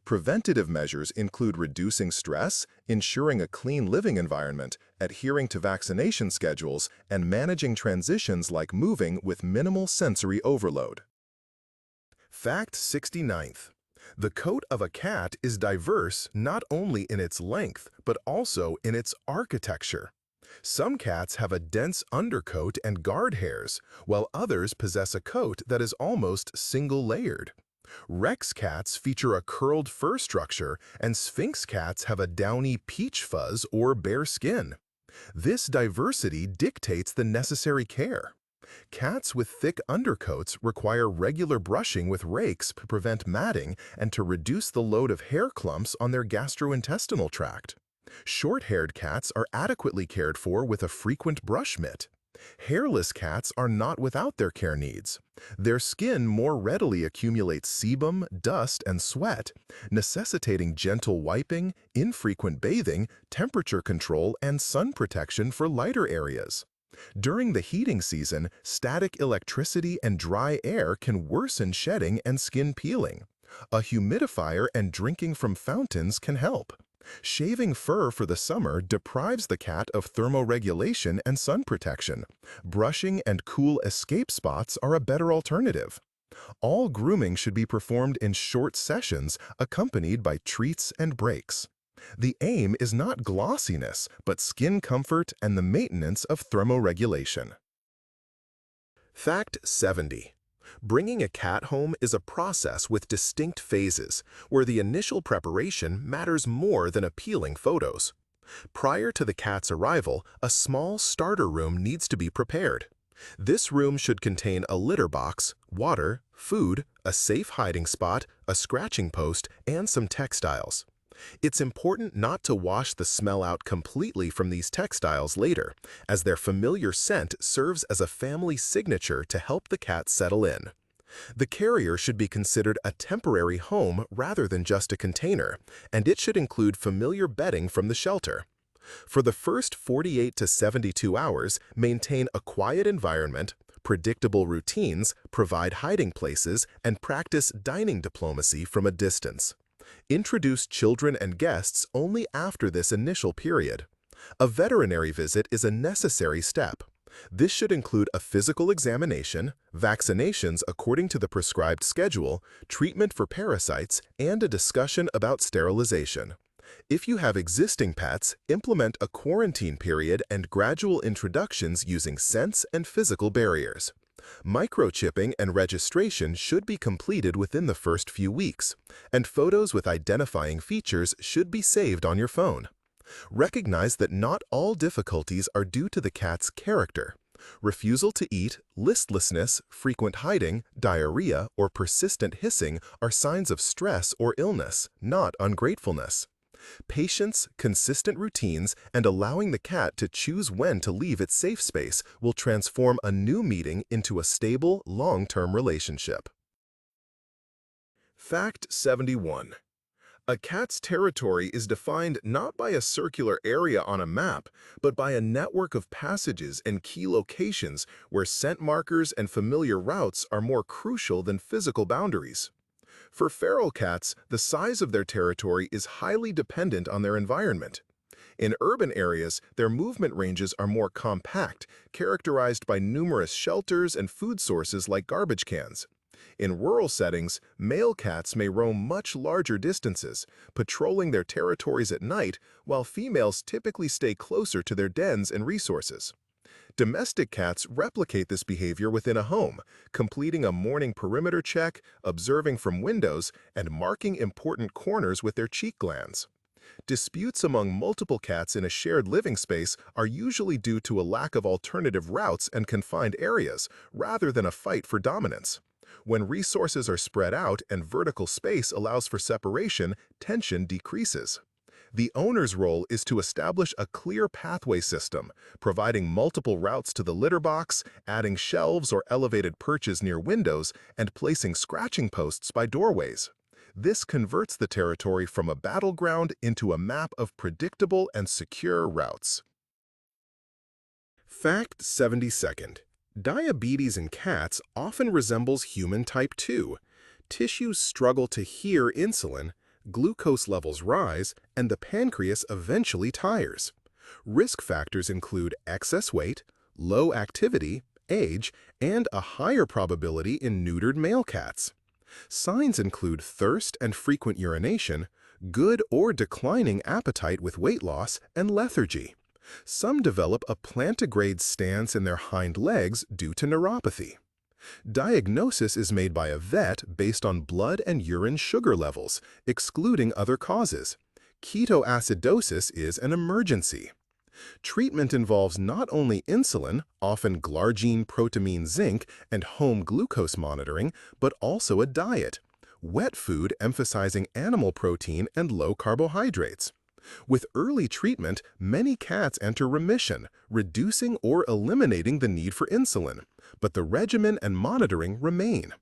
Preventative measures include reducing stress, ensuring a clean living environment, adhering to vaccination schedules, and managing transitions like moving with minimal sensory overload. Fact 69th. The coat of a cat is diverse not only in its length, but also in its architecture. Some cats have a dense undercoat and guard hairs, while others possess a coat that is almost single-layered. Rex cats feature a curled fur structure, and Sphinx cats have a downy peach fuzz or bare skin. This diversity dictates the necessary care. Cats with thick undercoats require regular brushing with rakes to prevent matting and to reduce the load of hair clumps on their gastrointestinal tract. Short-haired cats are adequately cared for with a frequent brush mitt. Hairless cats are not without their care needs. Their skin more readily accumulates sebum, dust, and sweat, necessitating gentle wiping, infrequent bathing, temperature control, and sun protection for lighter areas. During the heating season, static electricity and dry air can worsen shedding and skin peeling. A humidifier and drinking from fountains can help. Shaving fur for the summer deprives the cat of thermoregulation and sun protection. Brushing and cool escape spots are a better alternative. All grooming should be performed in short sessions accompanied by treats and breaks. The aim is not glossiness, but skin comfort and the maintenance of thermoregulation. Fact 70. Bringing a cat home is a process with distinct phases, where the initial preparation matters more than appealing photos. Prior to the cat's arrival, a small starter room needs to be prepared. This room should contain a litter box, water, food, a safe hiding spot, a scratching post, and some textiles. It's important not to wash the smell out completely from these textiles later, as their familiar scent serves as a family signature to help the cat settle in. The carrier should be considered a temporary home rather than just a container, and it should include familiar bedding from the shelter. For the first 48 to 72 hours, maintain a quiet environment, predictable routines, provide hiding places, and practice dining diplomacy from a distance. Introduce children and guests only after this initial period. A veterinary visit is a necessary step. This should include a physical examination, vaccinations according to the prescribed schedule, treatment for parasites, and a discussion about sterilization. If you have existing pets, implement a quarantine period and gradual introductions using scents and physical barriers. Microchipping and registration should be completed within the first few weeks, and photos with identifying features should be saved on your phone. Recognize that not all difficulties are due to the cat's character. Refusal to eat, listlessness, frequent hiding, diarrhea, or persistent hissing are signs of stress or illness, not ungratefulness. Patience, consistent routines, and allowing the cat to choose when to leave its safe space will transform a new meeting into a stable, long-term relationship. Fact 71. A cat's territory is defined not by a circular area on a map, but by a network of passages and key locations where scent markers and familiar routes are more crucial than physical boundaries. For feral cats, the size of their territory is highly dependent on their environment. In urban areas, their movement ranges are more compact, characterized by numerous shelters and food sources like garbage cans. In rural settings, male cats may roam much larger distances, patrolling their territories at night, while females typically stay closer to their dens and resources. Domestic cats replicate this behavior within a home, completing a morning perimeter check, observing from windows, and marking important corners with their cheek glands. Disputes among multiple cats in a shared living space are usually due to a lack of alternative routes and confined areas, rather than a fight for dominance. When resources are spread out and vertical space allows for separation, tension decreases. The owner's role is to establish a clear pathway system, providing multiple routes to the litter box, adding shelves or elevated perches near windows, and placing scratching posts by doorways. This converts the territory from a battleground into a map of predictable and secure routes. Fact 72. Diabetes in cats often resembles human type 2. Tissues struggle to hear insulin, glucose levels rise, and the pancreas eventually tires. Risk factors include excess weight, low activity, age, and a higher probability in neutered male cats. Signs include thirst and frequent urination, good or declining appetite with weight loss, and lethargy. Some develop a plantigrade stance in their hind legs due to neuropathy. Diagnosis is made by a vet based on blood and urine sugar levels, excluding other causes. Ketoacidosis is an emergency. Treatment involves not only insulin, often glargine, protamine, zinc, and home glucose monitoring, but also a diet. Wet food emphasizing animal protein and low carbohydrates. With early treatment, many cats enter remission, reducing or eliminating the need for insulin, but the regimen and monitoring remain.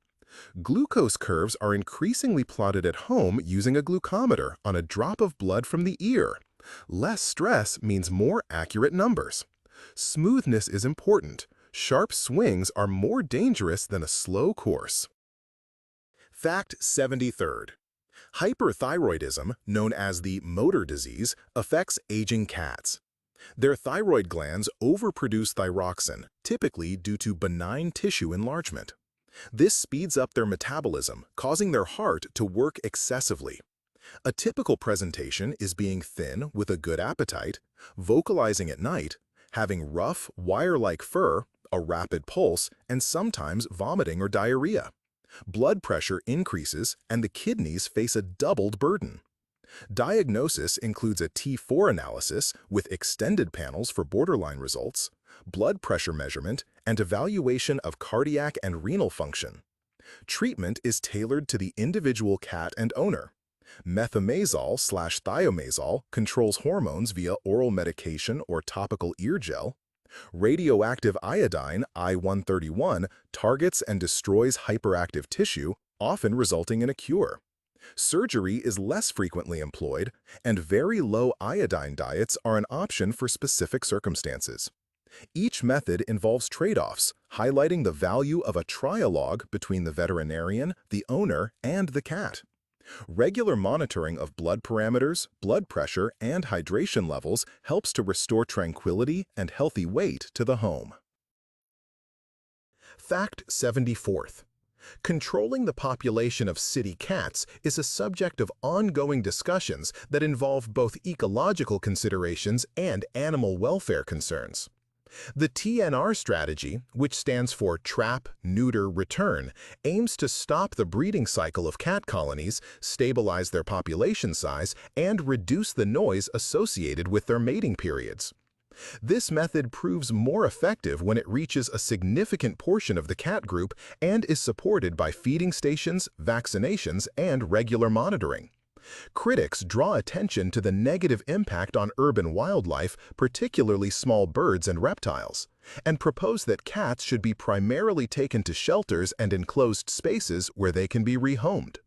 Glucose curves are increasingly plotted at home using a glucometer on a drop of blood from the ear. Less stress means more accurate numbers. Smoothness is important. Sharp swings are more dangerous than a slow course. Fact 73rd. Hyperthyroidism, known as the motor disease, affects aging cats. Their thyroid glands overproduce thyroxine, typically due to benign tissue enlargement. This speeds up their metabolism, causing their heart to work excessively. A typical presentation is being thin with a good appetite, vocalizing at night, having rough, wire-like fur, a rapid pulse, and sometimes vomiting or diarrhea. Blood pressure increases and the kidneys face a doubled burden. Diagnosis includes a T4 analysis with extended panels for borderline results, blood pressure measurement, and evaluation of cardiac and renal function. Treatment is tailored to the individual cat and owner. Methimazole/thiamazole controls hormones via oral medication or topical ear gel. Radioactive iodine, I-131, targets and destroys hyperactive tissue, often resulting in a cure. Surgery is less frequently employed, and very low iodine diets are an option for specific circumstances. Each method involves trade-offs, highlighting the value of a trialogue between the veterinarian, the owner, and the cat. Regular monitoring of blood parameters, blood pressure, and hydration levels helps to restore tranquility and healthy weight to the home. Fact 74th. Controlling the population of city cats is a subject of ongoing discussions that involve both ecological considerations and animal welfare concerns. The TNR strategy, which stands for Trap, Neuter, Return, aims to stop the breeding cycle of cat colonies, stabilize their population size, and reduce the noise associated with their mating periods. This method proves more effective when it reaches a significant portion of the cat group and is supported by feeding stations, vaccinations, and regular monitoring. Critics draw attention to the negative impact on urban wildlife, particularly small birds and reptiles, and propose that cats should be primarily taken to shelters and enclosed spaces where they can be rehomed.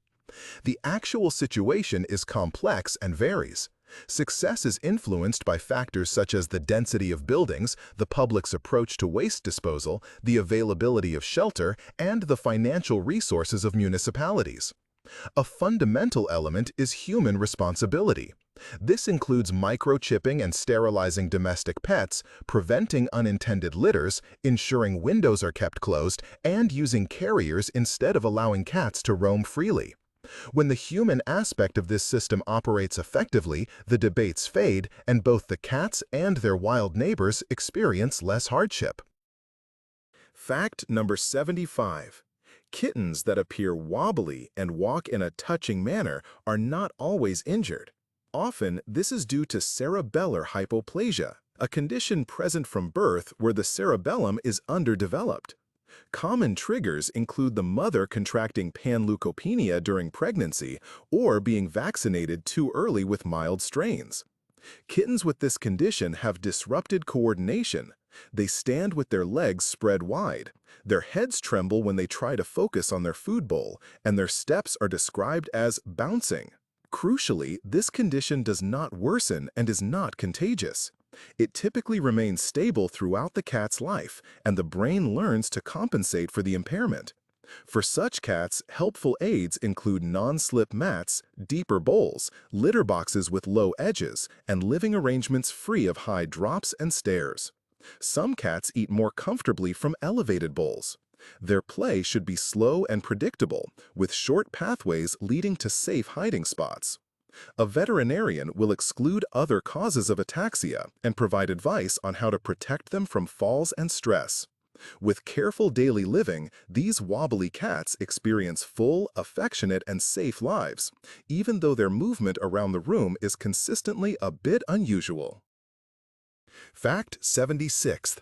The actual situation is complex and varies. Success is influenced by factors such as the density of buildings, the public's approach to waste disposal, the availability of shelter, and the financial resources of municipalities. A fundamental element is human responsibility. This includes microchipping and sterilizing domestic pets, preventing unintended litters, ensuring windows are kept closed, and using carriers instead of allowing cats to roam freely. When the human aspect of this system operates effectively, the debates fade, and both the cats and their wild neighbors experience less hardship. Fact number 75. Kittens that appear wobbly and walk in a touching manner are not always injured. Often, this is due to cerebellar hypoplasia, a condition present from birth where the cerebellum is underdeveloped. Common triggers include the mother contracting panleukopenia during pregnancy or being vaccinated too early with mild strains. Kittens with this condition have disrupted coordination. They stand with their legs spread wide. Their heads tremble when they try to focus on their food bowl, and their steps are described as bouncing. Crucially, this condition does not worsen and is not contagious. It typically remains stable throughout the cat's life, and the brain learns to compensate for the impairment. For such cats, helpful aids include non-slip mats, deeper bowls, litter boxes with low edges, and living arrangements free of high drops and stairs. Some cats eat more comfortably from elevated bowls. Their play should be slow and predictable, with short pathways leading to safe hiding spots. A veterinarian will exclude other causes of ataxia and provide advice on how to protect them from falls and stress. With careful daily living, these wobbly cats experience full, affectionate, and safe lives, even though their movement around the room is consistently a bit unusual. Fact 76.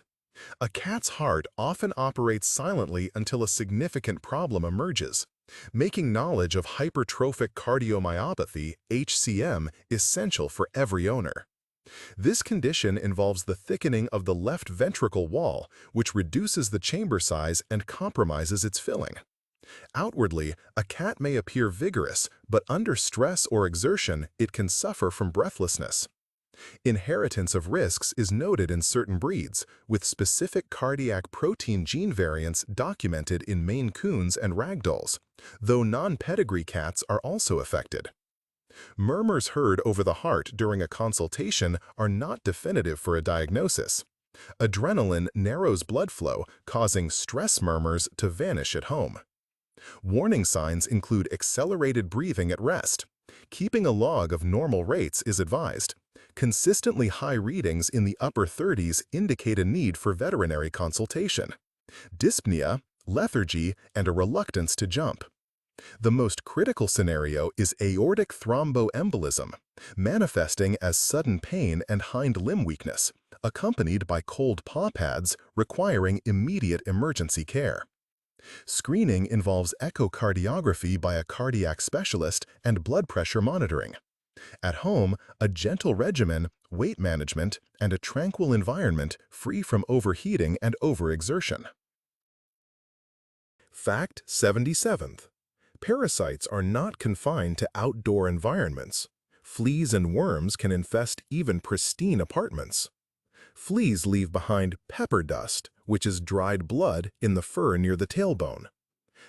A cat's heart often operates silently until a significant problem emerges. Making knowledge of hypertrophic cardiomyopathy, HCM, essential for every owner. This condition involves the thickening of the left ventricle wall, which reduces the chamber size and compromises its filling. Outwardly, a cat may appear vigorous, but under stress or exertion, it can suffer from breathlessness. Inheritance of risks is noted in certain breeds, with specific cardiac protein gene variants documented in Maine Coons and Ragdolls, though non-pedigree cats are also affected. Murmurs heard over the heart during a consultation are not definitive for a diagnosis. Adrenaline narrows blood flow, causing stress murmurs to vanish at home. Warning signs include accelerated breathing at rest. Keeping a log of normal rates is advised. Consistently high readings in the upper 30s indicate a need for veterinary consultation. Dyspnea, lethargy, and a reluctance to jump. The most critical scenario is aortic thromboembolism, manifesting as sudden pain and hind limb weakness, accompanied by cold paw pads requiring immediate emergency care. Screening involves echocardiography by a cardiac specialist and blood pressure monitoring. At home, a gentle regimen, weight management, and a tranquil environment free from overheating and overexertion. Fact 77th. Parasites are not confined to outdoor environments. Fleas and worms can infest even pristine apartments. Fleas leave behind pepper dust, which is dried blood in the fur near the tailbone.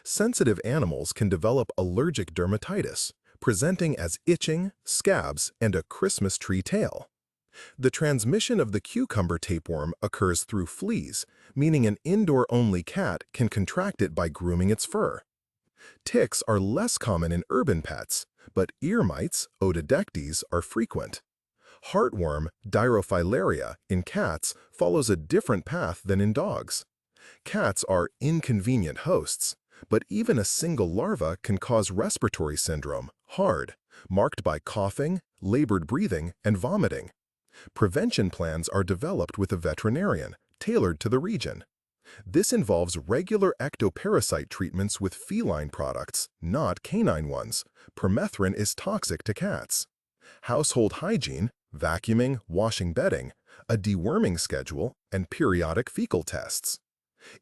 Sensitive animals can develop allergic dermatitis, presenting as itching, scabs, and a Christmas tree tail. The transmission of the cucumber tapeworm occurs through fleas, meaning an indoor-only cat can contract it by grooming its fur. Ticks are less common in urban pets, but ear mites, Odidectes, are frequent. Heartworm, Dirophilaria, in cats follows a different path than in dogs. Cats are inconvenient hosts, but even a single larva can cause respiratory syndrome, HARD, marked by coughing, labored breathing, and vomiting. Prevention plans are developed with a veterinarian, tailored to the region. This involves regular ectoparasite treatments with feline products, not canine ones. Permethrin is toxic to cats. Household hygiene, vacuuming, washing bedding, a deworming schedule, and periodic fecal tests.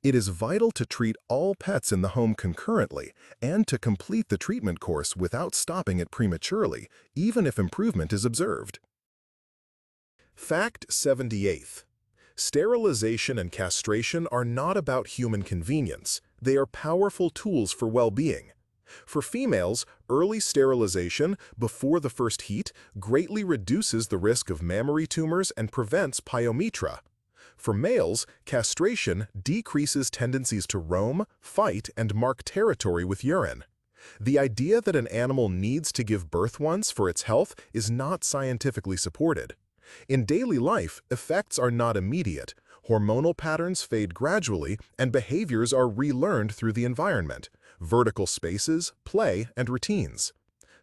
It is vital to treat all pets in the home concurrently and to complete the treatment course without stopping it prematurely, even if improvement is observed. Fact 78th. Sterilization and castration are not about human convenience. They are powerful tools for well-being. For females, early sterilization before the first heat greatly reduces the risk of mammary tumors and prevents pyometra. For males, castration decreases tendencies to roam, fight, and mark territory with urine. The idea that an animal needs to give birth once for its health is not scientifically supported. In daily life, effects are not immediate. Hormonal patterns fade gradually, and behaviors are relearned through the environment, vertical spaces, play, and routines.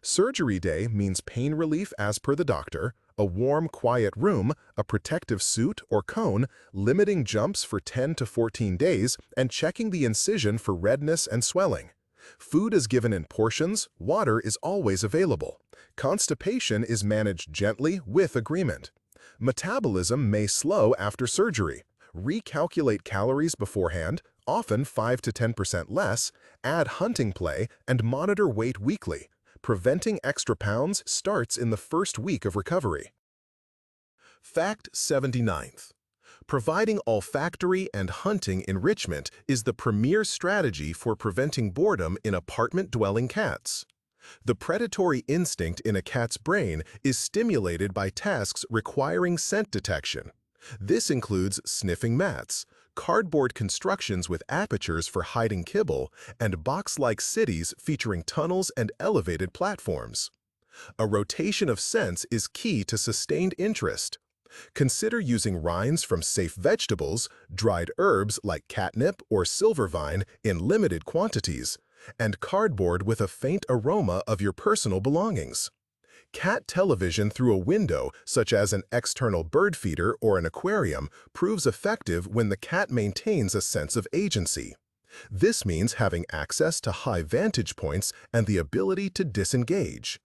Surgery day means pain relief as per the doctor, a warm, quiet room, a protective suit or cone, limiting jumps for 10 to 14 days, and checking the incision for redness and swelling. Food is given in portions, water is always available. Constipation is managed gently with agreement. Metabolism may slow after surgery. Recalculate calories beforehand, often 5 to 10% less, add hunting play, and monitor weight weekly. Preventing extra pounds starts in the first week of recovery. Fact 79th. Providing olfactory and hunting enrichment is the premier strategy for preventing boredom in apartment-dwelling cats. The predatory instinct in a cat's brain is stimulated by tasks requiring scent detection. This includes sniffing mats, cardboard constructions with apertures for hiding kibble, and box-like cities featuring tunnels and elevated platforms. A rotation of scents is key to sustained interest. Consider using rinds from safe vegetables, dried herbs like catnip or silvervine in limited quantities, and cardboard with a faint aroma of your personal belongings. Cat television through a window, such as an external bird feeder or an aquarium, proves effective when the cat maintains a sense of agency. This means having access to high vantage points and the ability to disengage.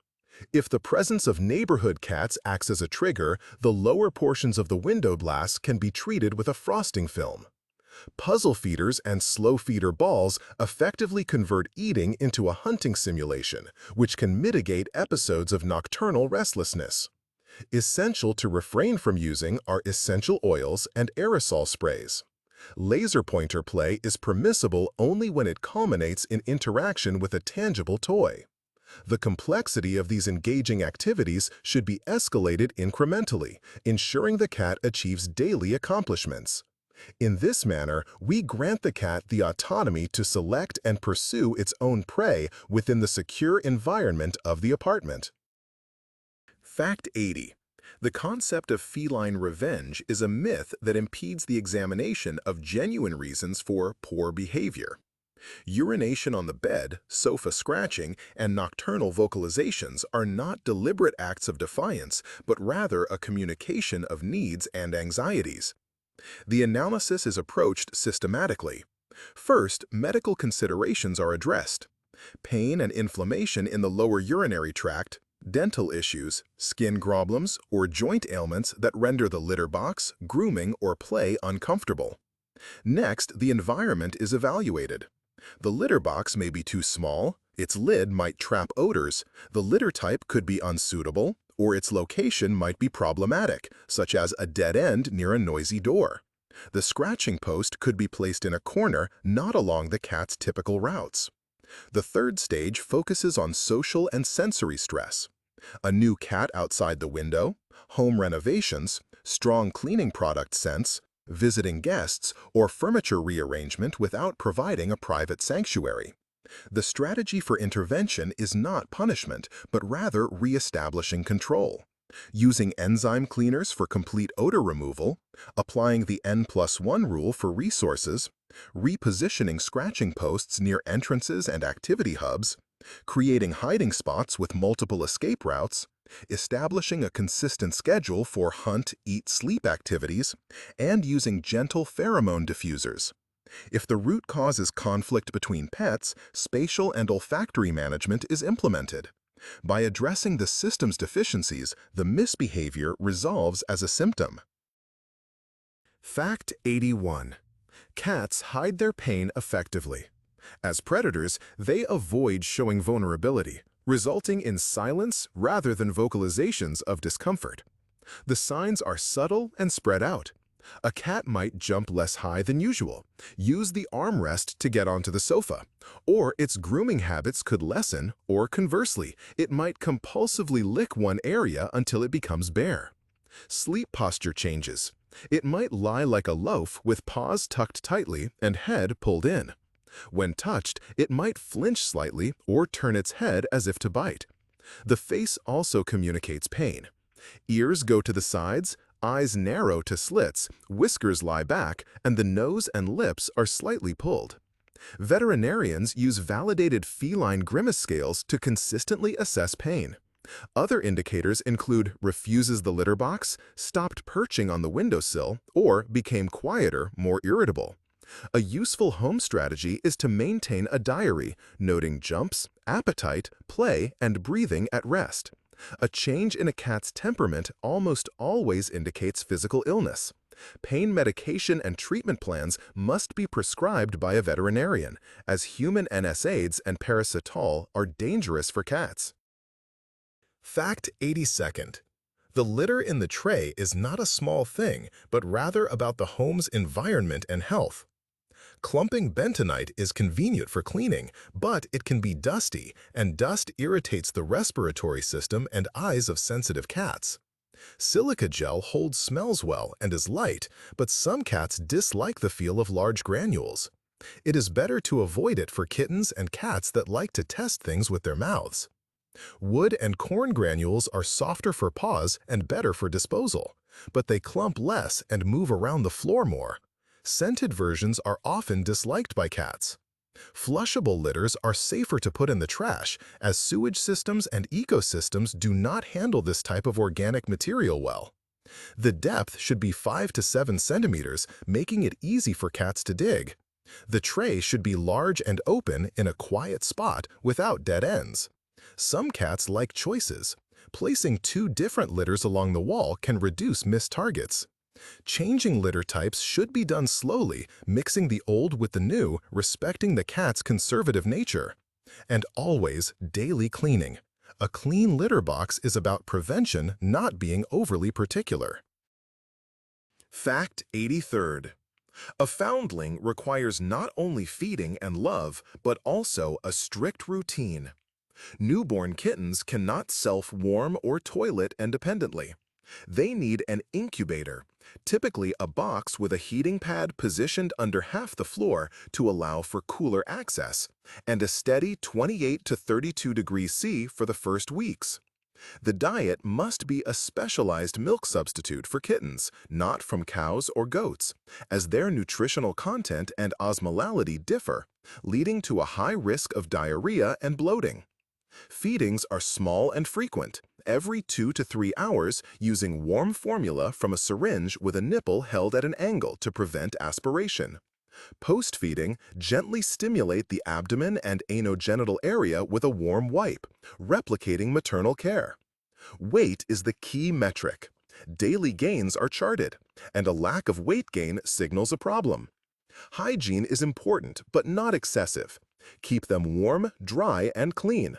If the presence of neighborhood cats acts as a trigger, the lower portions of the window glass can be treated with a frosting film. Puzzle feeders and slow feeder balls effectively convert eating into a hunting simulation, which can mitigate episodes of nocturnal restlessness. Essential to refrain from using are essential oils and aerosol sprays. Laser pointer play is permissible only when it culminates in interaction with a tangible toy. The complexity of these engaging activities should be escalated incrementally, ensuring the cat achieves daily accomplishments. In this manner, we grant the cat the autonomy to select and pursue its own prey within the secure environment of the apartment. Fact 80. The concept of feline revenge is a myth that impedes the examination of genuine reasons for poor behavior. Urination on the bed, sofa scratching, and nocturnal vocalizations are not deliberate acts of defiance, but rather a communication of needs and anxieties. The analysis is approached systematically. First, medical considerations are addressed. Pain and inflammation in the lower urinary tract, dental issues, skin problems, or joint ailments that render the litter box, grooming, or play uncomfortable. Next, the environment is evaluated. The litter box may be too small, its lid might trap odors, the litter type could be unsuitable, or its location might be problematic, such as a dead end near a noisy door. The scratching post could be placed in a corner, not along the cat's typical routes. The third stage focuses on social and sensory stress. A new cat outside the window, home renovations, strong cleaning product scents, visiting guests, or furniture rearrangement without providing a private sanctuary. The strategy for intervention is not punishment, but rather re-establishing control. Using enzyme cleaners for complete odor removal, applying the N+1 rule for resources, repositioning scratching posts near entrances and activity hubs, creating hiding spots with multiple escape routes, establishing a consistent schedule for hunt, eat, sleep activities, and using gentle pheromone diffusers. If the root cause is conflict between pets, spatial and olfactory management is implemented. By addressing the system's deficiencies, the misbehavior resolves as a symptom. Fact 81. Cats hide their pain effectively. As predators, they avoid showing vulnerability, resulting in silence rather than vocalizations of discomfort. The signs are subtle and spread out. A cat might jump less high than usual, use the armrest to get onto the sofa, or its grooming habits could lessen, or conversely, it might compulsively lick one area until it becomes bare. Sleep posture changes. It might lie like a loaf with paws tucked tightly and head pulled in. When touched, it might flinch slightly or turn its head as if to bite. The face also communicates pain. Ears go to the sides, eyes narrow to slits, whiskers lie back, and the nose and lips are slightly pulled. Veterinarians use validated feline grimace scales to consistently assess pain. Other indicators include refuses the litter box, stopped perching on the windowsill, or became quieter, more irritable. A useful home strategy is to maintain a diary, noting jumps, appetite, play, and breathing at rest. A change in a cat's temperament almost always indicates physical illness. Pain medication and treatment plans must be prescribed by a veterinarian, as human NSAIDs and paracetamol are dangerous for cats. Fact 82nd. The litter in the tray is not a small thing, but rather about the home's environment and health. Clumping bentonite is convenient for cleaning, but it can be dusty, and dust irritates the respiratory system and eyes of sensitive cats. Silica gel holds smells well and is light, but some cats dislike the feel of large granules. It is better to avoid it for kittens and cats that like to test things with their mouths. Wood and corn granules are softer for paws and better for disposal, but they clump less and move around the floor more. Scented versions are often disliked by cats. Flushable litters are safer to put in the trash, as sewage systems and ecosystems do not handle this type of organic material well. The depth should be 5 to 7 centimeters, making it easy for cats to dig. The tray should be large and open in a quiet spot without dead ends. Some cats like choices. Placing two different litters along the wall can reduce missed targets. Changing litter types should be done slowly, mixing the old with the new, respecting the cat's conservative nature. And always daily cleaning. A clean litter box is about prevention, not being overly particular. Fact 83rd. A foundling requires not only feeding and love, but also a strict routine. Newborn kittens cannot self-warm or toilet independently. They need an incubator, typically a box with a heating pad positioned under half the floor to allow for cooler access, and a steady 28 to 32 degrees C for the first weeks. The diet must be a specialized milk substitute for kittens, not from cows or goats, as their nutritional content and osmolality differ, leading to a high risk of diarrhea and bloating. Feedings are small and frequent, every 2 to 3 hours using warm formula from a syringe with a nipple held at an angle to prevent aspiration. Post-feeding, gently stimulate the abdomen and anogenital area with a warm wipe, replicating maternal care. Weight is the key metric. Daily gains are charted, and a lack of weight gain signals a problem. Hygiene is important, but not excessive. Keep them warm, dry, and clean.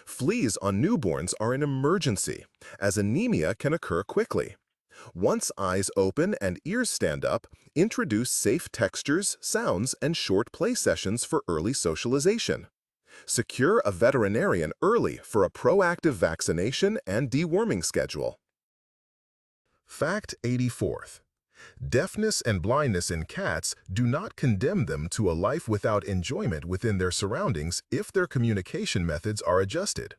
Fleas on newborns are an emergency, as anemia can occur quickly. Once eyes open and ears stand up, introduce safe textures, sounds, and short play sessions for early socialization. Secure a veterinarian early for a proactive vaccination and deworming schedule. Fact 84th. Deafness and blindness in cats do not condemn them to a life without enjoyment within their surroundings if their communication methods are adjusted.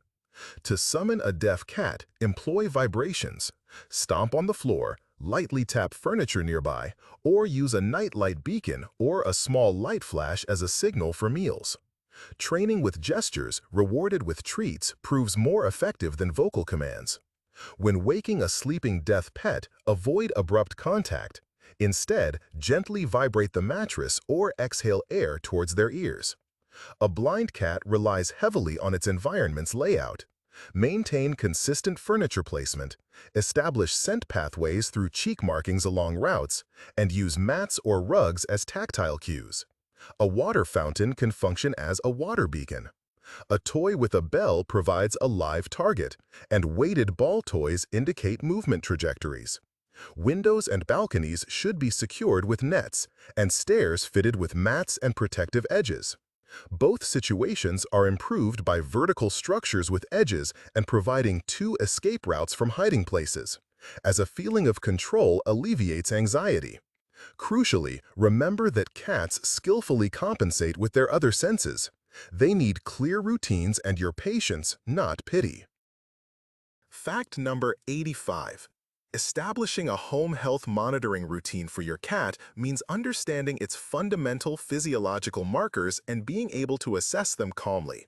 To summon a deaf cat, employ vibrations. Stomp on the floor, lightly tap furniture nearby, or use a nightlight beacon or a small light flash as a signal for meals. Training with gestures, rewarded with treats, proves more effective than vocal commands. When waking a sleeping deaf pet, avoid abrupt contact. Instead, gently vibrate the mattress or exhale air towards their ears. A blind cat relies heavily on its environment's layout. Maintain consistent furniture placement, establish scent pathways through cheek markings along routes, and use mats or rugs as tactile cues. A water fountain can function as a water beacon. A toy with a bell provides a live target, and weighted ball toys indicate movement trajectories. Windows and balconies should be secured with nets, and stairs fitted with mats and protective edges. Both situations are improved by vertical structures with edges and providing 2 escape routes from hiding places, as a feeling of control alleviates anxiety. Crucially, remember that cats skillfully compensate with their other senses. They need clear routines and your patience, not pity. Fact number 85. Establishing a home health monitoring routine for your cat means understanding its fundamental physiological markers and being able to assess them calmly.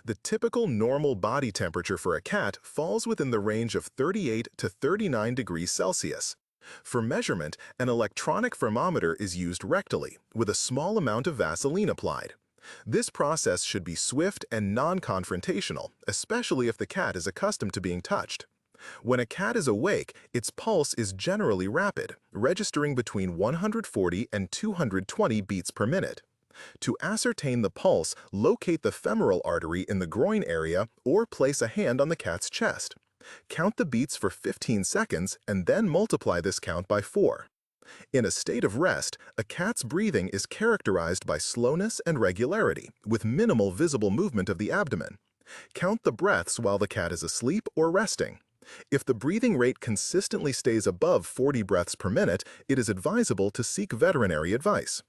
The typical normal body temperature for a cat falls within the range of 38 to 39 degrees Celsius. For measurement, an electronic thermometer is used rectally, with a small amount of Vaseline applied. This process should be swift and non-confrontational, especially if the cat is accustomed to being touched. When a cat is awake, its pulse is generally rapid, registering between 140 and 220 beats per minute. To ascertain the pulse, locate the femoral artery in the groin area or place a hand on the cat's chest. Count the beats for 15 seconds and then multiply this count by 4. In a state of rest, a cat's breathing is characterized by slowness and regularity, with minimal visible movement of the abdomen. Count the breaths while the cat is asleep or resting. If the breathing rate consistently stays above 40 breaths per minute, it is advisable to seek veterinary advice.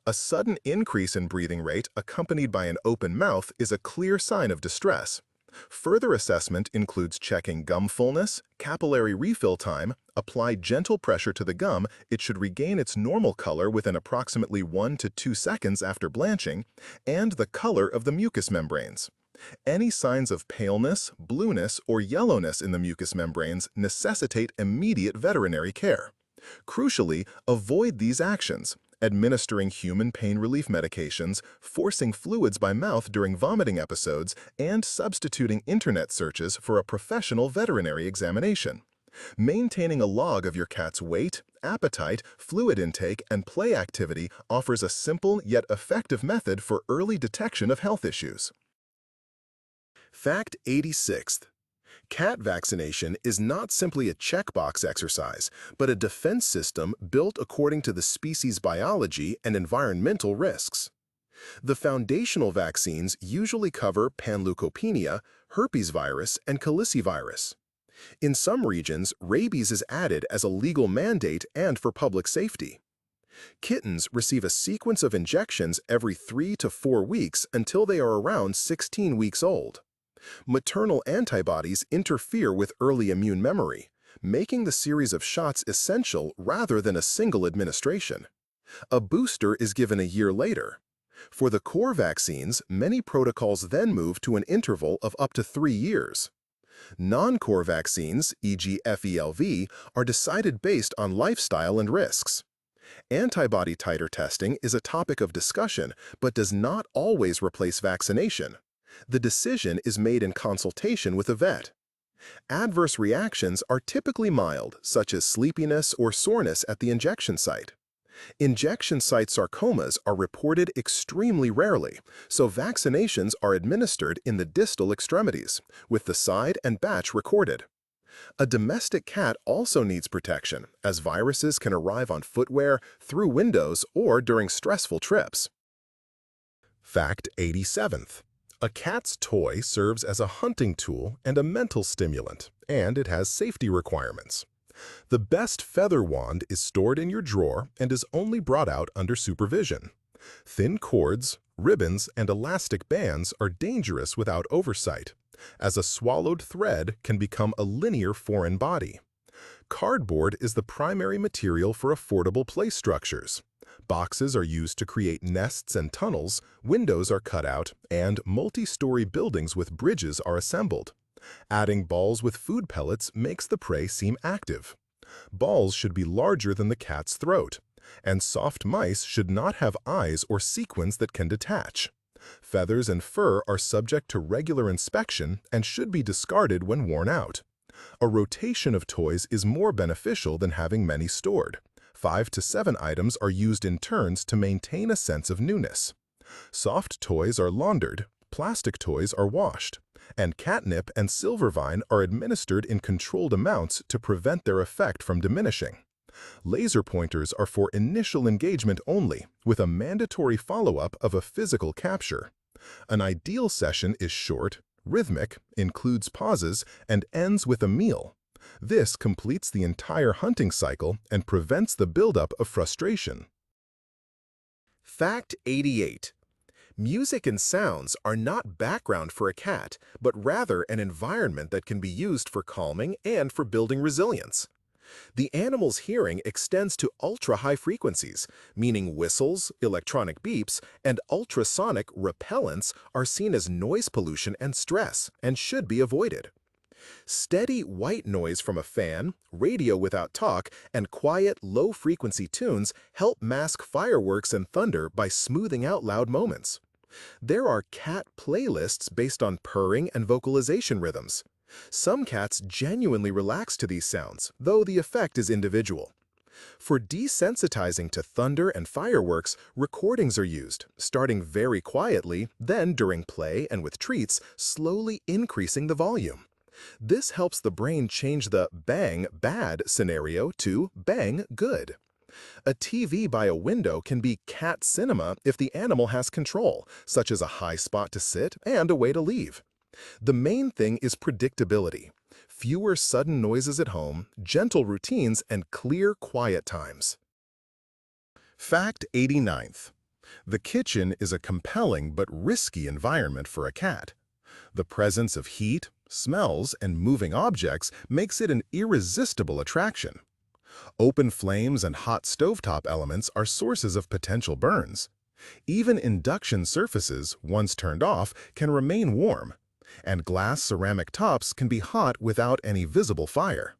A sudden increase in breathing rate accompanied by an open mouth is a clear sign of distress. Further assessment includes checking gum fullness, capillary refill time, apply gentle pressure to the gum, it should regain its normal color within approximately 1 to 2 seconds after blanching, and the color of the mucous membranes. Any signs of paleness, blueness, or yellowness in the mucous membranes necessitate immediate veterinary care. Crucially, avoid these actions, administering human pain relief medications, forcing fluids by mouth during vomiting episodes, and substituting internet searches for a professional veterinary examination. Maintaining a log of your cat's weight, appetite, fluid intake, and play activity offers a simple yet effective method for early detection of health issues. Fact 86. Cat vaccination is not simply a checkbox exercise, but a defense system built according to the species' biology and environmental risks. The foundational vaccines usually cover panleukopenia, herpes virus, and calicivirus. In some regions, rabies is added as a legal mandate and for public safety. Kittens receive a sequence of injections every 3 to 4 weeks until they are around 16 weeks old. Maternal antibodies interfere with early immune memory, making the series of shots essential rather than a single administration. A booster is given a year later. For the core vaccines, many protocols then move to an interval of up to 3 years. Non-core vaccines, e.g. FELV, are decided based on lifestyle and risks. Antibody titer testing is a topic of discussion, but does not always replace vaccination. The decision is made in consultation with a vet. Adverse reactions are typically mild, such as sleepiness or soreness at the injection site. Injection site sarcomas are reported extremely rarely, so vaccinations are administered in the distal extremities, with the side and batch recorded. A domestic cat also needs protection, as viruses can arrive on footwear, through windows, or during stressful trips. Fact 87. A cat's toy serves as a hunting tool and a mental stimulant, and it has safety requirements. The best feather wand is stored in your drawer and is only brought out under supervision. Thin cords, ribbons, and elastic bands are dangerous without oversight, as a swallowed thread can become a linear foreign body. Cardboard is the primary material for affordable play structures. Boxes are used to create nests and tunnels, windows are cut out, and multi-story buildings with bridges are assembled. Adding balls with food pellets makes the prey seem active. Balls should be larger than the cat's throat, and soft mice should not have eyes or sequins that can detach. Feathers and fur are subject to regular inspection and should be discarded when worn out. A rotation of toys is more beneficial than having many stored. 5 to 7 items are used in turns to maintain a sense of newness. Soft toys are laundered, plastic toys are washed, and catnip and silvervine are administered in controlled amounts to prevent their effect from diminishing. Laser pointers are for initial engagement only, with a mandatory follow-up of a physical capture. An ideal session is short, rhythmic, includes pauses, and ends with a meal. This completes the entire hunting cycle and prevents the buildup of frustration. Fact 88. Music and sounds are not background for a cat, but rather an environment that can be used for calming and for building resilience. The animal's hearing extends to ultra-high frequencies, meaning whistles, electronic beeps, and ultrasonic repellents are seen as noise pollution and stress and should be avoided. Steady white noise from a fan, radio without talk, and quiet, low-frequency tunes help mask fireworks and thunder by smoothing out loud moments. There are cat playlists based on purring and vocalization rhythms. Some cats genuinely relax to these sounds, though the effect is individual. For desensitizing to thunder and fireworks, recordings are used, starting very quietly, then during play and with treats, slowly increasing the volume. This helps the brain change the bang bad scenario to bang good. A TV by a window can be cat cinema if the animal has control, such as a high spot to sit and a way to leave. The main thing is predictability. Fewer sudden noises at home, gentle routines, and clear, quiet times. Fact 89th. The kitchen is a compelling but risky environment for a cat. The presence of heat, smells, and moving objects makes it an irresistible attraction. Open flames and hot stovetop elements are sources of potential burns. Even induction surfaces, once turned off, can remain warm, and glass ceramic tops can be hot without any visible fire.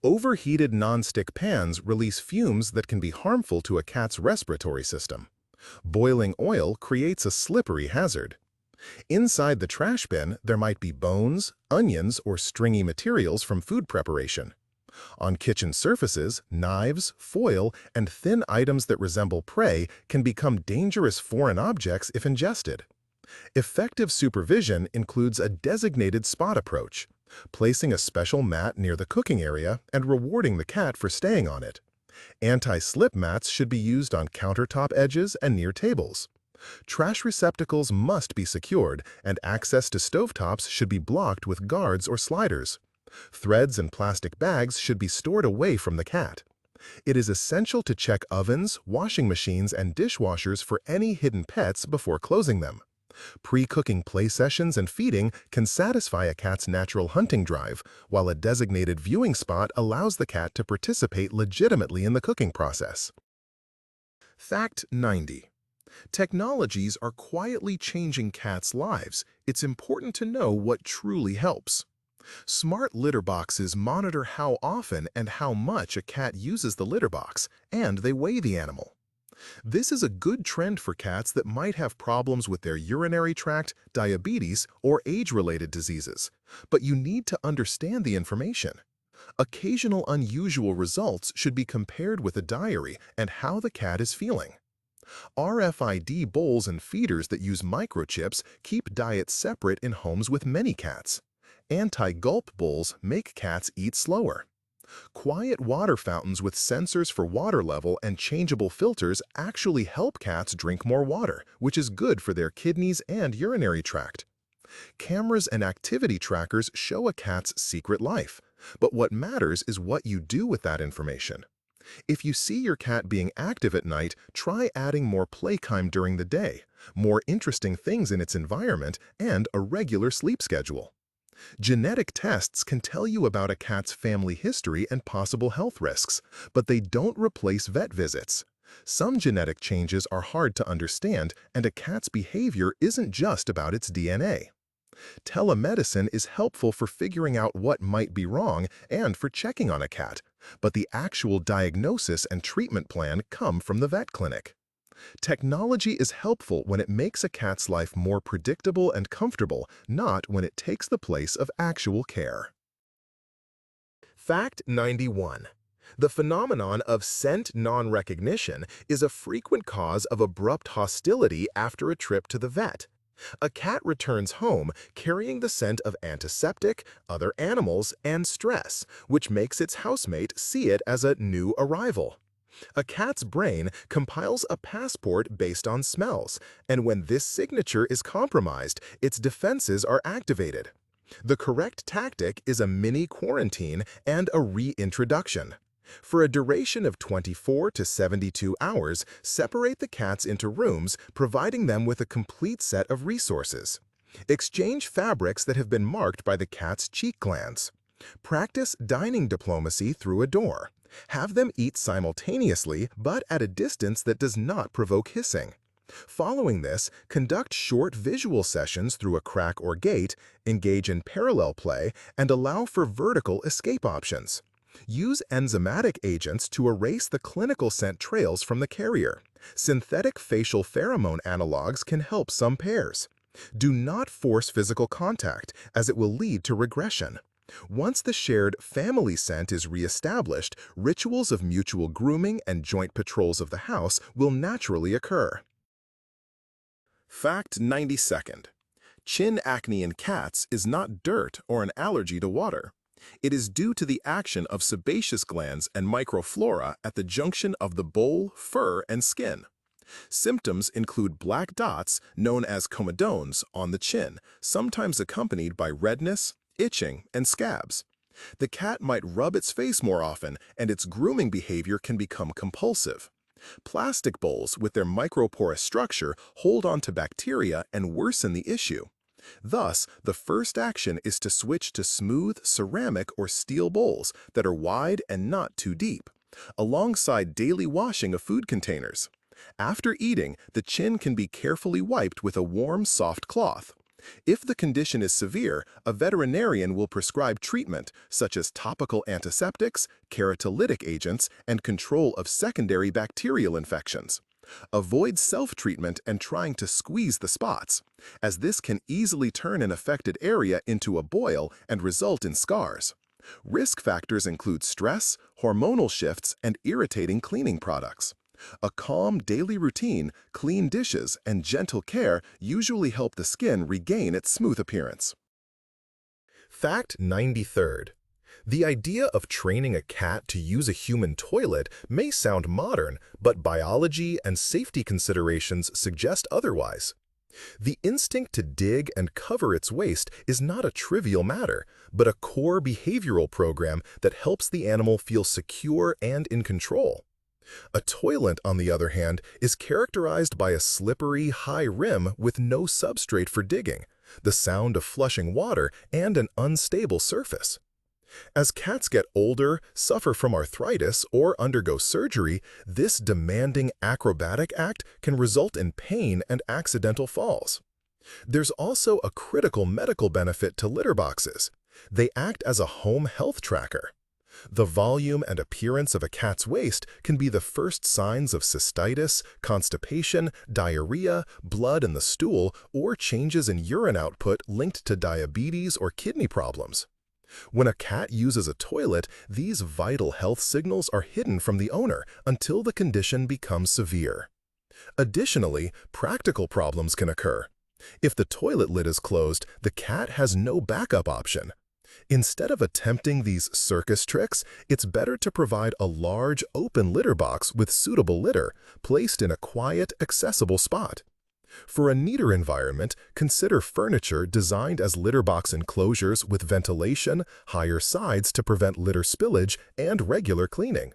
Overheated nonstick pans release fumes that can be harmful to a cat's respiratory system. Boiling oil creates a slippery hazard. Inside the trash bin, there might be bones, onions, or stringy materials from food preparation. On kitchen surfaces, knives, foil, and thin items that resemble prey can become dangerous foreign objects if ingested. Effective supervision includes a designated spot approach, placing a special mat near the cooking area and rewarding the cat for staying on it. Anti-slip mats should be used on countertop edges and near tables. Trash receptacles must be secured, and access to stovetops should be blocked with guards or sliders. Threads and plastic bags should be stored away from the cat. It is essential to check ovens, washing machines, and dishwashers for any hidden pets before closing them. Pre-cooking play sessions and feeding can satisfy a cat's natural hunting drive, while a designated viewing spot allows the cat to participate legitimately in the cooking process. Fact 90. Technologies are quietly changing cats' lives. It's important to know what truly helps. Smart litter boxes monitor how often and how much a cat uses the litter box, and they weigh the animal. This is a good trend for cats that might have problems with their urinary tract, diabetes, or age-related diseases, but you need to understand the information. Occasional unusual results should be compared with a diary and how the cat is feeling. RFID bowls and feeders that use microchips keep diets separate in homes with many cats. Anti-gulp bowls make cats eat slower. Quiet water fountains with sensors for water level and changeable filters actually help cats drink more water, which is good for their kidneys and urinary tract. Cameras and activity trackers show a cat's secret life, but what matters is what you do with that information. If you see your cat being active at night, try adding more playtime during the day, more interesting things in its environment, and a regular sleep schedule. Genetic tests can tell you about a cat's family history and possible health risks, but they don't replace vet visits. Some genetic changes are hard to understand, and a cat's behavior isn't just about its DNA. Telemedicine is helpful for figuring out what might be wrong and for checking on a cat, but the actual diagnosis and treatment plan come from the vet clinic. Technology is helpful when it makes a cat's life more predictable and comfortable, not when it takes the place of actual care. Fact 91. The phenomenon of scent non-recognition is a frequent cause of abrupt hostility after a trip to the vet. A cat returns home carrying the scent of antiseptic, other animals, and stress, which makes its housemate see it as a new arrival. A cat's brain compiles a passport based on smells, and when this signature is compromised, its defenses are activated. The correct tactic is a mini quarantine and a reintroduction. For a duration of 24 to 72 hours, separate the cats into rooms, providing them with a complete set of resources. Exchange fabrics that have been marked by the cat's cheek glands. Practice dining diplomacy through a door. Have them eat simultaneously, but at a distance that does not provoke hissing. Following this, conduct short visual sessions through a crack or gate, engage in parallel play, and allow for vertical escape options. Use enzymatic agents to erase the clinical scent trails from the carrier. Synthetic facial pheromone analogs can help some pairs. Do not force physical contact, as it will lead to regression. Once the shared family scent is reestablished, rituals of mutual grooming and joint patrols of the house will naturally occur. Fact 92. Chin acne in cats is not dirt or an allergy to water. It is due to the action of sebaceous glands and microflora at the junction of the bowl, fur, and skin. Symptoms include black dots, known as comedones, on the chin, sometimes accompanied by redness, itching, and scabs. The cat might rub its face more often, and its grooming behavior can become compulsive. Plastic bowls with their microporous structure hold on to bacteria and worsen the issue. Thus, the first action is to switch to smooth ceramic or steel bowls that are wide and not too deep, alongside daily washing of food containers. After eating, the chin can be carefully wiped with a warm, soft cloth. If the condition is severe, a veterinarian will prescribe treatment such as topical antiseptics, keratolytic agents, and control of secondary bacterial infections. Avoid self-treatment and trying to squeeze the spots, as this can easily turn an affected area into a boil and result in scars. Risk factors include stress, hormonal shifts, and irritating cleaning products. A calm daily routine, clean dishes, and gentle care usually help the skin regain its smooth appearance. Fact 93rd. The idea of training a cat to use a human toilet may sound modern, but biology and safety considerations suggest otherwise. The instinct to dig and cover its waste is not a trivial matter, but a core behavioral program that helps the animal feel secure and in control. A toilet, on the other hand, is characterized by a slippery, high rim with no substrate for digging, the sound of flushing water, and an unstable surface. As cats get older, suffer from arthritis, or undergo surgery, this demanding acrobatic act can result in pain and accidental falls. There's also a critical medical benefit to litter boxes. They act as a home health tracker. The volume and appearance of a cat's waste can be the first signs of cystitis, constipation, diarrhea, blood in the stool, or changes in urine output linked to diabetes or kidney problems. When a cat uses a toilet, these vital health signals are hidden from the owner until the condition becomes severe. Additionally, practical problems can occur. If the toilet lid is closed, the cat has no backup option. Instead of attempting these circus tricks, it's better to provide a large, open litter box with suitable litter, placed in a quiet, accessible spot. For a neater environment, consider furniture designed as litter box enclosures with ventilation, higher sides to prevent litter spillage, and regular cleaning.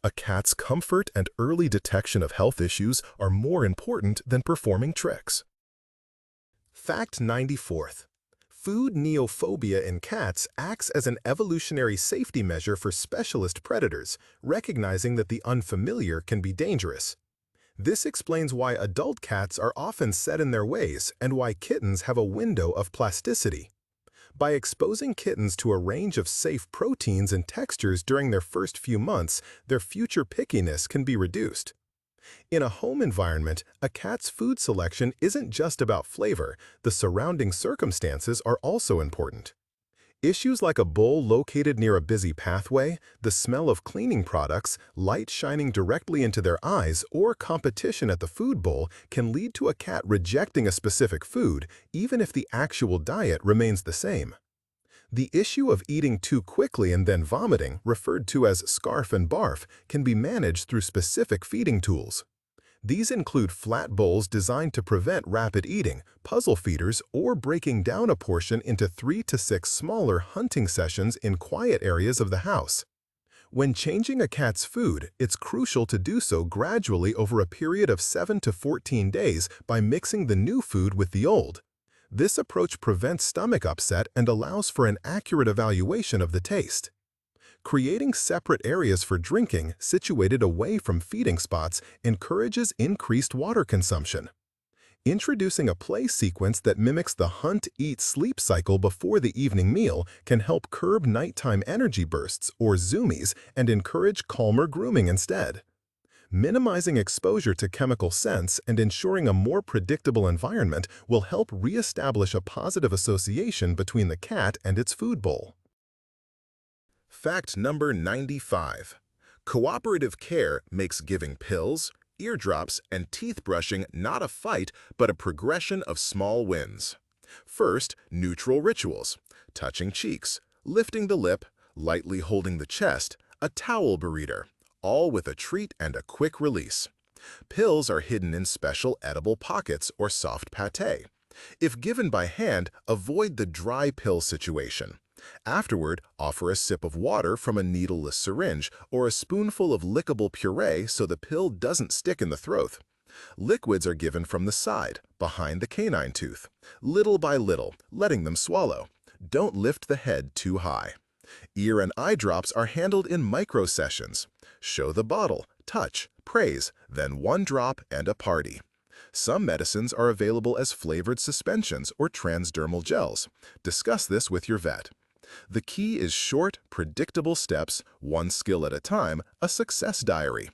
A cat's comfort and early detection of health issues are more important than performing tricks. Fact 94th. Food neophobia in cats acts as an evolutionary safety measure for specialist predators, recognizing that the unfamiliar can be dangerous. This explains why adult cats are often set in their ways and why kittens have a window of plasticity. By exposing kittens to a range of safe proteins and textures during their first few months, their future pickiness can be reduced. In a home environment, a cat's food selection isn't just about flavor, the surrounding circumstances are also important. Issues like a bowl located near a busy pathway, the smell of cleaning products, light shining directly into their eyes, or competition at the food bowl can lead to a cat rejecting a specific food, even if the actual diet remains the same. The issue of eating too quickly and then vomiting, referred to as scarf and barf, can be managed through specific feeding tools. These include flat bowls designed to prevent rapid eating, puzzle feeders, or breaking down a portion into 3 to 6 smaller hunting sessions in quiet areas of the house. When changing a cat's food, it's crucial to do so gradually over a period of 7 to 14 days by mixing the new food with the old. This approach prevents stomach upset and allows for an accurate evaluation of the taste. Creating separate areas for drinking, situated away from feeding spots, encourages increased water consumption. Introducing a play sequence that mimics the hunt-eat-sleep cycle before the evening meal can help curb nighttime energy bursts, or zoomies, and encourage calmer grooming instead. Minimizing exposure to chemical scents and ensuring a more predictable environment will help reestablish a positive association between the cat and its food bowl. Fact number 95. Cooperative care makes giving pills, eardrops, and teeth brushing not a fight, but a progression of small wins. First, neutral rituals: touching cheeks, lifting the lip, lightly holding the chest, a towel burrito, all with a treat and a quick release. Pills are hidden in special edible pockets or soft pâté. If given by hand, avoid the dry pill situation. Afterward, offer a sip of water from a needleless syringe or a spoonful of lickable puree so the pill doesn't stick in the throat. Liquids are given from the side, behind the canine tooth, little by little, letting them swallow. Don't lift the head too high. Ear and eye drops are handled in micro-sessions. Show the bottle, touch, praise, then one drop and a party. Some medicines are available as flavored suspensions or transdermal gels. Discuss this with your vet. The key is short, predictable steps, one skill at a time, a success diary.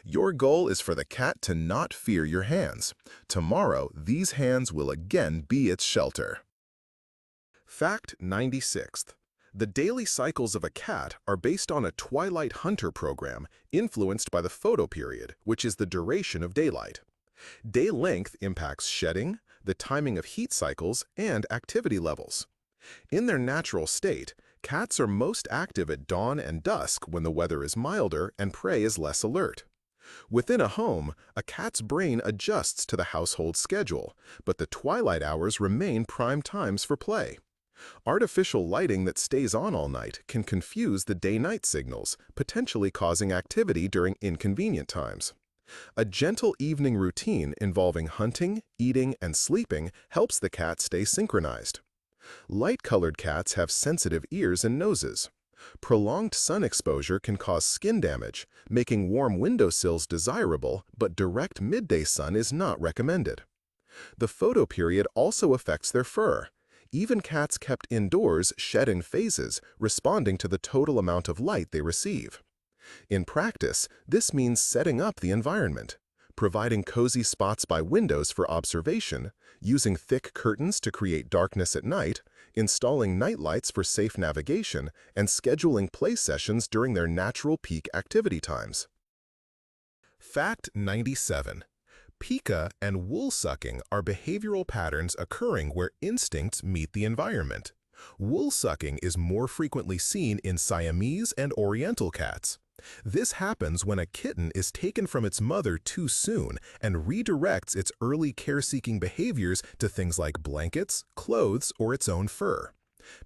Your goal is for the cat to not fear your hands. Tomorrow, these hands will again be its shelter. Fact 96. The daily cycles of a cat are based on a twilight hunter program influenced by the photoperiod, which is the duration of daylight. Day length impacts shedding, the timing of heat cycles, and activity levels. In their natural state, cats are most active at dawn and dusk when the weather is milder and prey is less alert. Within a home, a cat's brain adjusts to the household schedule, but the twilight hours remain prime times for play. Artificial lighting that stays on all night can confuse the day-night signals, potentially causing activity during inconvenient times. A gentle evening routine involving hunting, eating, and sleeping helps the cat stay synchronized. Light-colored cats have sensitive ears and noses. Prolonged sun exposure can cause skin damage, making warm windowsills desirable, but direct midday sun is not recommended. The photoperiod also affects their fur. Even cats kept indoors shed in phases, responding to the total amount of light they receive. In practice, this means setting up the environment, providing cozy spots by windows for observation, using thick curtains to create darkness at night, installing night lights for safe navigation, and scheduling play sessions during their natural peak activity times. Fact 97. Pica and wool sucking are behavioral patterns occurring where instincts meet the environment. Wool sucking is more frequently seen in Siamese and Oriental cats. This happens when a kitten is taken from its mother too soon and redirects its early care-seeking behaviors to things like blankets, clothes, or its own fur.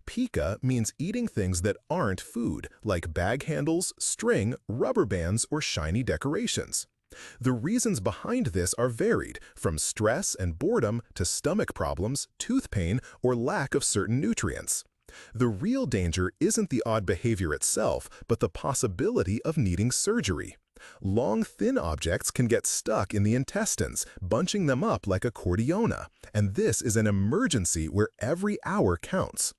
Pica means eating things that aren't food, like bag handles, string, rubber bands, or shiny decorations. The reasons behind this are varied, from stress and boredom to stomach problems, tooth pain, or lack of certain nutrients. The real danger isn't the odd behavior itself, but the possibility of needing surgery. Long, thin objects can get stuck in the intestines, bunching them up like a cordiona, and this is an emergency where every hour counts.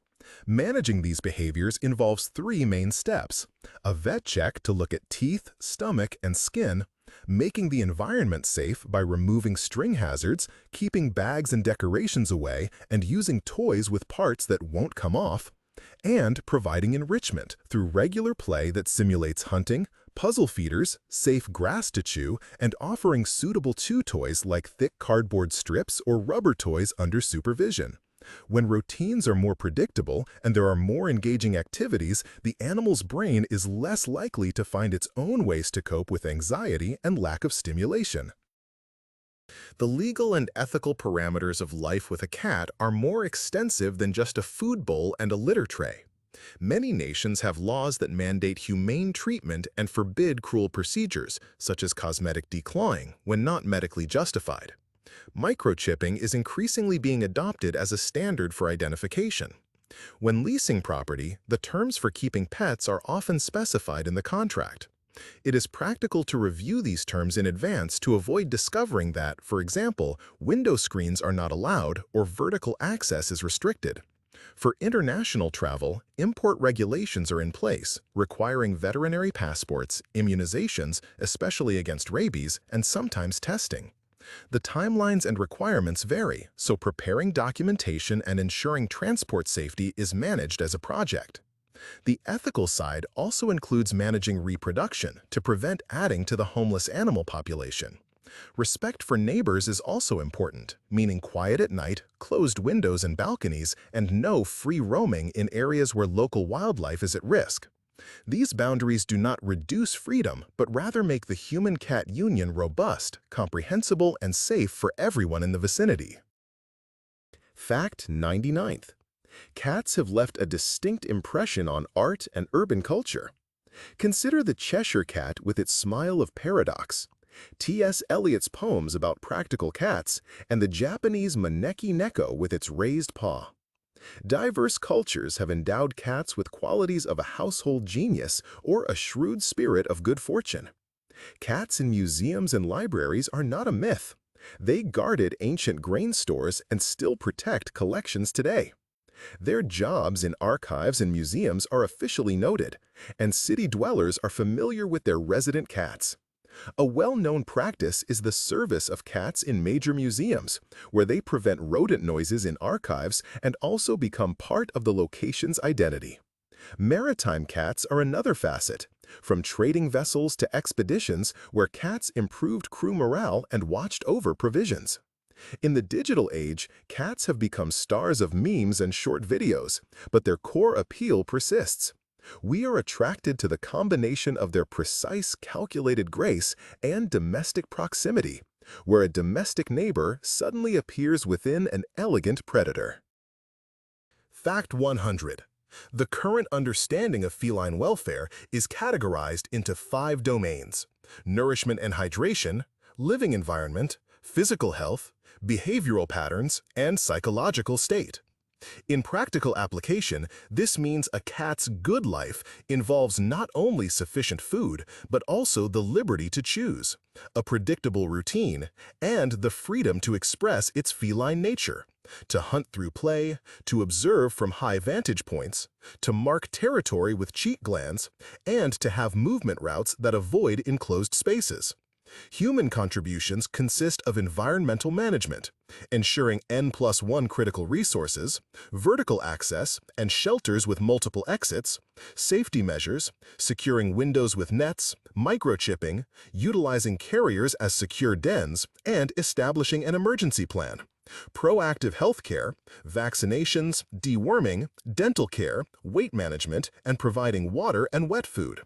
Managing these behaviors involves three main steps: a vet check to look at teeth, stomach, and skin, making the environment safe by removing string hazards, keeping bags and decorations away, and using toys with parts that won't come off, and providing enrichment through regular play that simulates hunting, puzzle feeders, safe grass to chew, and offering suitable chew toys like thick cardboard strips or rubber toys under supervision. When routines are more predictable and there are more engaging activities, the animal's brain is less likely to find its own ways to cope with anxiety and lack of stimulation. The legal and ethical parameters of life with a cat are more extensive than just a food bowl and a litter tray. Many nations have laws that mandate humane treatment and forbid cruel procedures, such as cosmetic declawing, when not medically justified. Microchipping is increasingly being adopted as a standard for identification. When leasing property, the terms for keeping pets are often specified in the contract. It is practical to review these terms in advance to avoid discovering that, for example, window screens are not allowed or vertical access is restricted. For international travel, import regulations are in place, requiring veterinary passports, immunizations, especially against rabies, and sometimes testing. The timelines and requirements vary, so preparing documentation and ensuring transport safety is managed as a project. The ethical side also includes managing reproduction to prevent adding to the homeless animal population. Respect for neighbors is also important, meaning quiet at night, closed windows and balconies, and no free roaming in areas where local wildlife is at risk. These boundaries do not reduce freedom, but rather make the human-cat union robust, comprehensible, and safe for everyone in the vicinity. Fact 99. Cats have left a distinct impression on art and urban culture. Consider the Cheshire Cat with its smile of paradox, T.S. Eliot's poems about practical cats, and the Japanese Maneki Neko with its raised paw. Diverse cultures have endowed cats with qualities of a household genius or a shrewd spirit of good fortune. Cats in museums and libraries are not a myth. They guarded ancient grain stores and still protect collections today. Their jobs in archives and museums are officially noted, and city dwellers are familiar with their resident cats. A well-known practice is the service of cats in major museums, where they prevent rodent noises in archives and also become part of the location's identity. Maritime cats are another facet, from trading vessels to expeditions where cats improved crew morale and watched over provisions. In the digital age, cats have become stars of memes and short videos, but their core appeal persists. We are attracted to the combination of their precise, calculated grace and domestic proximity, where a domestic neighbor suddenly appears within an elegant predator. Fact 100. The current understanding of feline welfare is categorized into 5 domains: nourishment and hydration, living environment, physical health, behavioral patterns, and psychological state. In practical application, this means a cat's good life involves not only sufficient food, but also the liberty to choose, a predictable routine, and the freedom to express its feline nature, to hunt through play, to observe from high vantage points, to mark territory with cheek glands, and to have movement routes that avoid enclosed spaces. Human contributions consist of environmental management, ensuring N+1 critical resources, vertical access and shelters with multiple exits, safety measures, securing windows with nets, microchipping, utilizing carriers as secure dens, and establishing an emergency plan. Proactive healthcare, vaccinations, deworming, dental care, weight management, and providing water and wet food.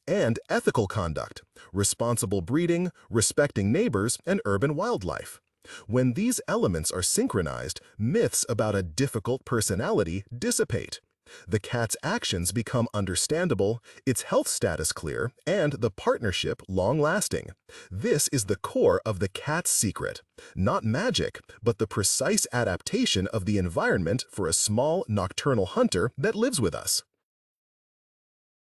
And ethical conduct, responsible breeding, respecting neighbors, and urban wildlife. When these elements are synchronized, myths about a difficult personality dissipate. The cat's actions become understandable, its health status clear, and the partnership long-lasting. This is the core of the cat's secret. Not magic, but the precise adaptation of the environment for a small nocturnal hunter that lives with us.